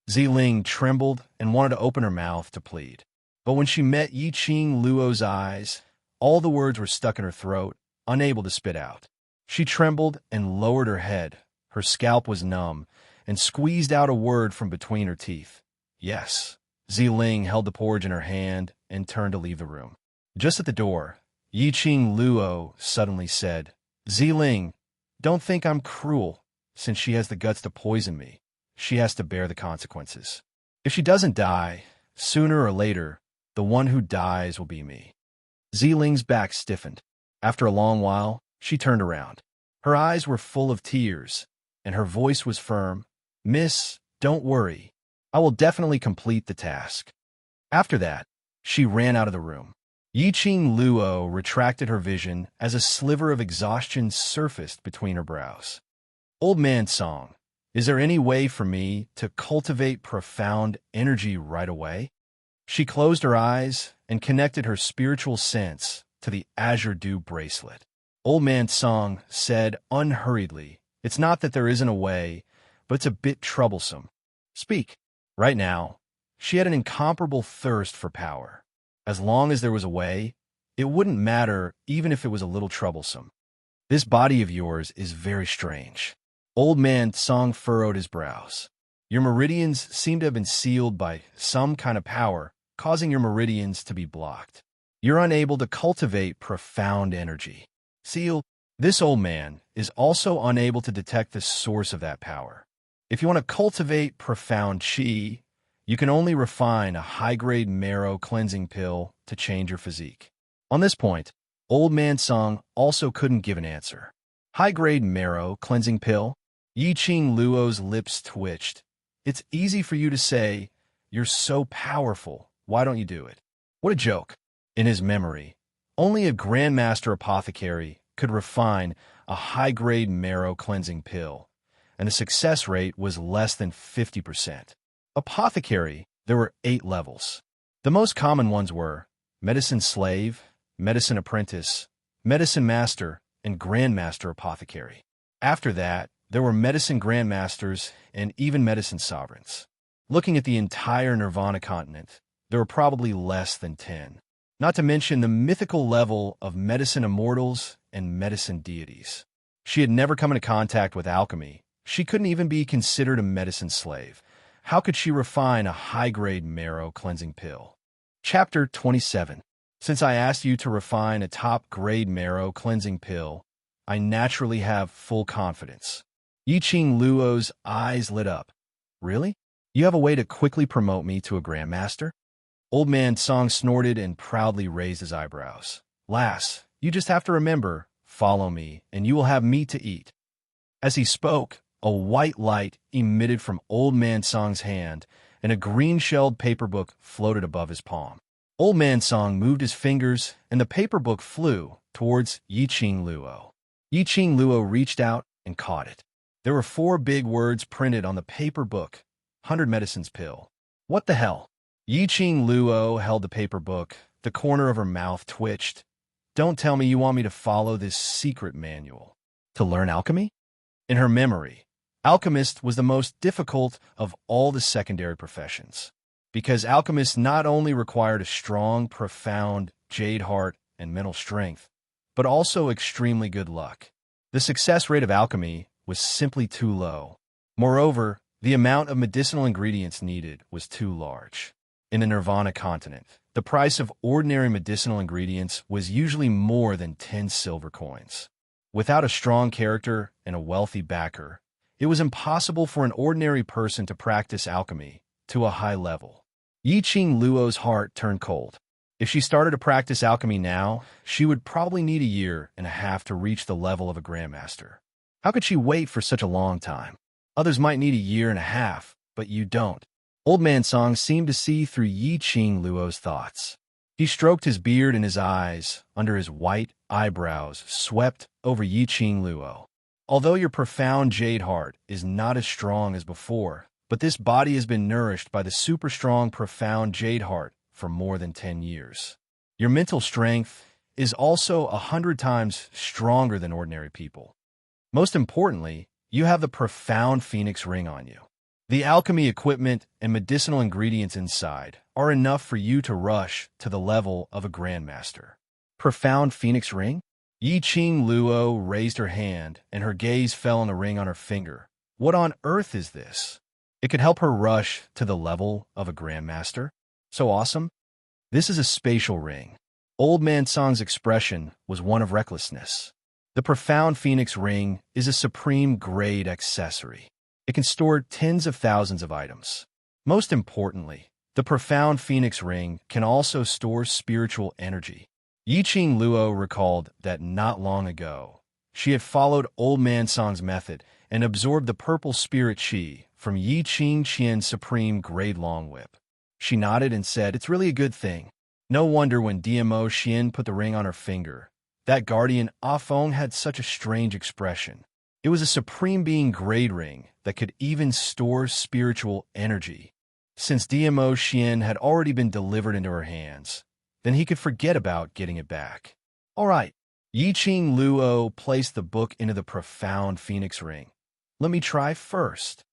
Ziling trembled and wanted to open her mouth to plead. But when she met Yiqing Luo's eyes, all the words were stuck in her throat, unable to spit out. She trembled and lowered her head. Her scalp was numb, and squeezed out a word from between her teeth. "Yes." Ziling held the porridge in her hand and turned to leave the room. Just at the door, Yiqing Luo suddenly said, "Ziling, don't think I'm cruel. Since she has the guts to poison me, she has to bear the consequences. If she doesn't die, sooner or later, the one who dies will be me." Ziling's back stiffened. After a long while, she turned around. Her eyes were full of tears, and her voice was firm. "Miss, don't worry. I will definitely complete the task." After that, she ran out of the room. Yiqing Luo retracted her vision as a sliver of exhaustion surfaced between her brows. "Old man Song, is there any way for me to cultivate profound energy right away?" She closed her eyes and connected her spiritual sense to the azure dew bracelet. Old man Song said unhurriedly, "It's not that there isn't a way, but it's a bit troublesome. Speak." Right now, she had an incomparable thirst for power. As long as there was a way, it wouldn't matter even if it was a little troublesome. "This body of yours is very strange." Old man Song furrowed his brows. "Your meridians seem to have been sealed by some kind of power, causing your meridians to be blocked. You're unable to cultivate profound energy." Seal, this old man is also unable to detect the source of that power. If you want to cultivate profound chi, you can only refine a high-grade marrow cleansing pill to change your physique. On this point, Old Man Song also couldn't give an answer. High-grade marrow cleansing pill? Yiqing Luo's lips twitched. "It's easy for you to say, you're so powerful, why don't you do it?" What a joke. In his memory, only a Grandmaster Apothecary could refine a high-grade marrow cleansing pill, and the success rate was less than 50%. Apothecary, there were 8 levels. The most common ones were medicine slave, medicine apprentice, medicine master, and grandmaster apothecary. After that, there were medicine grandmasters and even medicine sovereigns. Looking at the entire Nirvana continent, there were probably less than 10. Not to mention the mythical level of medicine immortals and medicine deities. She had never come into contact with alchemy. She couldn't even be considered a medicine slave. How could she refine a high-grade marrow cleansing pill? Chapter 27. Since I asked you to refine a top-grade marrow cleansing pill, I naturally have full confidence. Yiqing Luo's eyes lit up. Really? You have a way to quickly promote me to a grandmaster? Old Man Song snorted and proudly raised his eyebrows. Lass, you just have to remember, follow me, and you will have meat to eat. As he spoke, a white light emitted from Old Man Song's hand, and a green-shelled paper book floated above his palm. Old Man Song moved his fingers, and the paper book flew towards Yiqing Luo. Yiqing Luo reached out and caught it. There were 4 big words printed on the paper book, 100 medicines pill. What the hell? Yiqing Luo held the paper book. The corner of her mouth twitched. Don't tell me you want me to follow this secret manual. To learn alchemy? In her memory, alchemist was the most difficult of all the secondary professions, because alchemists not only required a strong, profound jade heart and mental strength, but also extremely good luck. The success rate of alchemy was simply too low. Moreover, the amount of medicinal ingredients needed was too large. In the Nirvana continent, the price of ordinary medicinal ingredients was usually more than 10 silver coins. Without a strong character and a wealthy backer, it was impossible for an ordinary person to practice alchemy to a high level. Yiqing Luo's heart turned cold. If she started to practice alchemy now, she would probably need a year and a half to reach the level of a grandmaster. How could she wait for such a long time? Others might need a year and a half, but you don't. Old Man Song seemed to see through Yiqing Luo's thoughts. He stroked his beard and his eyes under his white eyebrows swept over Yiqing Luo. Although your profound jade heart is not as strong as before, but this body has been nourished by the super strong profound jade heart for more than 10 years. Your mental strength is also 100 times stronger than ordinary people. Most importantly, you have the profound phoenix ring on you. The alchemy equipment and medicinal ingredients inside are enough for you to rush to the level of a grandmaster. Profound phoenix ring? Yiqing Luo raised her hand, and her gaze fell on the ring on her finger. What on earth is this? It could help her rush to the level of a grandmaster? So awesome? This is a spatial ring. Old Man Song's expression was one of recklessness. The profound phoenix ring is a supreme grade accessory. It can store tens of thousands of items. Most importantly, the profound phoenix ring can also store spiritual energy. Yiqing Luo recalled that not long ago, she had followed Old Man Song's method and absorbed the purple spirit chi from Yiqing Qian's supreme grade long whip. She nodded and said, "It's really a good thing." No wonder when DMO Xian put the ring on her finger, that guardian Afeng had such a strange expression. It was a supreme being grade ring that could even store spiritual energy. Since DMO Xian had already been delivered into her hands, then he could forget about getting it back. All right, Yiqing Luo placed the book into the profound phoenix ring. Let me try first.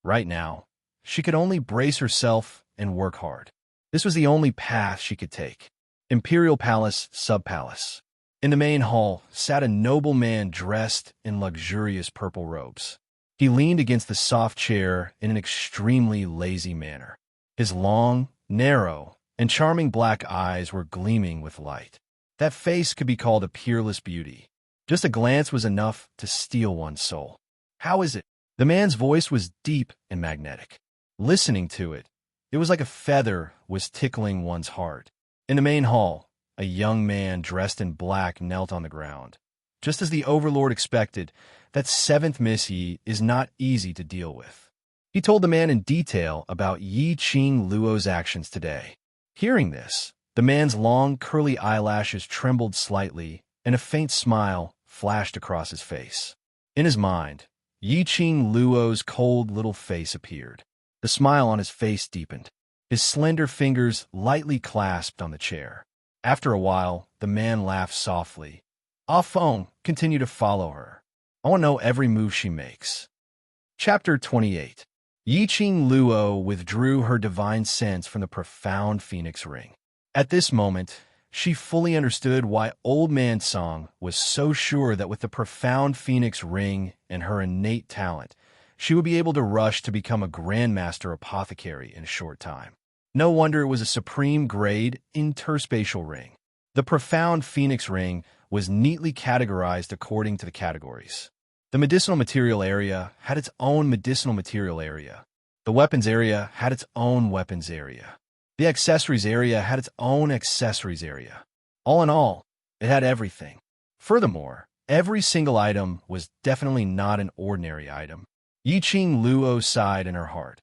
Right now, she could only brace herself and work hard. This was the only path she could take. Imperial Palace, Sub-Palace. In the main hall sat a noble man dressed in luxurious purple robes. He leaned against the soft chair in an extremely lazy manner. His long, narrow, and charming black eyes were gleaming with light. That face could be called a peerless beauty. Just a glance was enough to steal one's soul. How is it? The man's voice was deep and magnetic. Listening to it, it was like a feather was tickling one's heart. In the main hall, a young man dressed in black knelt on the ground. Just as the Overlord expected, that 7th misty is not easy to deal with. He told the man in detail about Yiqing Luo's actions today. Hearing this, the man's long, curly eyelashes trembled slightly, and a faint smile flashed across his face. In his mind, Yiqing Luo's cold little face appeared. The smile on his face deepened. His slender fingers lightly clasped on the chair. After a while, the man laughed softly. Ah Feng continued to follow her. I want to know every move she makes. Chapter 28. Yi Qing Luo withdrew her divine sense from the profound phoenix ring. At this moment, she fully understood why Old Man Song was so sure that with the profound phoenix ring and her innate talent, she would be able to rush to become a grandmaster apothecary in a short time. No wonder it was a supreme grade interspatial ring. The profound phoenix ring was neatly categorized according to the categories. The medicinal material area had its own medicinal material area. The weapons area had its own weapons area. The accessories area had its own accessories area. All in all, it had everything. Furthermore, every single item was definitely not an ordinary item. Yi Qing Luo sighed in her heart.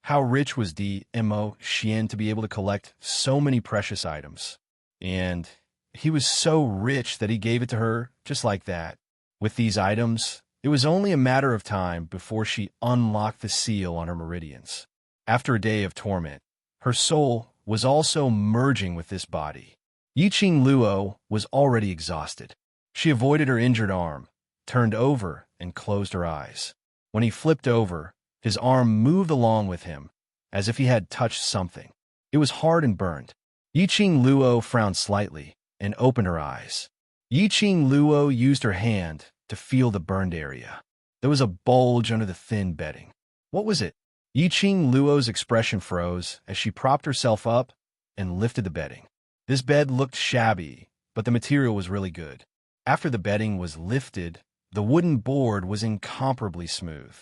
How rich was Mo Xian to be able to collect so many precious items. And he was so rich that he gave it to her just like that. With these items, it was only a matter of time before she unlocked the seal on her meridians. After a day of torment, her soul was also merging with this body. Yi Qing Luo was already exhausted. She avoided her injured arm, turned over, and closed her eyes. When he flipped over, his arm moved along with him, as if he had touched something. It was hard and burned. Yi Qing Luo frowned slightly and opened her eyes. Yi Qing Luo used her hand to feel the burned area. There was a bulge under the thin bedding. What was it? Yi Qing Luo's expression froze as she propped herself up and lifted the bedding. This bed looked shabby, but the material was really good. After the bedding was lifted, the wooden board was incomparably smooth.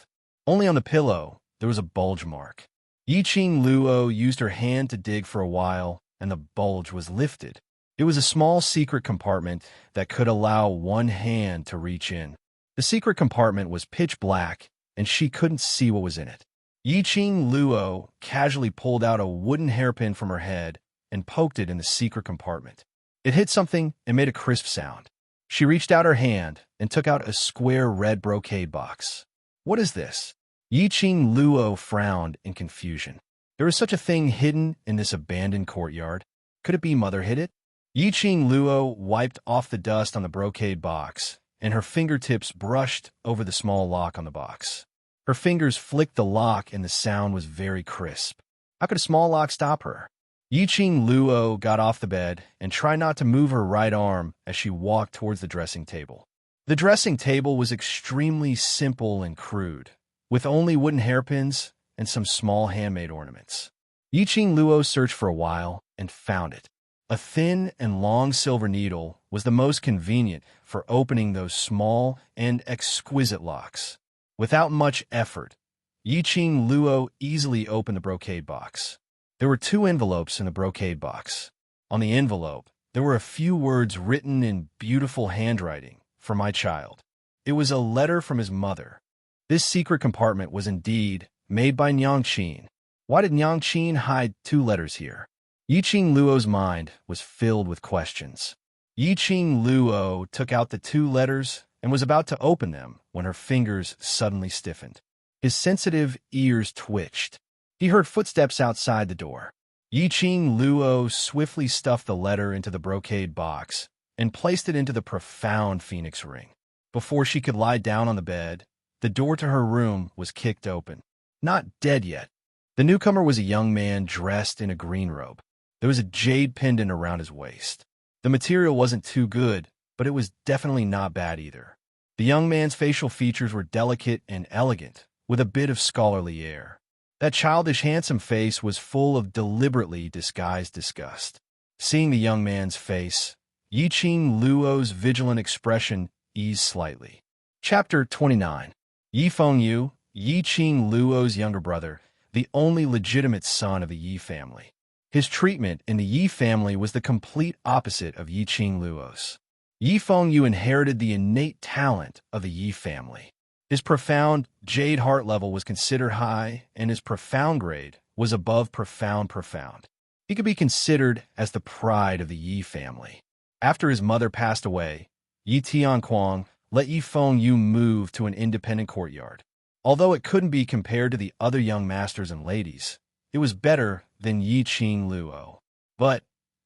Only on the pillow, there was a bulge mark. Yi Qing Luo used her hand to dig for a while, and the bulge was lifted. It was a small secret compartment that could allow one hand to reach in. The secret compartment was pitch black, and she couldn't see what was in it. Yi Qing Luo casually pulled out a wooden hairpin from her head and poked it in the secret compartment. It hit something and made a crisp sound. She reached out her hand and took out a square red brocade box. What is this? Yi Qing Luo frowned in confusion. There is such a thing hidden in this abandoned courtyard. Could it be Mother hid it? Yi Qing Luo wiped off the dust on the brocade box, and her fingertips brushed over the small lock on the box. Her fingers flicked the lock, and the sound was very crisp. How could a small lock stop her? Yi Qing Luo got off the bed and tried not to move her right arm as she walked towards the dressing table. The dressing table was extremely simple and crude, with only wooden hairpins and some small handmade ornaments. Yi Qing Luo searched for a while and found it. A thin and long silver needle was the most convenient for opening those small and exquisite locks. Without much effort, Yi Qing Luo easily opened the brocade box. There were 2 envelopes in the brocade box. On the envelope, there were a few words written in beautiful handwriting for my child. It was a letter from his mother. This secret compartment was indeed made by Nyang Qin. Why did Nyang Qin hide 2 letters here? Yi Qing Luo's mind was filled with questions. Yi Qing Luo took out the 2 letters and was about to open them when her fingers suddenly stiffened. His sensitive ears twitched. He heard footsteps outside the door. Yi Qing Luo swiftly stuffed the letter into the brocade box and placed it into the profound phoenix ring. Before she could lie down on the bed, the door to her room was kicked open. Not dead yet. The newcomer was a young man dressed in a green robe. There was a jade pendant around his waist. The material wasn't too good, but it was definitely not bad either. The young man's facial features were delicate and elegant, with a bit of scholarly air. That childish, handsome face was full of deliberately disguised disgust. Seeing the young man's face, Yi Qing Luo's vigilant expression eased slightly. Chapter 29. Yi Fengyu, Yi Qing Luo's younger brother, the only legitimate son of the Yi family. His treatment in the Yi family was the complete opposite of Yi Qing Luo's. Yi Fengyu inherited the innate talent of the Yi family. His profound jade heart level was considered high, and his profound grade was above profound. He could be considered as the pride of the Yi family. After his mother passed away, Yi Tianquang let Yi Fengyu move to an independent courtyard. Although it couldn't be compared to the other young masters and ladies, it was better than Yi Qing Luo. But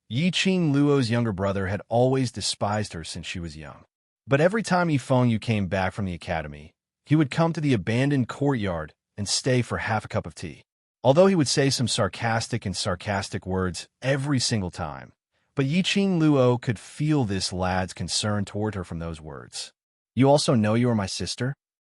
Yi Qing Luo's younger brother had always despised her since she was young. But every time Yi Fengyu came back from the academy, he would come to the abandoned courtyard and stay for half a cup of tea. Although he would say some sarcastic words every single time, but Yi Qing Luo could feel this lad's concern toward her from those words. "You also know you are my sister?"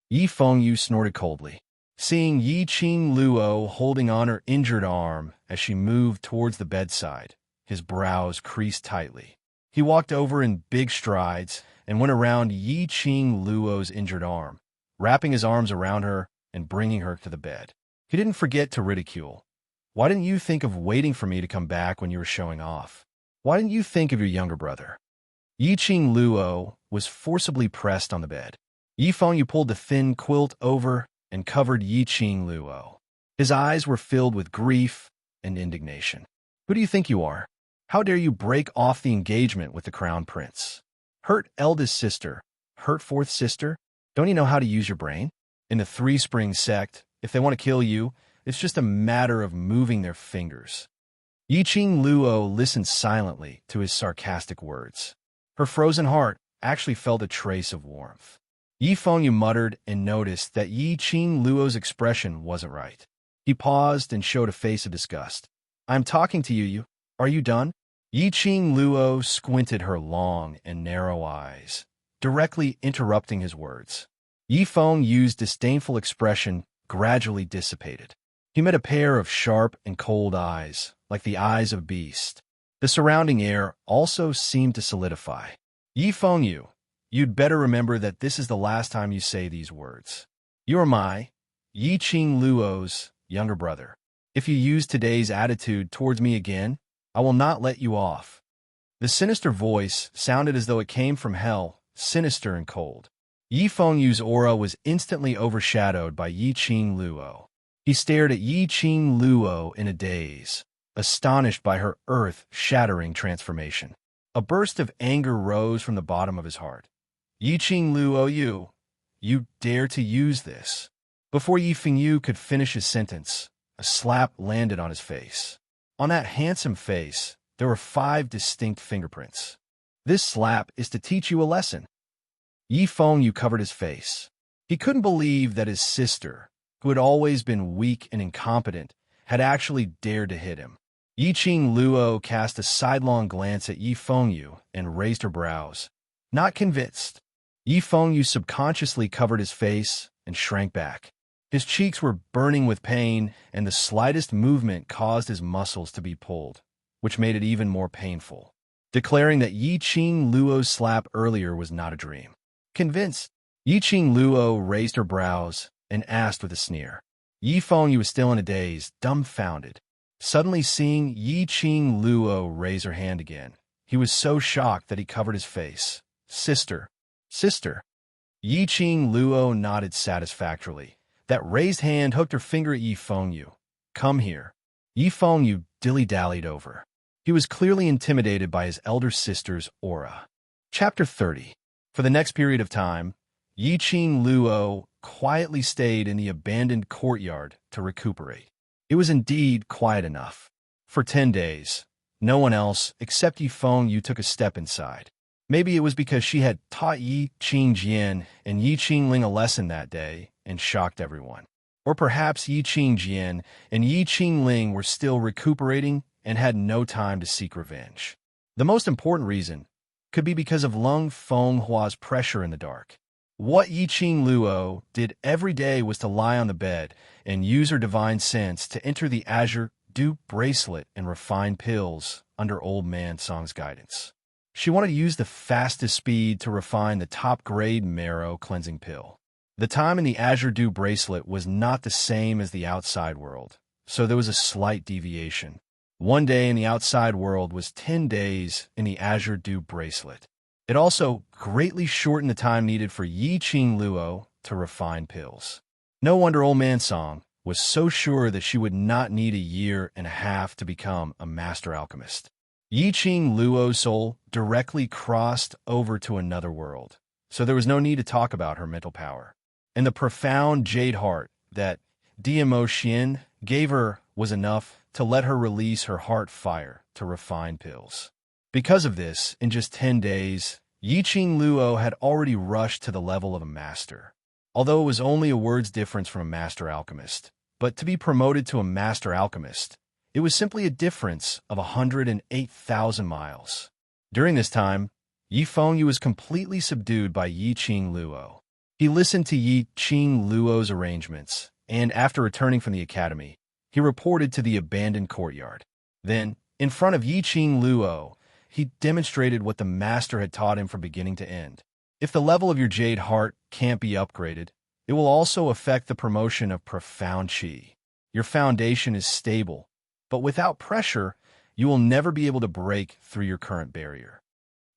Yi Fengyu snorted coldly, seeing Yi Qing Luo holding on her injured arm as she moved towards the bedside. His brows creased tightly. He walked over in big strides and went around Yi Qing Luo's injured arm, wrapping his arms around her and bringing her to the bed. He didn't forget to ridicule. "Why didn't you think of waiting for me to come back when you were showing off? Why didn't you think of your younger brother?" Yi Qing Luo was forcibly pressed on the bed. Yi Fengyu pulled the thin quilt over and covered Yi Qing Luo. His eyes were filled with grief and indignation. "Who do you think you are? How dare you break off the engagement with the crown prince? Hurt eldest sister, hurt fourth sister? Don't you know how to use your brain? In the Three Springs sect, if they want to kill you, it's just a matter of moving their fingers." Yi Qing Luo listened silently to his sarcastic words. Her frozen heart actually felt a trace of warmth. Yi Fengyu muttered and noticed that Yi Qing Luo's expression wasn't right. He paused and showed a face of disgust. "I'm talking to you. Are you done?" Yi Qing Luo squinted her long and narrow eyes, directly interrupting his words. Yi Fengyu's disdainful expression gradually dissipated. He met a pair of sharp and cold eyes, like the eyes of a beast. The surrounding air also seemed to solidify. "Yi Fengyu, you'd better remember that this is the last time you say these words. You are my, Yi Qing Luo's, younger brother. If you use today's attitude towards me again, I will not let you off." The sinister voice sounded as though it came from hell, sinister and cold. Yi Fengyu's aura was instantly overshadowed by Yi Qing Luo. He stared at Yi Qing Luo in a daze, astonished by her earth-shattering transformation. A burst of anger rose from the bottom of his heart. "Yi Qing Luo, you dare to use this?" Before Yi Fengyu could finish his sentence, a slap landed on his face. On that handsome face, there were 5 distinct fingerprints. "This slap is to teach you a lesson." Yi Fengyu covered his face. He couldn't believe that his sister, who had always been weak and incompetent, had actually dared to hit him. Yi Qing Luo cast a sidelong glance at Yi Fengyu and raised her brows. Not convinced. Yi Fengyu subconsciously covered his face and shrank back. His cheeks were burning with pain, and the slightest movement caused his muscles to be pulled, which made it even more painful, declaring that Yi Qing Luo's slap earlier was not a dream. Convinced, Yi Qing Luo raised her brows and asked with a sneer. Yi Fengyu was still in a daze, dumbfounded. Suddenly seeing Yi Qing Luo raise her hand again, he was so shocked that he covered his face. Sister. Yi Qing Luo nodded satisfactorily. That raised hand hooked her finger at Yi Fengyu. "Come here." Yi Fengyu dilly-dallied over. He was clearly intimidated by his elder sister's aura. Chapter 30. For the next period of time, Yi Qing Luo quietly stayed in the abandoned courtyard to recuperate. It was indeed quiet enough. For 10 days, no one else except Yi Fengyu took a step inside. Maybe it was because she had taught Yi Qing Jian and Yi Qing Ling a lesson that day and shocked everyone. Or perhaps Yi Qing Jian and Yi Qing Ling were still recuperating and had no time to seek revenge. The most important reason could be because of Lung Fenghua's pressure in the dark. What Yi Qing Luo did every day was to lie on the bed and use her divine sense to enter the azure dupe bracelet and refine pills under Old Man Song's guidance. She wanted to use the fastest speed to refine the top-grade marrow cleansing pill. The time in the azure dew bracelet was not the same as the outside world, so there was a slight deviation. One day in the outside world was 10 days in the azure dew bracelet. It also greatly shortened the time needed for Yi Qing Luo to refine pills. No wonder Old Man Song was so sure that she would not need 1.5 years to become a master alchemist. Yi Qing Luo's soul directly crossed over to another world, so there was no need to talk about her mental power. And the profound jade heart that Diamo Xian gave her was enough to let her release her heart fire to refined pills. Because of this, in just 10 days, Yiqing Luo had already rushed to the level of a master. Although it was only a word's difference from a master alchemist, but to be promoted to a master alchemist, it was simply a difference of 108,000 miles. During this time, Yi Fengyu was completely subdued by Yiqing Luo. He listened to Yiqing Luo's arrangements, and after returning from the academy, he reported to the abandoned courtyard. Then, in front of Yiqing Luo, he demonstrated what the master had taught him from beginning to end. If the level of your jade heart can't be upgraded, it will also affect the promotion of profound qi. Your foundation is stable, but without pressure, you will never be able to break through your current barrier.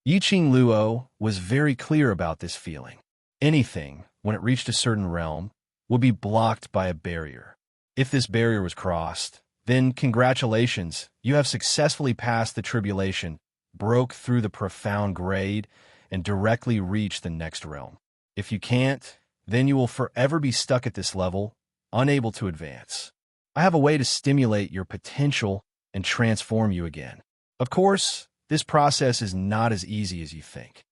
Yiqing Luo was very clear about this feeling. Anything, when it reached a certain realm, would be blocked by a barrier. If this barrier was crossed, then congratulations, you have successfully passed the tribulation, broke through the profound grade, and directly reached the next realm. If you can't, then you will forever be stuck at this level, unable to advance. I have a way to stimulate your potential and transform you again. Of course, this process is not as easy as you think.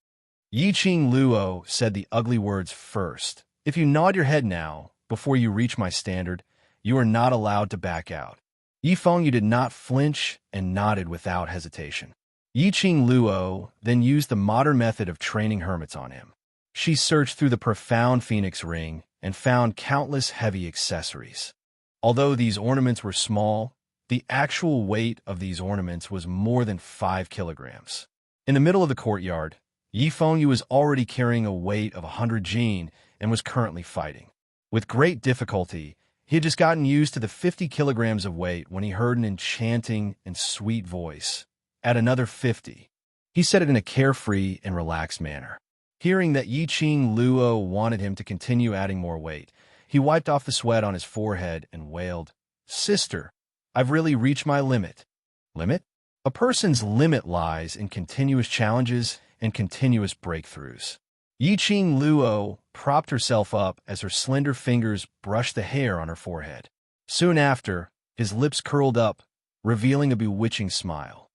Yiqing Luo said the ugly words first. If you nod your head now, before you reach my standard, you are not allowed to back out. Yi Fengyu did not flinch and nodded without hesitation. Yiqing Luo then used the modern method of training hermits on him. She searched through the profound phoenix ring and found countless heavy accessories. Although these ornaments were small, the actual weight of these ornaments was more than 5 kilograms. In the middle of the courtyard, Yi Fengyu was already carrying a weight of 100 jin and was currently fighting. With great difficulty, he had just gotten used to the 50 kilograms of weight when he heard an enchanting and sweet voice. Add another 50. He said it in a carefree and relaxed manner. Hearing that Yiqing Luo wanted him to continue adding more weight, he wiped off the sweat on his forehead and wailed, "Sister, I've really reached my limit." Limit? A person's limit lies in continuous challenges and continuous breakthroughs. Yiqing Luo propped herself up as her slender fingers brushed the hair on her forehead. Soon after, his lips curled up, revealing a bewitching smile.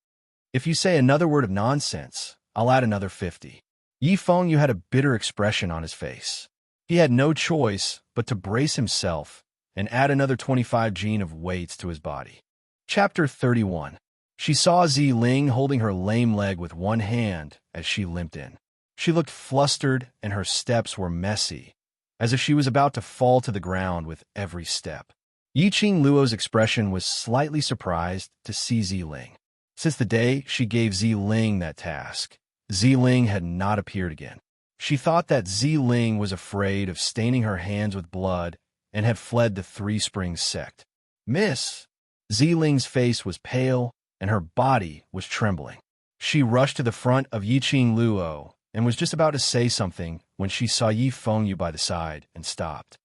"If you say another word of nonsense, I'll add another 50. Yi Fengyu had a bitter expression on his face. He had no choice but to brace himself and add another 25 jin of weights to his body. Chapter 31. She saw Zi-Ling holding her lame leg with one hand as she limped in. She looked flustered and her steps were messy, as if she was about to fall to the ground with every step. Yiqing Luo's expression was slightly surprised to see Zi-Ling. Since the day she gave Zi-Ling that task, Zi-Ling had not appeared again. She thought that Zi-Ling was afraid of staining her hands with blood and had fled the Three Springs sect. "Miss!" Zi-Ling's face was pale and her body was trembling. She rushed to the front of Yiqing Luo and was just about to say something when she saw Yi Fengyu by the side and stopped.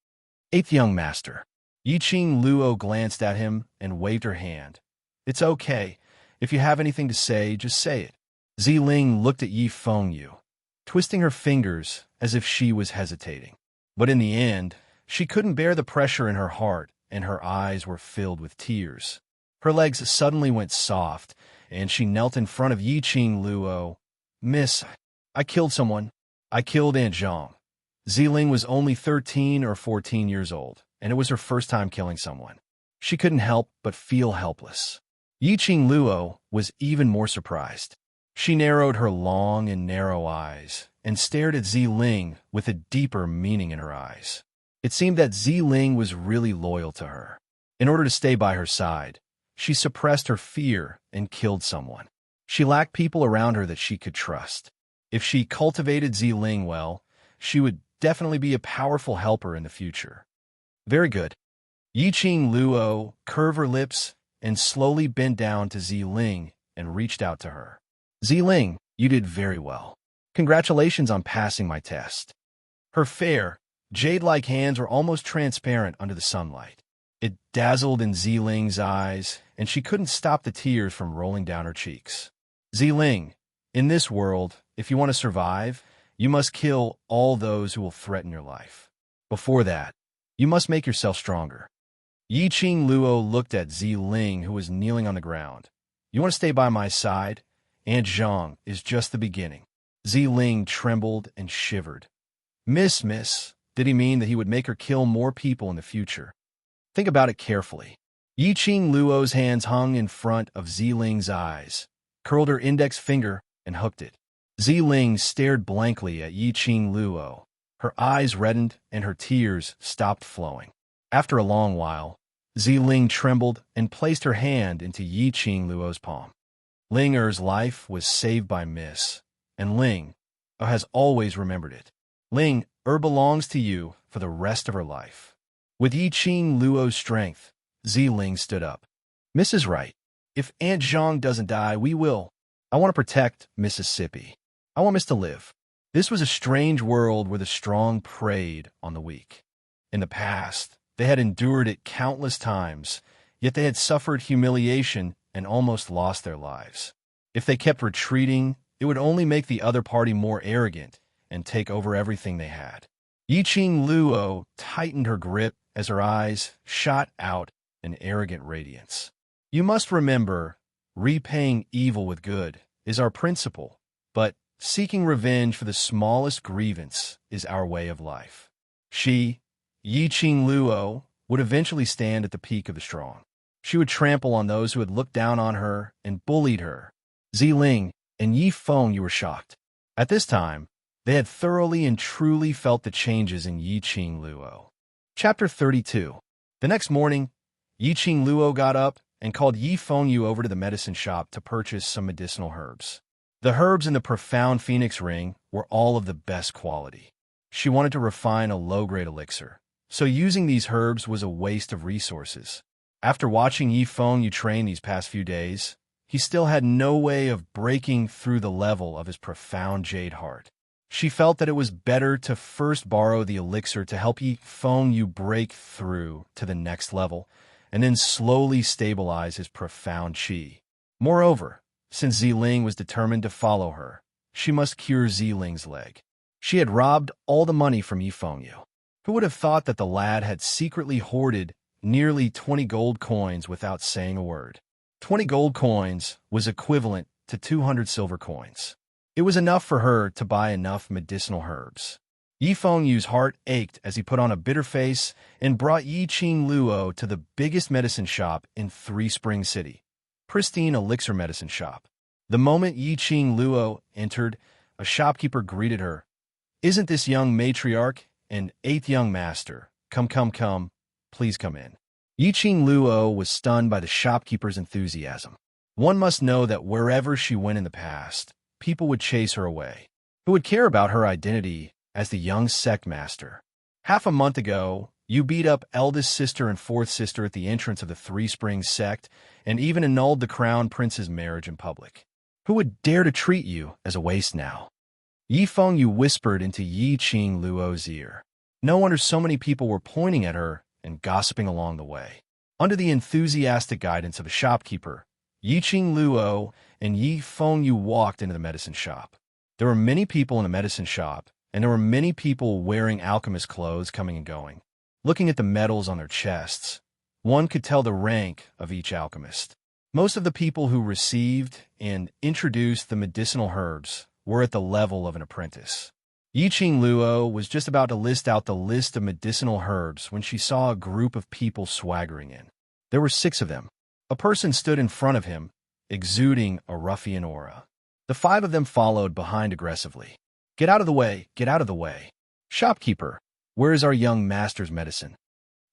"Eighth young master." Yiqing Luo glanced at him and waved her hand. "It's okay. If you have anything to say, just say it." Zi-Ling looked at Yi Fengyu, twisting her fingers as if she was hesitating. But in the end, she couldn't bear the pressure in her heart, and her eyes were filled with tears. Her legs suddenly went soft, and she knelt in front of Yiqing Luo. "Miss, I killed someone. I killed Aunt Zhang." Zi-Ling was only 13 or 14 years old, and it was her first time killing someone. She couldn't help but feel helpless. Yiqing Luo was even more surprised. She narrowed her long and narrow eyes and stared at Zi-Ling with a deeper meaning in her eyes. It seemed that Zi-Ling was really loyal to her. In order to stay by her side, she suppressed her fear and killed someone. She lacked people around her that she could trust. If she cultivated Zi-Ling well, she would definitely be a powerful helper in the future. Very good. Yiqing Luo curved her lips and slowly bent down to Zi-Ling and reached out to her. "Zi-Ling, you did very well. Congratulations on passing my test." Her fair, jade-like hands were almost transparent under the sunlight. It dazzled in Zi-Ling's eyes, and she couldn't stop the tears from rolling down her cheeks. "Zi-Ling, in this world, if you want to survive, you must kill all those who will threaten your life. Before that, you must make yourself stronger." Yiqing Luo looked at Zi-Ling, who was kneeling on the ground. You want to stay by my side? Aunt Zhang is just the beginning. Ziling trembled and shivered. Miss, did he mean that he would make her kill more people in the future? Think about it carefully. Yiqing Luo's hands hung in front of Ziling's eyes, curled her index finger, and hooked it. Ziling stared blankly at Yiqing Luo. Her eyes reddened and her tears stopped flowing. After a long while, Ziling trembled and placed her hand into Yiqing Luo's palm. Ling Er's life was saved by Miss, and Ling Er has always remembered it. Ling Er belongs to you for the rest of her life. With Yiqing Luo's strength, Ziling stood up. Miss is right. If Aunt Zhang doesn't die, we will. I want to protect Mississippi. I want Miss to live. This was a strange world where the strong preyed on the weak. In the past, they had endured it countless times, yet they had suffered humiliation and almost lost their lives. If they kept retreating, it would only make the other party more arrogant and take over everything they had. Yiqing Luo tightened her grip as her eyes shot out an arrogant radiance. You must remember, repaying evil with good is our principle, but seeking revenge for the smallest grievance is our way of life. She, Yiqing Luo, would eventually stand at the peak of the strong. She would trample on those who had looked down on her and bullied her. Ziling and Yi Feng, you were shocked. At this time, they had thoroughly and truly felt the changes in Yiqing Luo. Chapter 32. The next morning, Yiqing Luo got up and called Yi Fengyu over to the medicine shop to purchase some medicinal herbs. The herbs in the profound phoenix ring were all of the best quality. She wanted to refine a low-grade elixir, so using these herbs was a waste of resources. After watching Yi Fengyu train these past few days, he still had no way of breaking through the level of his profound jade heart. She felt that it was better to first borrow the elixir to help Yi Fengyu break through to the next level, and then slowly stabilize his profound qi. Moreover, since Ziling was determined to follow her, she must cure Ziling's leg. She had robbed all the money from Yi Fengyu. Who would have thought that the lad had secretly hoarded nearly 20 gold coins without saying a word? 20 gold coins was equivalent to 200 silver coins. It was enough for her to buy enough medicinal herbs. Yi Fengyu's heart ached as he put on a bitter face and brought Yiqing Luo to the biggest medicine shop in Three Spring City, Pristine Elixir Medicine Shop. The moment Yiqing Luo entered, a shopkeeper greeted her. Isn't this young matriarch and 8th young master? Come, please come in. Yiqing Luo was stunned by the shopkeeper's enthusiasm. One must know that wherever she went in the past, people would chase her away. Who would care about her identity as the young sect master? Half a month ago, you beat up eldest sister and 4th sister at the entrance of the Three Springs sect and even annulled the crown prince's marriage in public. Who would dare to treat you as a waste now? Yi Fengyu whispered into Yiqing Luo's ear. No wonder so many people were pointing at her and gossiping along the way. Under the enthusiastic guidance of a shopkeeper, Yiqing Luo and Yi Fengyu walked into the medicine shop. There were many people in the medicine shop, and there were many people wearing alchemist clothes coming and going. Looking at the medals on their chests, one could tell the rank of each alchemist. Most of the people who received and introduced the medicinal herbs were at the level of an apprentice. Yiqing Luo was just about to list out the list of medicinal herbs when she saw a group of people swaggering in. There were 6 of them. A person stood in front of him, exuding a ruffian aura. The 5 of them followed behind aggressively. Get out of the way! Get out of the way! Shopkeeper, where is our young master's medicine?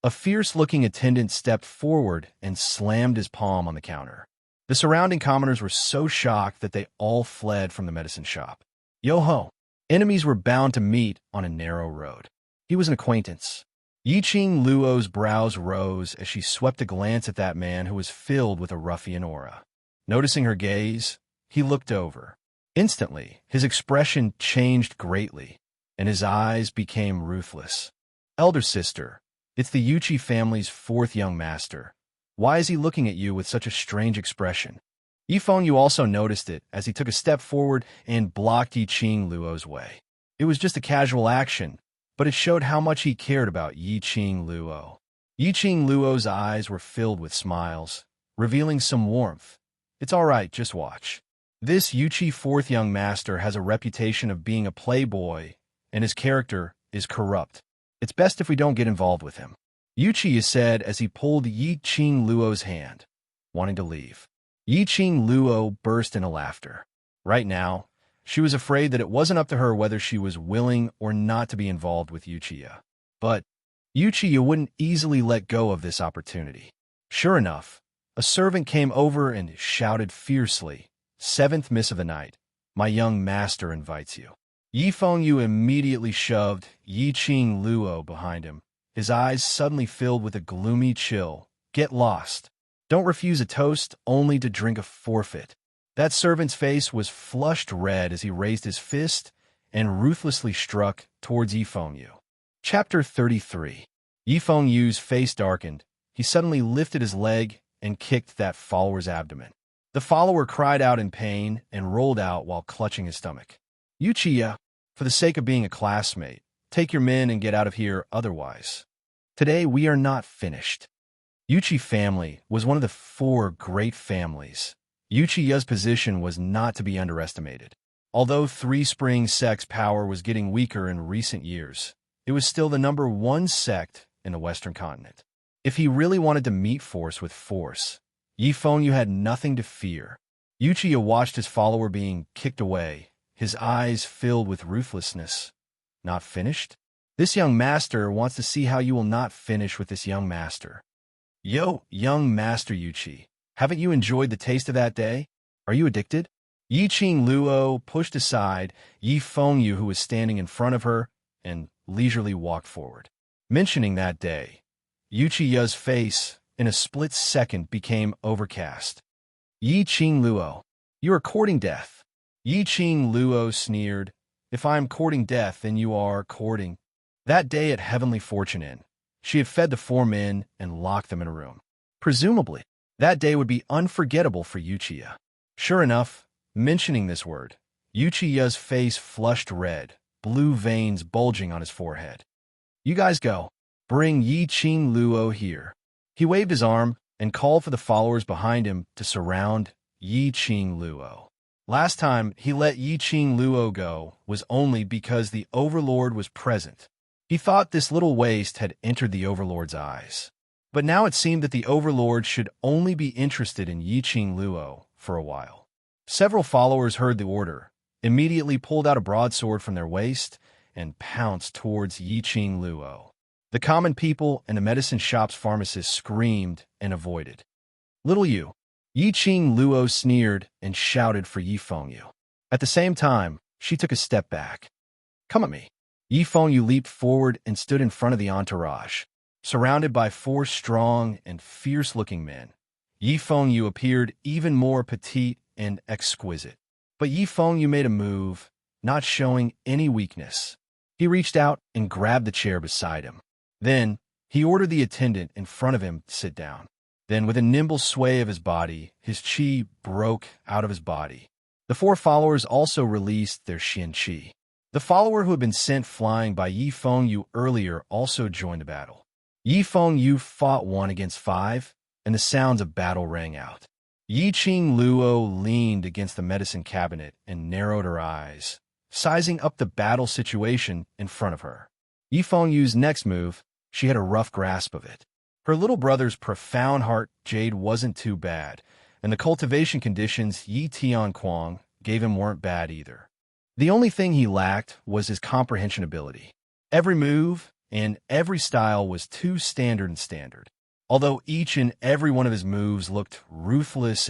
A fierce-looking attendant stepped forward and slammed his palm on the counter. The surrounding commoners were so shocked that they all fled from the medicine shop. Yo-ho! Enemies were bound to meet on a narrow road. He was an acquaintance. Yiqing Luo's brows rose as she swept a glance at that man who was filled with a ruffian aura. Noticing her gaze, he looked over. Instantly, his expression changed greatly, and his eyes became ruthless. Elder sister, it's the Yuchi family's 4th young master. Why is he looking at you with such a strange expression? Yi Fengyu also noticed it as he took a step forward and blocked Yiqing Luo's way. It was just a casual action, but it showed how much he cared about Yiqing Luo. Yiqing Luo's eyes were filled with smiles, revealing some warmth, It's all right, just watch. This Yuchi fourth young master has a reputation of being a playboy, and his character is corrupt. It's best if we don't get involved with him. Yuchi said as he pulled Yi Qing Luo's hand, wanting to leave. Yi Qing Luo burst into laughter. Right now, she was afraid that it wasn't up to her whether she was willing or not to be involved with Yuchiya. But Yuchiya wouldn't easily let go of this opportunity. Sure enough, a servant came over and shouted fiercely, "Seventh miss of the night, my young master invites you." Yi Fengyu immediately shoved Yi Qing Luo behind him, his eyes suddenly filled with a gloomy chill. "Get lost. Don't refuse a toast only to drink a forfeit." That servant's face was flushed red as he raised his fist and ruthlessly struck towards Yi Fengyu. Chapter 33. Yi Fengyu's face darkened. He suddenly lifted his leg and kicked that follower's abdomen. The follower cried out in pain and rolled out while clutching his stomach. "Yuchiya, for the sake of being a classmate, take your men and get out of here otherwise. Today we are not finished." Yuchi family was one of the 4 great families. Yuchiya's position was not to be underestimated. Although Three Springs sect's power was getting weaker in recent years, it was still the #1 sect in the Western continent. If he really wanted to meet force with force, Yi Fengyu had nothing to fear. Yuchiya watched his follower being kicked away, his eyes filled with ruthlessness. "Not finished? This young master wants to see how you will not finish with this young master." "Yo, young master Yuchi, haven't you enjoyed the taste of that day? Are you addicted?" Yi Qing Luo pushed aside Yi Fengyu, who was standing in front of her, and leisurely walked forward. Mentioning that day, Yuchiya's face, in a split second, became overcast. "Yi Qing Luo, you are courting death." Yi Qing Luo sneered. "If I am courting death, then you are courting." That day at Heavenly Fortune Inn, she had fed the 4 men and locked them in a room. Presumably, that day would be unforgettable for Yuchiya. Sure enough, mentioning this word, Yuchiya's face flushed red, blue veins bulging on his forehead. "You guys go. Bring Yi Qing Luo here." He waved his arm and called for the followers behind him to surround Yi Qing Luo. Last time he let Yi Qing Luo go was only because the Overlord was present. He thought this little waste had entered the Overlord's eyes. But now it seemed that the Overlord should only be interested in Yi Qing Luo for a while. Several followers heard the order, immediately pulled out a broadsword from their waist, and pounced towards Yi Qing Luo. The common people and the medicine shop's pharmacist screamed and avoided. "Little you!" Yi Qing Luo sneered and shouted for Yi Fengyu. At the same time, she took a step back. "Come at me." Yi Fengyu leaped forward and stood in front of the entourage. Surrounded by 4 strong and fierce-looking men, Yi Fengyu appeared even more petite and exquisite. But Yi Fengyu made a move, not showing any weakness. He reached out and grabbed the chair beside him. Then, he ordered the attendant in front of him to sit down. Then, with a nimble sway of his body, his chi broke out of his body. The 4 followers also released their Xian Qi. The follower who had been sent flying by Yi Fengyu earlier also joined the battle. Yi Fengyu fought 1 against 5, and the sounds of battle rang out. Yi Qing Luo leaned against the medicine cabinet and narrowed her eyes, sizing up the battle situation in front of her. Yi Fengyu's next move, she had a rough grasp of it. Her little brother's profound heart jade wasn't too bad, and the cultivation conditions Yi Tianquang gave him weren't bad either. The only thing he lacked was his comprehension ability. Every move and every style was too standard. Although each and every one of his moves looked ruthless,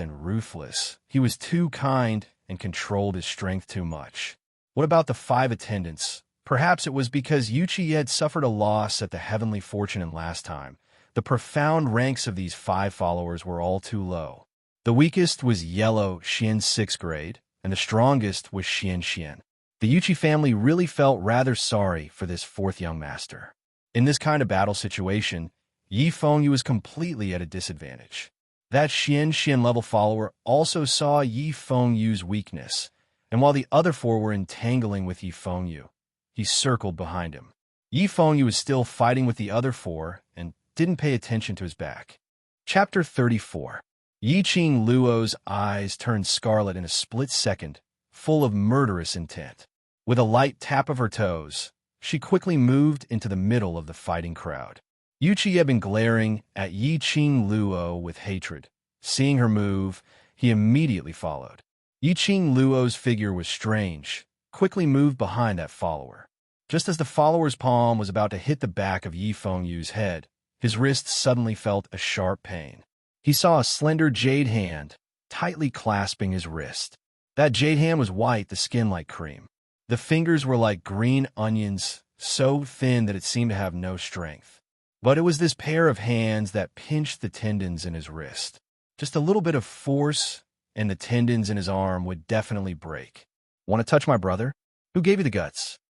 he was too kind and controlled his strength too much. What about the 5 attendants? Perhaps it was because Yuchi had suffered a loss at the Heavenly Fortune Inn last time. The profound ranks of these 5 followers were all too low. The weakest was Yellow Xian 6th grade, and the strongest was Xian. The Yuchi family really felt rather sorry for this 4th young master. In this kind of battle situation, Yi Fengyu was completely at a disadvantage. That Xian level follower also saw Yi Fengyu's weakness, and while the other 4 were entangling with Yi Fengyu, he circled behind him. Yi Fengyu was still fighting with the other 4 and didn't pay attention to his back. Chapter 34. Yi-Ching Luo's eyes turned scarlet in a split second, full of murderous intent. With a light tap of her toes, she quickly moved into the middle of the fighting crowd. Yuchi had been glaring at Yi-Ching Luo with hatred. Seeing her move, he immediately followed. Yi-Ching Luo's figure was strange, quickly moved behind that follower. Just as the follower's palm was about to hit the back of Yi Fengyu's head, his wrist suddenly felt a sharp pain. He saw a slender jade hand tightly clasping his wrist. That jade hand was white, the skin like cream. The fingers were like green onions, so thin that it seemed to have no strength. But it was this pair of hands that pinched the tendons in his wrist. Just a little bit of force, and the tendons in his arm would definitely break. Want to touch my brother? Who gave you the guts?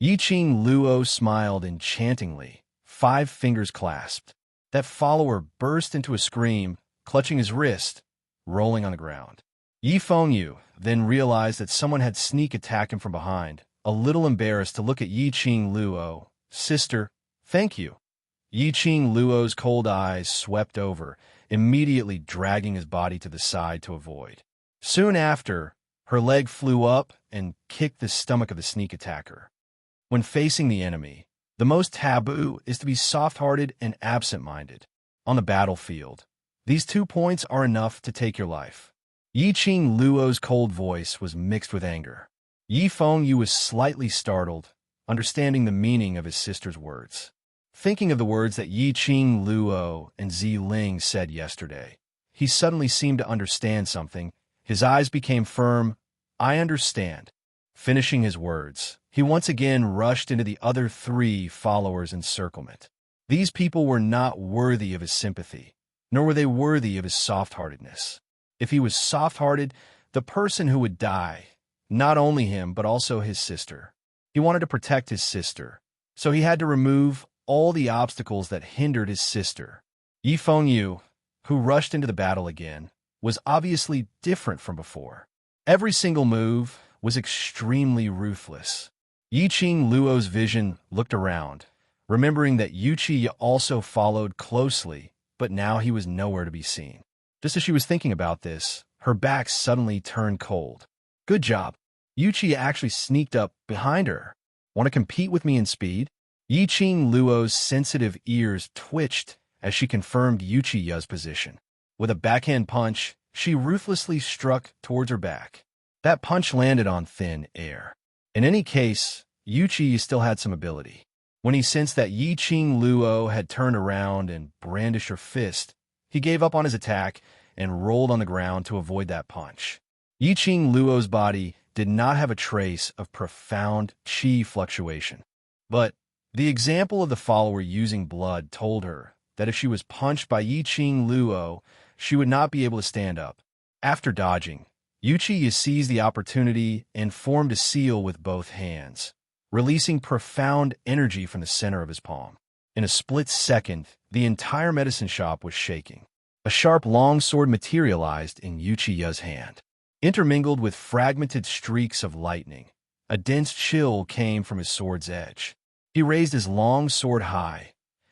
Yi-Ching Luo smiled enchantingly, 5 fingers clasped. That follower burst into a scream, clutching his wrist, rolling on the ground. Yi Fengyu then realized that someone had sneak attacked him from behind, a little embarrassed to look at Yi-Ching Luo. Sister, thank you. Yi-Ching Luo's cold eyes swept over, immediately dragging his body to the side to avoid. Soon after, her leg flew up and kicked the stomach of the sneak attacker. When facing the enemy, the most taboo is to be soft-hearted and absent-minded. On the battlefield, these 2 points are enough to take your life. Yi-Ching Luo's cold voice was mixed with anger. Yi Fengyu was slightly startled, understanding the meaning of his sister's words. Thinking of the words that Yi-Ching Luo and Zi Ling said yesterday, he suddenly seemed to understand something. His eyes became firm. I understand. Finishing his words, he once again rushed into the other 3 followers' encirclement. These people were not worthy of his sympathy, nor were they worthy of his soft-heartedness. If he was soft-hearted, the person who would die, not only him but also his sister. He wanted to protect his sister, so he had to remove all the obstacles that hindered his sister. Yi Fengyu, who rushed into the battle again, was obviously different from before. Every single move was extremely ruthless. Yi-Ching Luo's vision looked around, remembering that Yuchi also followed closely, but now he was nowhere to be seen. Just as she was thinking about this, her back suddenly turned cold. Good job. Yuchi actually sneaked up behind her. Want to compete with me in speed? Yi-Ching Luo's sensitive ears twitched as she confirmed Yuchiya's position. With a backhand punch, she ruthlessly struck towards her back. That punch landed on thin air. In any case, Yuchi still had some ability. When he sensed that Yi-Ching Luo had turned around and brandished her fist, he gave up on his attack and rolled on the ground to avoid that punch. Yi-Ching Luo's body did not have a trace of profound qi fluctuation. But the example of the follower using blood told her that if she was punched by Yi-Ching Luo, she would not be able to stand up. After dodging, Yuchi seized the opportunity and formed a seal with both hands, releasing profound energy from the center of his palm. In a split second, the entire medicine shop was shaking. A sharp longsword materialized in Yuchiya's hand. Intermingled with fragmented streaks of lightning, a dense chill came from his sword's edge. He raised his long sword high,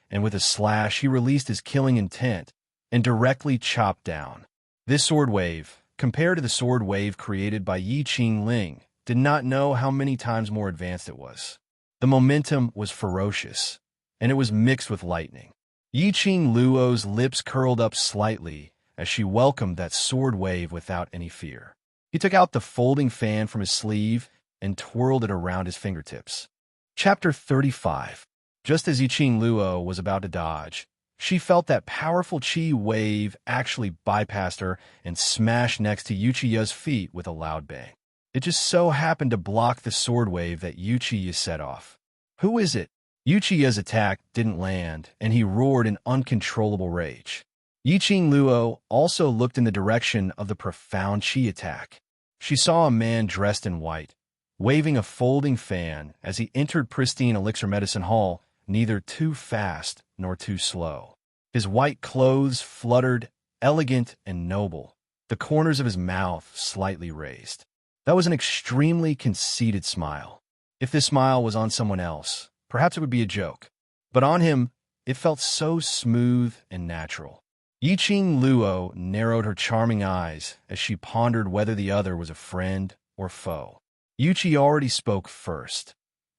and with a slash he released his killing intent and directly chopped down. This sword wave, compared to the sword wave created by Yi-Ching Ling, did not know how many times more advanced it was. The momentum was ferocious, and it was mixed with lightning. Yi-Ching Luo's lips curled up slightly as she welcomed that sword wave without any fear. He took out the folding fan from his sleeve and twirled it around his fingertips. Chapter 35. Just as Yi-Ching Luo was about to dodge, she felt that powerful qi wave actually bypassed her and smashed next to Yuchiya's feet with a loud bang. It just so happened to block the sword wave that Yuchiya set off. Who is it? Yuchiya's attack didn't land, and he roared in uncontrollable rage. Yi-Ching Luo also looked in the direction of the profound qi attack. She saw a man dressed in white, waving a folding fan as he entered pristine elixir medicine hall, neither too fast nor too slow. His white clothes fluttered, elegant and noble, the corners of his mouth slightly raised. That was an extremely conceited smile. If this smile was on someone else, perhaps it would be a joke. But on him, it felt so smooth and natural. Yiqing Luo narrowed her charming eyes as she pondered whether the other was a friend or foe. Yuchi already spoke first.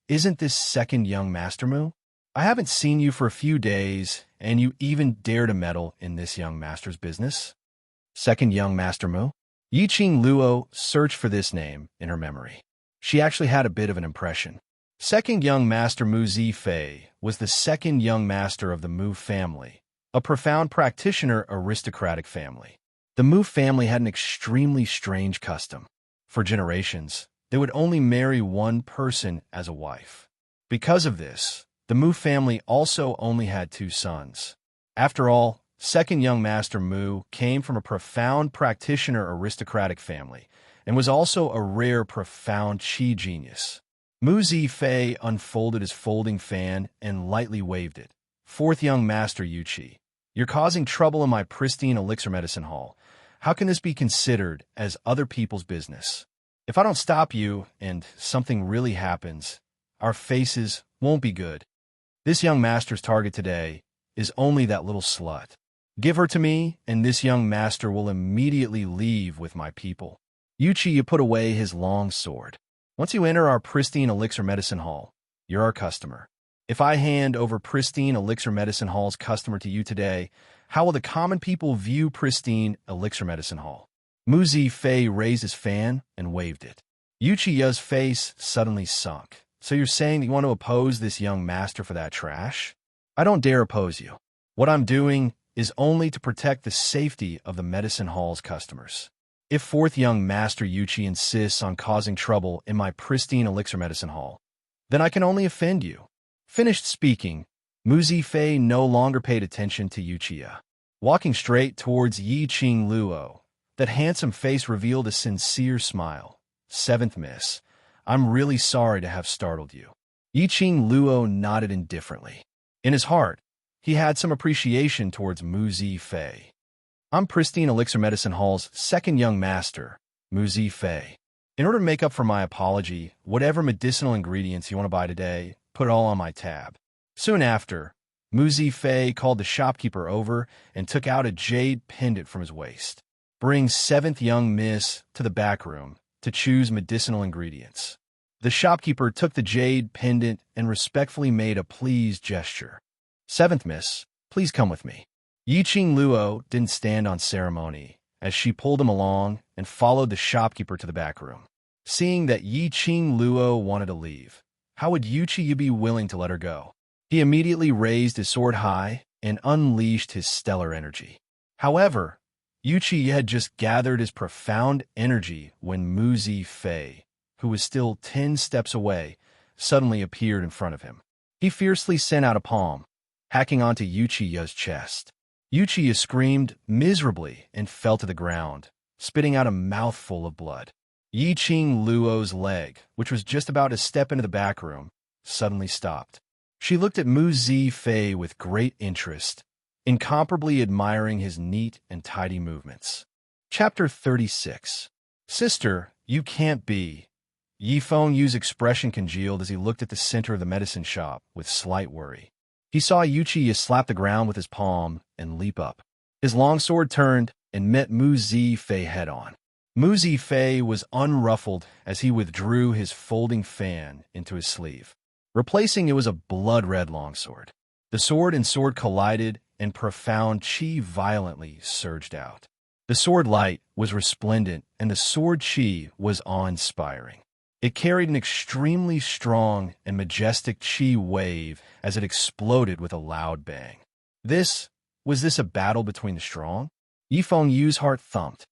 Isn't this second young Master Mu? I haven't seen you for a few days, and you even dare to meddle in this young master's business? Second young Master Mu? Yiqing Luo searched for this name in her memory. She actually had a bit of an impression. Second young Master Mu Zifei was the second young master of the Mu family, a profound practitioner aristocratic family. The Mu family had an extremely strange custom. For generations, they would only marry one person as a wife. Because of this, the Mu family also only had 2 sons. After all, second young Master Mu came from a profound practitioner aristocratic family and was also a rare profound qi genius. Mu Zifei unfolded his folding fan and lightly waved it. Fourth young Master Yuchi, you're causing trouble in my pristine elixir medicine hall. How can this be considered as other people's business? If I don't stop you and something really happens, our faces won't be good. This young master's target today is only that little slut. Give her to me, and this young master will immediately leave with my people. Yuchi put away his long sword. Once you enter our pristine elixir medicine hall, you're our customer. If I hand over pristine elixir medicine hall's customer to you today, how will the common people view pristine elixir medicine hall? Mu Zifei raised his fan and waved it. Yuchi's face suddenly sunk. So you're saying that you want to oppose this young master for that trash? I don't dare oppose you. What I'm doing is only to protect the safety of the medicine hall's customers. If fourth young Master Yuchi insists on causing trouble in my pristine elixir medicine hall, then I can only offend you. Finished speaking, Mu Zifei no longer paid attention to Yuchiya. Walking straight towards Yiqing Luo, that handsome face revealed a sincere smile. Seventh miss, I'm really sorry to have startled you. Yiqing Luo nodded indifferently. In his heart, he had some appreciation towards Mu Zifei. I'm Pristine Elixir Medicine Hall's second young master, Mu Zifei. In order to make up for my apology, whatever medicinal ingredients you want to buy today, put it all on my tab. Soon after, Mu Zifei called the shopkeeper over and took out a jade pendant from his waist. Bring seventh young miss to the back room to choose medicinal ingredients. The shopkeeper took the jade pendant and respectfully made a pleased gesture. Seventh miss, please come with me. Yiqing Luo didn't stand on ceremony, as she pulled him along and followed the shopkeeper to the back room. Seeing that Yiqing Luo wanted to leave, how would Yuchi be willing to let her go? He immediately raised his sword high and unleashed his stellar energy. However, Yuchi had just gathered his profound energy when Mu Zifei, who was still 10 steps away, suddenly appeared in front of him. He fiercely sent out a palm, hacking onto Yuchi's chest. Yuchi screamed miserably and fell to the ground, spitting out a mouthful of blood. Yiqing Luo's leg, which was just about to step into the back room, suddenly stopped. She looked at Mu Zifei with great interest, incomparably admiring his neat and tidy movements. Chapter 36. Sister, you can't be. Yifeng Yu's expression congealed as he looked at the center of the medicine shop with slight worry. He saw Yuchi slap the ground with his palm and leap up. His long sword turned and met Mu Zifei head-on. Mu Zifei was unruffled as he withdrew his folding fan into his sleeve. Replacing it was a blood-red longsword. The sword and sword collided, and profound qi violently surged out. The sword light was resplendent, and the sword qi was awe-inspiring. It carried an extremely strong and majestic qi wave as it exploded with a loud bang. Was this a battle between the strong? Yifeng Yu's heart thumped.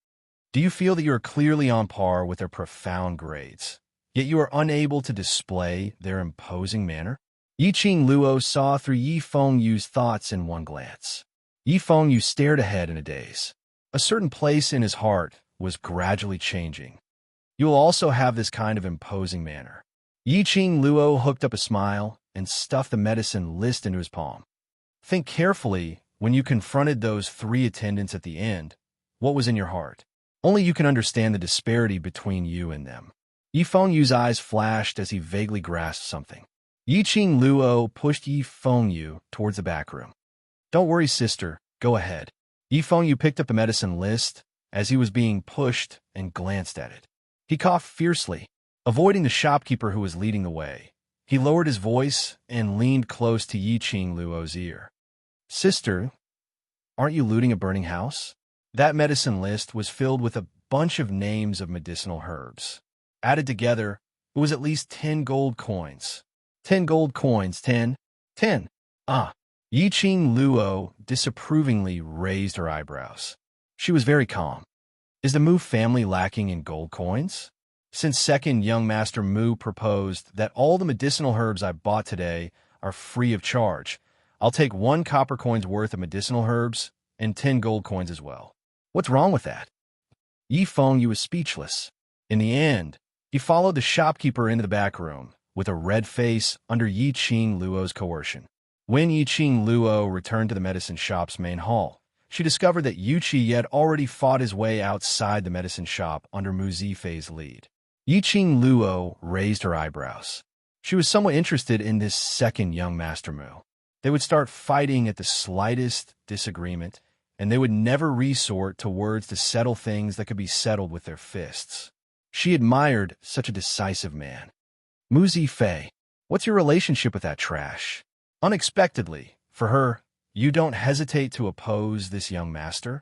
Do you feel that you are clearly on par with their profound grades, yet you are unable to display their imposing manner? Yiqing Luo saw through Yifeng Yu's thoughts in one glance. Yifeng Yu stared ahead in a daze. A certain place in his heart was gradually changing. You will also have this kind of imposing manner. Yiqing Luo hooked up a smile and stuffed the medicine list into his palm. Think carefully when you confronted those 3 attendants at the end. What was in your heart? Only you can understand the disparity between you and them. Yifeng Yu's eyes flashed as he vaguely grasped something. Yiqing Luo pushed Yifeng Yu towards the back room. Don't worry, sister. Go ahead. Yifeng picked up the medicine list as he was being pushed and glanced at it. He coughed fiercely, avoiding the shopkeeper who was leading the way. He lowered his voice and leaned close to Yiqing Luo's ear. "Sister, aren't you looting a burning house?" That medicine list was filled with a bunch of names of medicinal herbs. Added together, it was at least 10 gold coins. 10 gold coins, 10. 10. Ah. Yiqing Luo disapprovingly raised her eyebrows. She was very calm. Is the Mu family lacking in gold coins? Since second young master Mu proposed that all the medicinal herbs I bought today are free of charge, I'll take 1 copper coin's worth of medicinal herbs and 10 gold coins as well. What's wrong with that? Yifeng was speechless. In the end, he followed the shopkeeper into the back room, with a red face under Yiqing Luo's coercion. When Yiqing Luo returned to the medicine shop's main hall, she discovered that Yu Qi had already fought his way outside the medicine shop under Mu Zifei's lead. Yiqing Luo raised her eyebrows. She was somewhat interested in this second young master Mu. They would start fighting at the slightest disagreement, and they would never resort to words to settle things that could be settled with their fists. She admired such a decisive man. "Mu Zifei, what's your relationship with that trash?" Unexpectedly, for her, "You don't hesitate to oppose this young master?"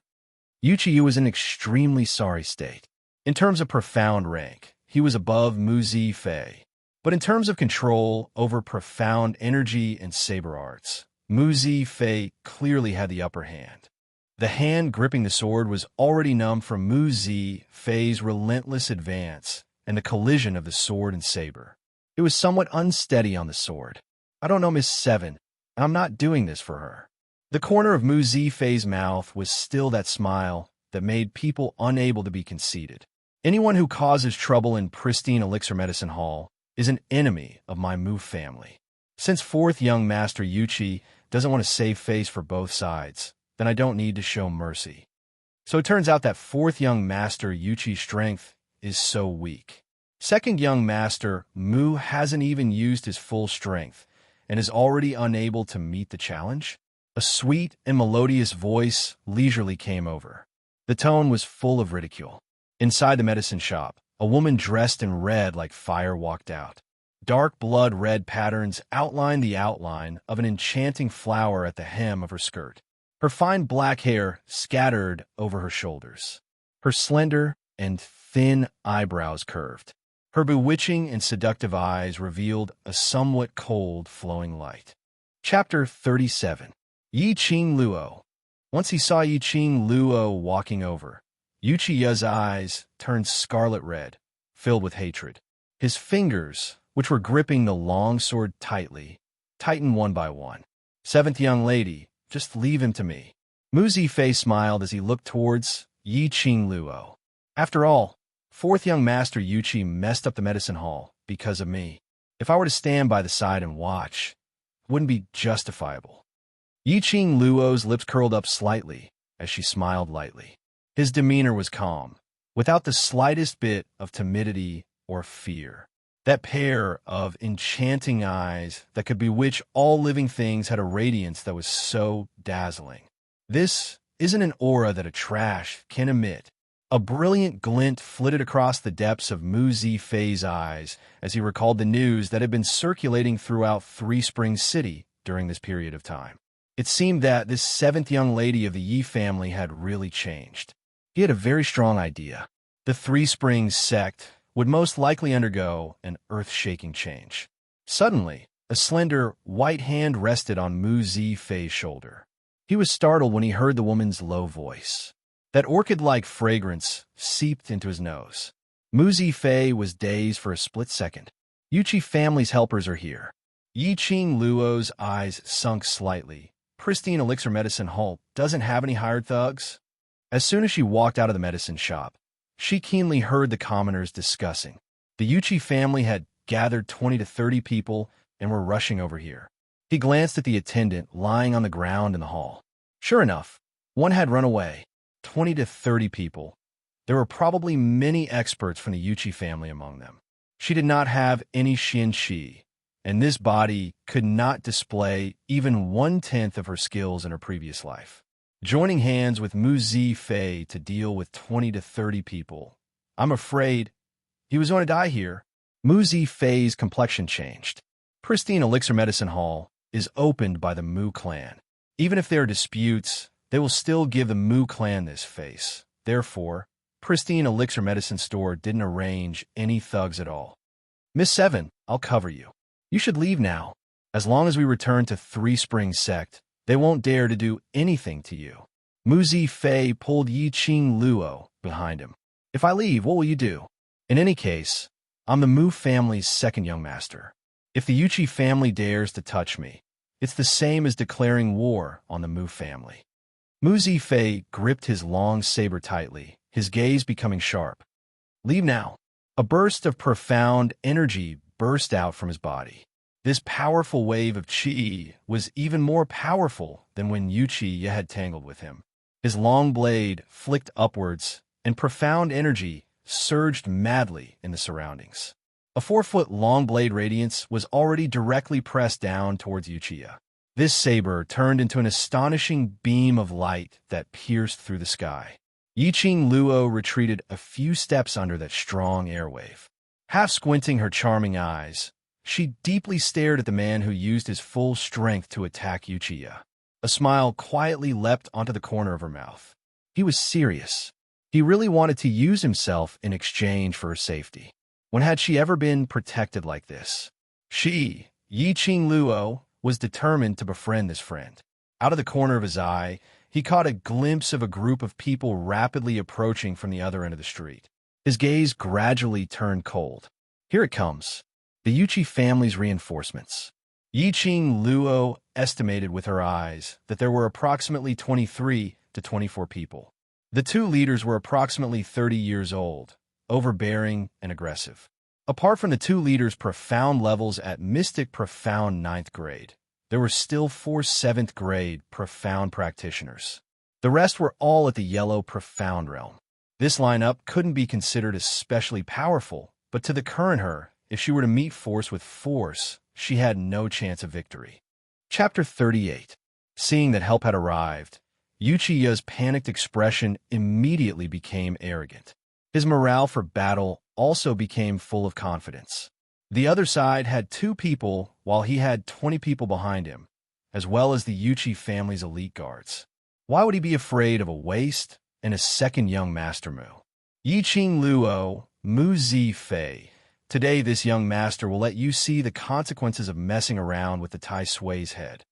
Yu Qi was in an extremely sorry state. In terms of profound rank, he was above Mu Zifei. But in terms of control over profound energy and saber arts, Mu Zifei clearly had the upper hand. The hand gripping the sword was already numb from Mu Zifei's relentless advance and the collision of the sword and saber. It was somewhat unsteady on the sword. "I don't know Miss Seven, and I'm not doing this for her." The corner of Mu Zifei's mouth was still that smile that made people unable to be conceited. "Anyone who causes trouble in pristine elixir medicine hall is an enemy of my Mu family. Since fourth young master Yu Qi doesn't want to save face for both sides, then I don't need to show mercy." So it turns out that fourth young master Yu Qi's strength is so weak. Second young master Mu hasn't even used his full strength and is already unable to meet the challenge. A sweet and melodious voice leisurely came over. The tone was full of ridicule. Inside the medicine shop, a woman dressed in red like fire walked out. Dark blood red patterns outlined the outline of an enchanting flower at the hem of her skirt. Her fine black hair scattered over her shoulders. Her slender and thin eyebrows curved. Her bewitching and seductive eyes revealed a somewhat cold, flowing light. Chapter 37. Yiqing Luo. Once he saw Yiqing Luo walking over, Yu Qi's eyes turned scarlet red, filled with hatred. His fingers, which were gripping the long sword tightly, tightened one by one. "Seventh young lady, just leave him to me." Mu Zifei smiled as he looked towards Yiqing Luo. "After all, fourth young master Yu Qi messed up the medicine hall because of me. If I were to stand by the side and watch, it wouldn't be justifiable." Yiqing Luo's lips curled up slightly as she smiled lightly. His demeanor was calm, without the slightest bit of timidity or fear. That pair of enchanting eyes that could bewitch all living things had a radiance that was so dazzling. This isn't an aura that a trash can emit. A brilliant glint flitted across the depths of Mu Zifei's eyes as he recalled the news that had been circulating throughout Three Springs City during this period of time. It seemed that this seventh young lady of the Yi family had really changed. He had a very strong idea. The Three Springs sect would most likely undergo an earth-shaking change. Suddenly, a slender, white hand rested on Mu Zifei's shoulder. He was startled when he heard the woman's low voice. That orchid-like fragrance seeped into his nose. Mu Zifei was dazed for a split second. Yu Qi family's helpers are here. Yiqing Luo's eyes sunk slightly. Pristine elixir medicine hall doesn't have any hired thugs. As soon as she walked out of the medicine shop, she keenly heard the commoners discussing. The Yu Qi family had gathered 20 to 30 people and were rushing over here. He glanced at the attendant lying on the ground in the hall. Sure enough, one had run away. 20 to 30 people. There were probably many experts from the Yu Qi family among them. She did not have any Xian Qi, and this body could not display even 1/10 of her skills in her previous life. joining hands with Mu Zi Fei to deal with 20 to 30 people. I'm afraid he was going to die here. Mu Zi Fei's complexion changed. Pristine Elixir Medicine Hall is opened by the Mu clan. Even if there are disputes, they will still give the Mu clan this face. Therefore, Pristine Elixir Medicine Store didn't arrange any thugs at all. Miss Seven, I'll cover you. You should leave now. As long as we return to Three Springs Sect, they won't dare to do anything to you. Mu Zi Fei pulled Yi Qing Luo behind him. If I leave, what will you do? In any case, I'm the Mu family's second young master. If the Yuchi family dares to touch me, it's the same as declaring war on the Mu family. Mu Zi Fei gripped his long saber tightly, his gaze becoming sharp. Leave now. A burst of profound energy burst out from his body. This powerful wave of qi was even more powerful than when Yuchi had tangled with him. His long blade flicked upwards, and profound energy surged madly in the surroundings. A 4-foot-long blade radiance was already directly pressed down towards Uchiha. This saber turned into an astonishing beam of light that pierced through the sky. Yiqing Luo retreated a few steps under that strong airwave. Half squinting her charming eyes, she deeply stared at the man who used his full strength to attack Uchiha. A smile quietly leapt onto the corner of her mouth. He was serious. He really wanted to use himself in exchange for her safety. When had she ever been protected like this? She, Yiqing Luo, was determined to befriend this friend. Out of the corner of his eye, he caught a glimpse of a group of people rapidly approaching from the other end of the street. His gaze gradually turned cold. Here it comes. The Yuchi family's reinforcements. Yiqing Luo estimated with her eyes that there were approximately 23 to 24 people. The two leaders were approximately 30 years old, overbearing and aggressive. Apart from the two leaders' profound levels at Mystic Profound 9th grade, there were still 4 7th grade Profound practitioners. The rest were all at the Yellow Profound realm. This lineup couldn't be considered especially powerful, but to the current her, if she were to meet force with force, she had no chance of victory. Chapter 38. Seeing that help had arrived, Uchiha's panicked expression immediately became arrogant. His morale for battle also became full of confidence. The other side had 2 people, while he had 20 people behind him, as well as the Yuchi family's elite guards. Why would he be afraid of a waste and a second young master Mu? Yiqing Luo, Mu Zi Fei. Today this young master will let you see the consequences of messing around with the Tai Sui's head.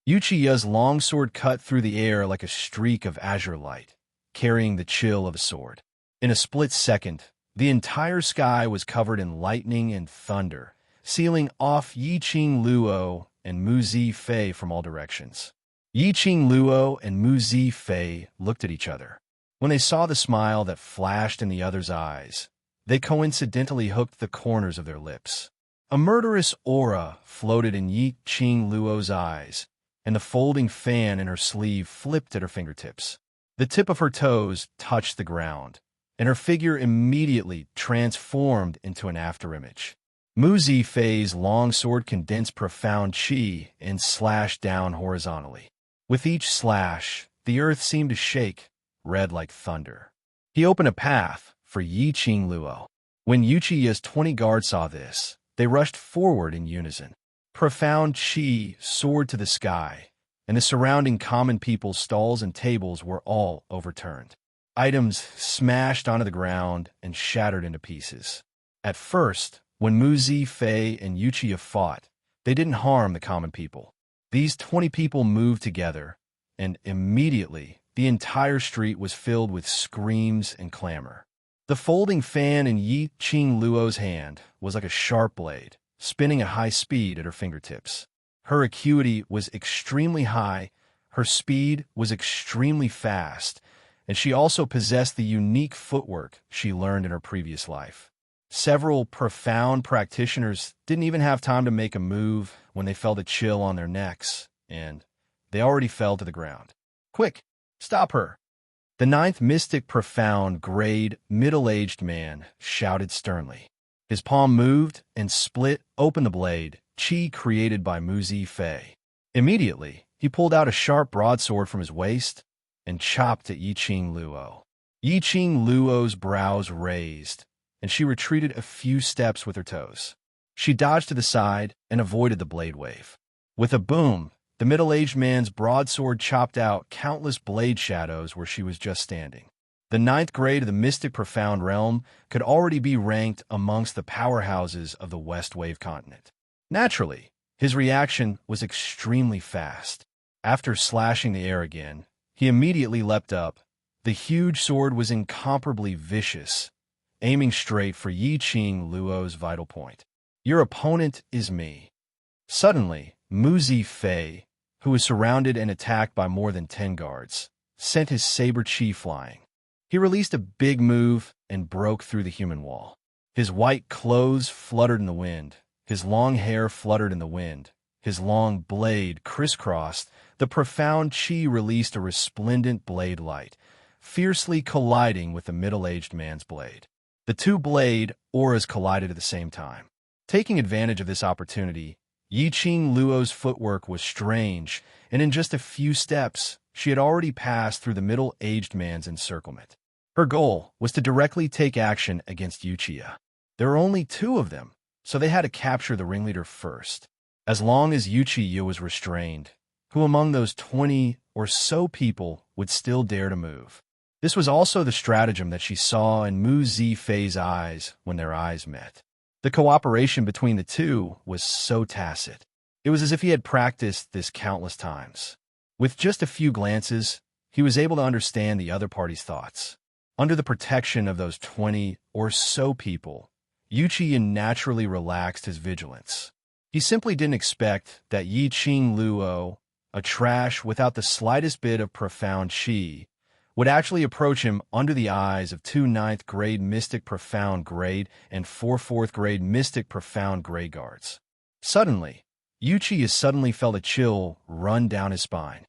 Uchiha's longsword cut through the air like a streak of azure light, carrying the chill of a sword. In a split second, the entire sky was covered in lightning and thunder, sealing off Yiqing Luo and Mu Zi Fei from all directions. Yiqing Luo and Mu Zi Fei looked at each other. When they saw the smile that flashed in the other's eyes, they coincidentally hooked the corners of their lips. A murderous aura floated in Yiqing Luo's eyes, and the folding fan in her sleeve flipped at her fingertips. The tip of her toes touched the ground, and her figure immediately transformed into an afterimage. Mu Zi Fei's long sword condensed profound qi and slashed down horizontally. With each slash, the earth seemed to shake, red like thunder. He opened a path for Yiqing Luo. When Uchiha's 20 guards saw this, they rushed forward in unison. Profound qi soared to the sky, and the surrounding common people's stalls and tables were all overturned. Items smashed onto the ground and shattered into pieces. At first, when Mu Zi Fei and Uchiha fought, they didn't harm the common people. These 20 people moved together, and immediately the entire street was filled with screams and clamor. The folding fan in Yiqing Luo's hand was like a sharp blade, spinning at high speed at her fingertips. Her acuity was extremely high, her speed was extremely fast, and she also possessed the unique footwork she learned in her previous life. Several profound practitioners didn't even have time to make a move when they felt a chill on their necks, and they already fell to the ground. Quick, stop her! The 9th Mystic Profound grade middle-aged man shouted sternly. His palm moved and split open the blade, qi created by Mu Zi Fei. Immediately, he pulled out a sharp broadsword from his waist and chopped at Yiqing Luo. Yiqing Luo's brows raised, and she retreated a few steps with her toes. She dodged to the side and avoided the blade wave. With a boom, the middle-aged man's broadsword chopped out countless blade shadows where she was just standing. The ninth grade of the Mystic Profound Realm could already be ranked amongst the powerhouses of the West Wave continent. Naturally, his reaction was extremely fast. After slashing the air again, he immediately leapt up. The huge sword was incomparably vicious, aiming straight for Yiqing Luo's vital point. "Your opponent is me." Suddenly, Mu Zifei, who was surrounded and attacked by more than 10 guards, sent his saber chi flying. He released a big move and broke through the human wall. His white clothes fluttered in the wind. His long hair fluttered in the wind. His long blade crisscrossed. The profound chi released a resplendent blade light, fiercely colliding with the middle-aged man's blade. The two blade auras collided at the same time. Taking advantage of this opportunity, Yiqing Luo's footwork was strange, and in just a few steps, she had already passed through the middle-aged man's encirclement. Her goal was to directly take action against Yuchiya. There were only 2 of them, so they had to capture the ringleader first. As long as Yuchiya was restrained, who among those 20 or so people would still dare to move? This was also the stratagem that she saw in Mu Zifei's eyes when their eyes met. The cooperation between the two was so tacit. It was as if he had practiced this countless times. With just a few glances, he was able to understand the other party's thoughts. Under the protection of those 20 or so people, Yuchiya naturally relaxed his vigilance. He simply didn't expect that Yiqing Luo, a trash without the slightest bit of profound chi, would actually approach him under the eyes of 2 9th grade Mystic Profound Grade and 4 4th grade Mystic Profound Grade guards. Suddenly, Yuchiya suddenly felt a chill run down his spine.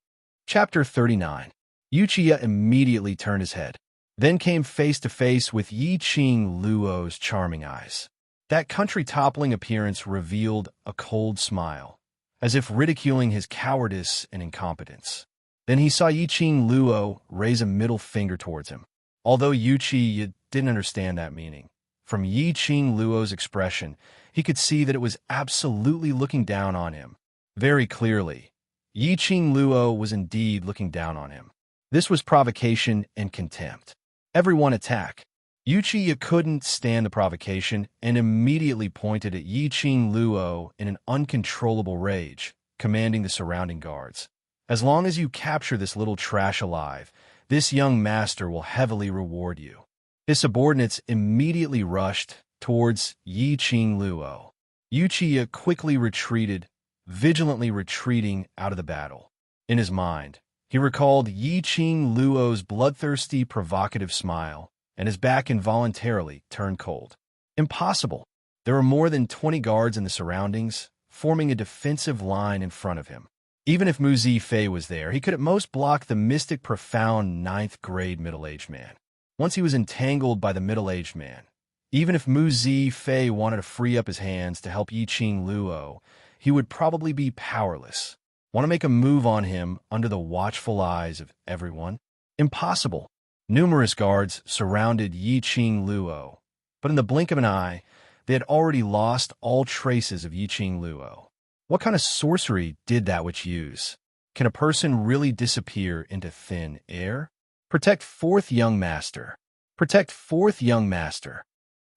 Chapter 39. Yuchiya immediately turned his head, then came face to face with Yiqing Luo's charming eyes. That country-toppling appearance revealed a cold smile, as if ridiculing his cowardice and incompetence. Then he saw Yiqing Luo raise a middle finger towards him. Although Yuchiya didn't understand that meaning, from Yiqing Luo's expression, he could see that it was absolutely looking down on him. Very clearly, Yiqing Luo was indeed looking down on him. This was provocation and contempt. Everyone attack. Yuchiya couldn't stand the provocation and immediately pointed at Yiqing Luo in an uncontrollable rage, commanding the surrounding guards. "As long as you capture this little trash alive, this young master will heavily reward you." His subordinates immediately rushed towards Yiqing Luo. Yuchiya quickly retreated, vigilantly retreating out of the battle. In his mind, he recalled Yiqing Luo's bloodthirsty, provocative smile, and his back involuntarily turned cold. Impossible! There were more than 20 guards in the surroundings, forming a defensive line in front of him. Even if Mu Zifei was there, he could at most block the Mystic Profound 9th grade middle-aged man. Once he was entangled by the middle-aged man, even if Mu Zifei wanted to free up his hands to help Yiqing Luo, he would probably be powerless. Want to make a move on him under the watchful eyes of everyone? Impossible. Numerous guards surrounded Yiqing Luo, but in the blink of an eye, they had already lost all traces of Yiqing Luo. What kind of sorcery did that witch use? Can a person really disappear into thin air? Protect 4th young master. Protect 4th young master.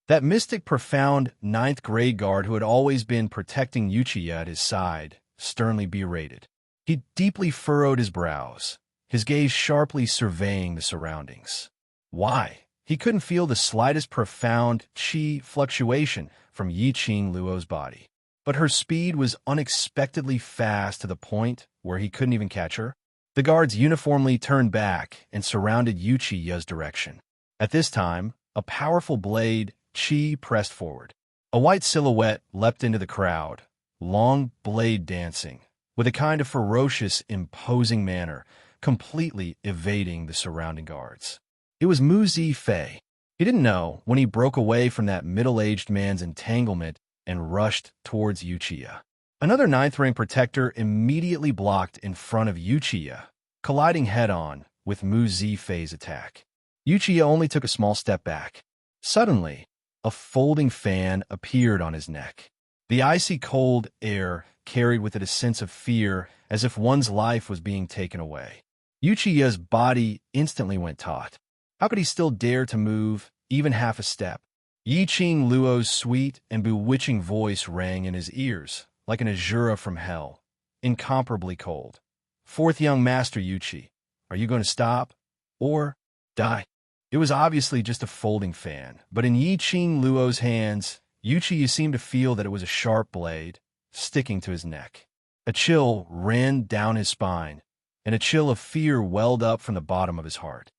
That Mystic Profound 9th grade guard who had always been protecting Yuchiya at his side sternly berated. He deeply furrowed his brows, his gaze sharply surveying the surroundings. Why? He couldn't feel the slightest profound chi fluctuation from Yiqing Luo's body. But her speed was unexpectedly fast to the point where he couldn't even catch her. The guards uniformly turned back and surrounded Yuchiya's direction. At this time, a powerful blade, chi, pressed forward. A white silhouette leapt into the crowd, long blade dancing, with a kind of ferocious, imposing manner, completely evading the surrounding guards. It was Mu Zifei. He didn't know when he broke away from that middle-aged man's entanglement and rushed towards Yuchiya. Another 9th rank protector immediately blocked in front of Yuchiya, colliding head-on with Mu Z phase attack. Yuchiya only took a small step back. Suddenly, a folding fan appeared on his neck. The icy cold air carried with it a sense of fear, as if one's life was being taken away. Uchiya's body instantly went taut. How could he still dare to move, even half a step? Yiqing Luo's sweet and bewitching voice rang in his ears, like an azura from hell, incomparably cold. Fourth young master Yuchi, are you going to stop? Or die? It was obviously just a folding fan, but in Yiqing Luo's hands, Yuchi seemed to feel that it was a sharp blade, sticking to his neck. A chill ran down his spine, and a chill of fear welled up from the bottom of his heart.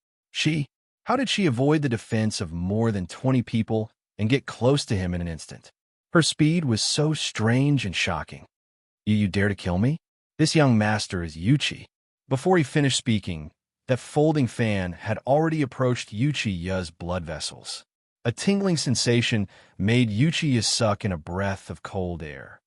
How did she avoid the defense of more than 20 people and get close to him in an instant? Her speed was so strange and shocking. You dare to kill me? This young master is Yuchi. Before he finished speaking, that folding fan had already approached Uchiya's blood vessels. A tingling sensation made Uchiya suck in a breath of cold air.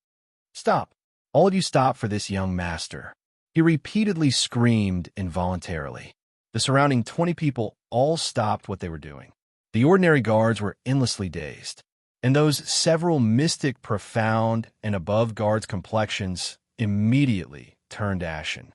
Stop! All of you stop for this young master. He repeatedly screamed involuntarily. The surrounding 20 people all stopped what they were doing. The ordinary guards were endlessly dazed, and those several mystic, profound, and above guards' complexions immediately turned ashen.